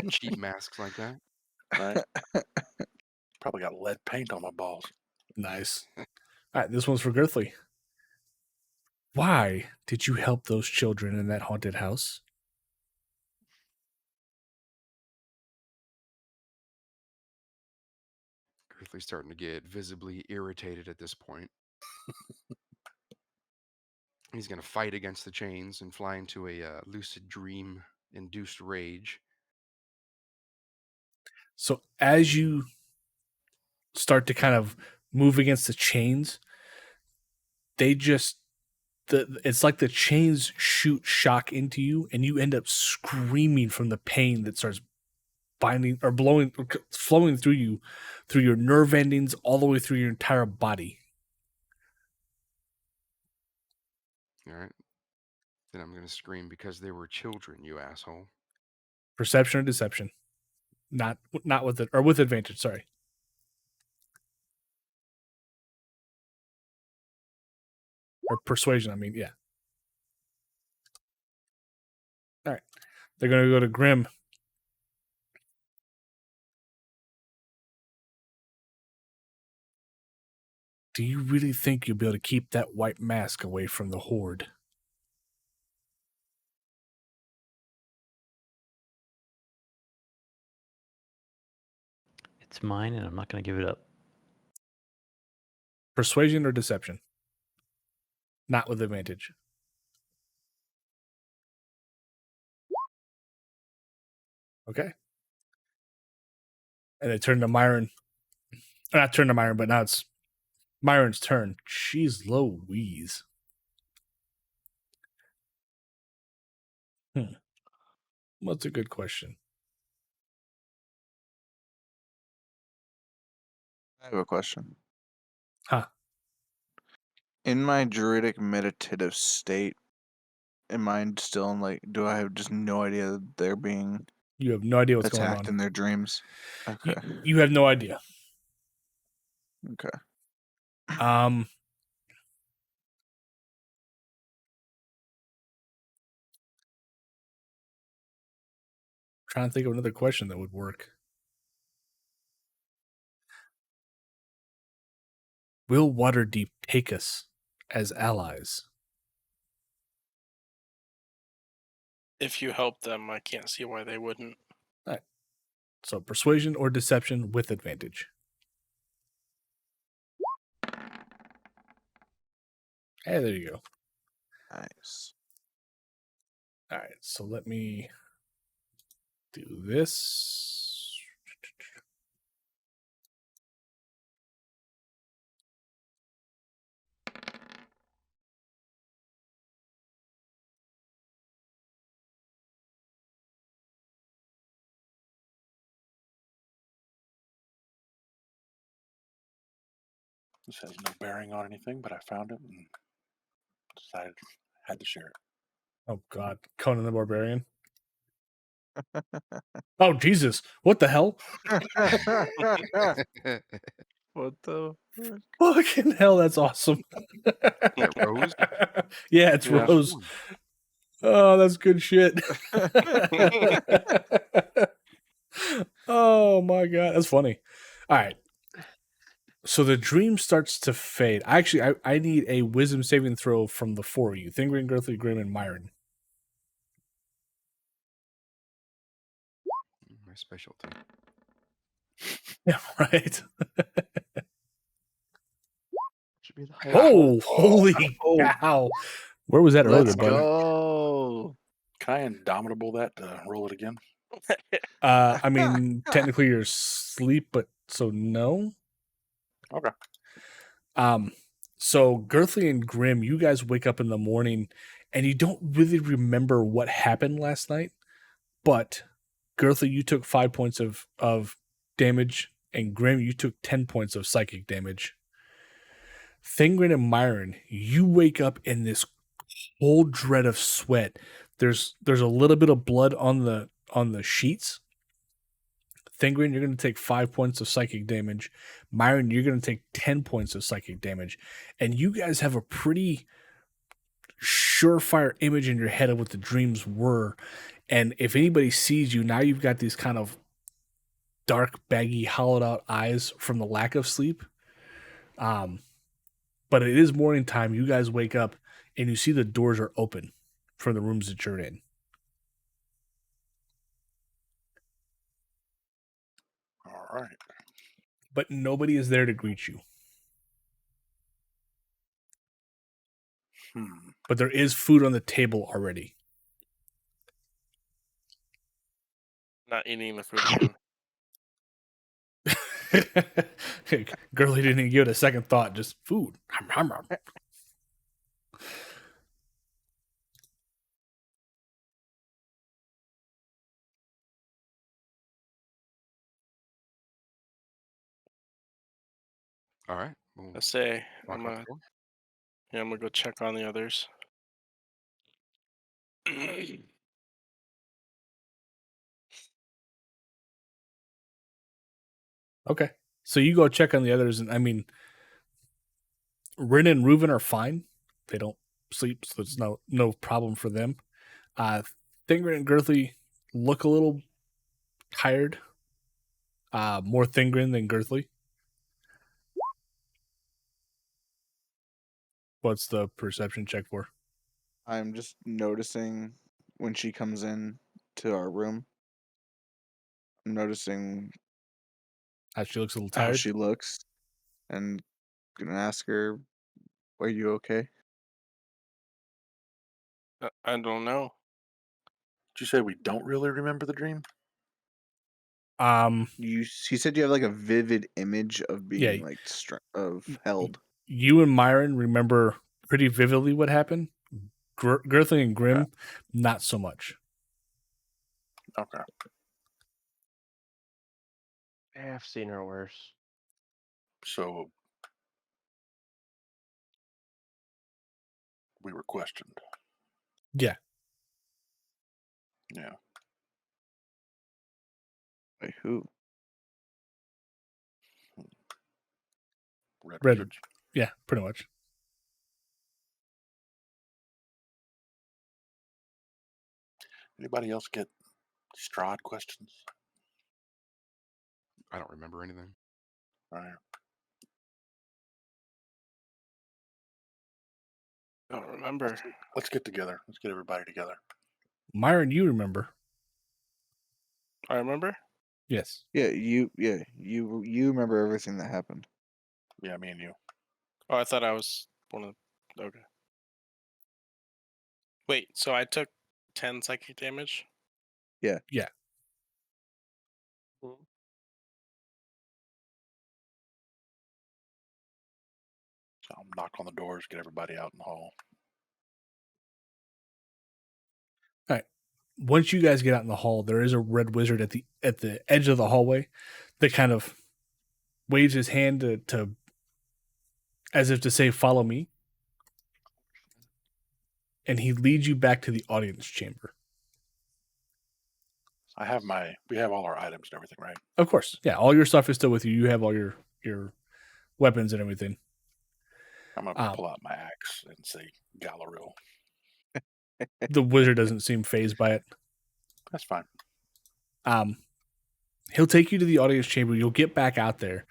Cheap masks like that. Right? Probably got lead paint on my balls. Nice. All right, this one's for Girthly. Why did you help those children in that haunted house? Grizzly's starting to get visibly irritated at this point. He's going to fight against the chains and fly into a lucid dream-induced rage. So as you start to kind of move against the chains, they just it's like the chains shoot shock into you, and you end up screaming from the pain that starts binding or flowing through you, through your nerve endings, all the way through your entire body. All right. Then I'm going to scream because they were children, you asshole. Perception or deception? Not with it, or with advantage. Sorry. Or persuasion. I mean, yeah. All right. They're going to go to Grim. Do you really think you'll be able to keep that white mask away from the horde? It's mine, and I'm not going to give it up. Persuasion or deception? Not with advantage. Okay. And they turn to Myron. Not turn to Myron, but now it's Myron's turn. She's Louise. What's a good question? I have a question. Huh. In my druidic meditative state, am I still in do I have just no idea that they're being You have no idea what's going attacked on. in their dreams? Okay. You have no idea. Okay. Trying to think of another question that would work. Will Waterdeep take us as allies? If you help them, I can't see why they wouldn't. All right. So persuasion or deception with advantage. Hey, there you go. Nice. All right, so let me do this. This has no bearing on anything, but I found it and decided had to share it. Oh God, Conan the Barbarian. Oh Jesus, what the hell? What the? Fucking hell, that's awesome. Yeah, Rose? Yeah, it's Yeah. Rose. Oh, that's good shit. Oh my God, that's funny. All right. So the dream starts to fade. Actually, I need a wisdom saving throw from the four of you. Thingrin, Gerthley, Grim, and Myron. My specialty. Yeah, right. Should be the highest Oh, roll. holy cow. Where was that earlier, Let's bud? go. Can I indomitable that to roll it again? I mean, technically you're asleep, but so no. Okay. So Gerthley and Grim, you guys wake up in the morning and you don't really remember what happened last night, but Gerthley, you took 5 points of damage, and Grim, you took 10 points of psychic damage. Thingrin and Myron, you wake up in this cold dread of sweat. There's a little bit of blood on the sheets. Thingrin, you're going to take 5 points of psychic damage. Myron, you're going to take 10 points of psychic damage. And you guys have a pretty surefire image in your head of what the dreams were. And if anybody sees you, now you've got these kind of dark, baggy, hollowed out eyes from the lack of sleep. But it is morning time. You guys wake up and you see the doors are open from the rooms that you're in. All right. But nobody is there to greet you. But there is food on the table already. Not eating the food again. Girlie didn't even give it a second thought. Just food. All right. We'll I say walk I'm out gonna the door. I'm gonna go check on the others. Okay. So you go check on the others, and I mean, Rin and Reuven are fine. They don't sleep, so it's no problem for them. Thingren and Girthly look a little tired. More Thingren than Girthly. What's the perception check for? I'm just noticing when she comes in to our room. I'm noticing She looks a little how tired. she looks, and gonna ask her, "Are you okay?" I don't know. Did you say we don't really remember the dream? She said you have like a vivid image of being Yeah. like held. You and Myron remember pretty vividly what happened. Girthly and Grim, not so much. Okay. Yeah, I've seen her worse. So we were questioned. Yeah. Yeah. Wait, who? Red Red. Wizards. Yeah, pretty much. Anybody else get Strahd questions? I don't remember anything. All right. I don't remember. Let's get together. Let's get everybody together. Myron, you remember? I remember. Yes. Yeah, you remember everything that happened. Yeah, me and you. Oh, I thought I was one of. Okay. Wait, so I took 10 psychic damage? Yeah. Yeah. So I'll knock on the doors, get everybody out in the hall. All right. Once you guys get out in the hall, there is a red wizard at the edge of the hallway that kind of waves his hand to as if to say, "Follow me," and he leads you back to the audience chamber. We have all our items and everything, right? Of course, yeah. All your stuff is still with you. You have all your weapons and everything. I'm gonna pull out my axe and say Galaril. The wizard doesn't seem phased by it. That's fine. He'll take you to the audience chamber. You'll get back out there.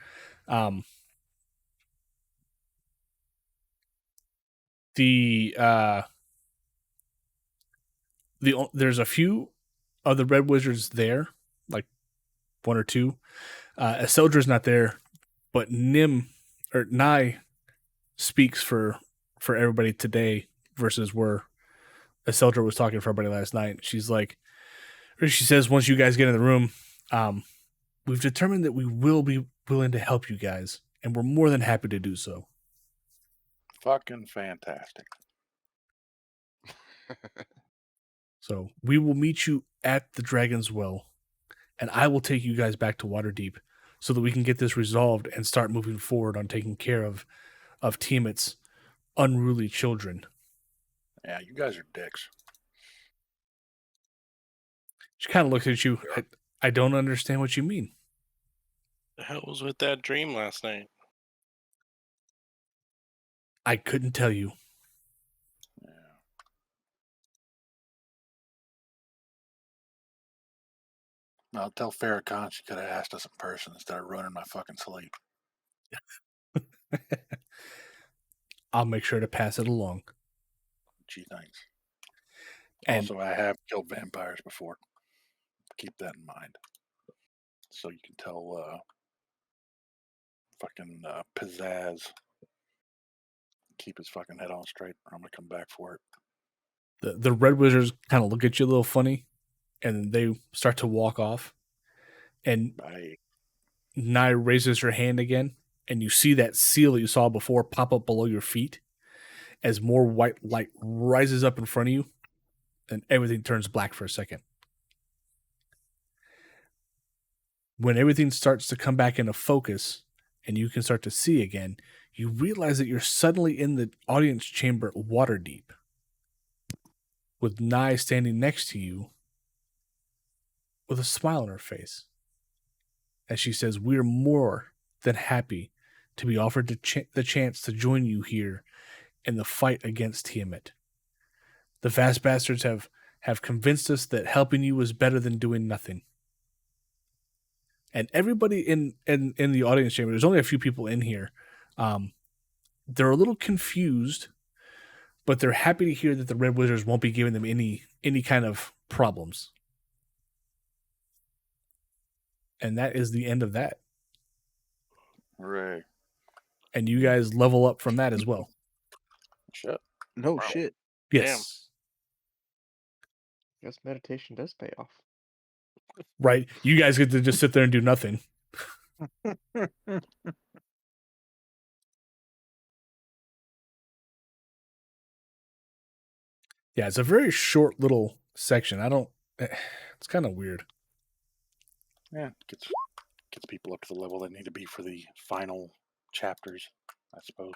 There's a few of the red wizards there, like one or two. Isildra's not there, but Nye speaks for everybody today versus where Isildra was talking for everybody last night. She says, once you guys get in the room, we've determined that we will be willing to help you guys, and we're more than happy to do so. Fucking fantastic. So we will meet you at the Dragon's Well, and I will take you guys back to Waterdeep so that we can get this resolved and start moving forward on taking care of Tiamat's unruly children. Yeah, you guys are dicks. She kind of looks at you. I don't understand what you mean. The hell was with that dream last night? I couldn't tell you. Yeah. I'll tell Farrakhan she could have asked us in person instead of running my fucking sleep. I'll make sure to pass it along. Gee, thanks. And also, I have killed vampires before. Keep that in mind. So you can tell fucking Pizzazz keep his fucking head on straight, or I'm gonna come back for it. the red wizards kind of look at you a little funny, and they start to walk off. And Nye raises her hand again, and you see that seal that you saw before pop up below your feet as more white light rises up in front of you, and everything turns black for a second. When everything starts to come back into focus, and you can start to see again, you realize that you're suddenly in the audience chamber water deep, with Nye standing next to you with a smile on her face. As she says, "We're more than happy to be offered the chance to join you here in the fight against Tiamat. The Vast Bastards have convinced us that helping you is better than doing nothing." And everybody in the audience chamber, there's only a few people in here, they're a little confused, but they're happy to hear that the Red Wizards won't be giving them any kind of problems. And that is the end of that. Hooray. And you guys level up from that as well. Shut. No Wow. shit. Yes. Guess meditation does pay off. Right. You guys get to just sit there and do nothing. Yeah, it's a very short little section. It's kind of weird. Yeah, gets people up to the level they need to be for the final chapters, I suppose.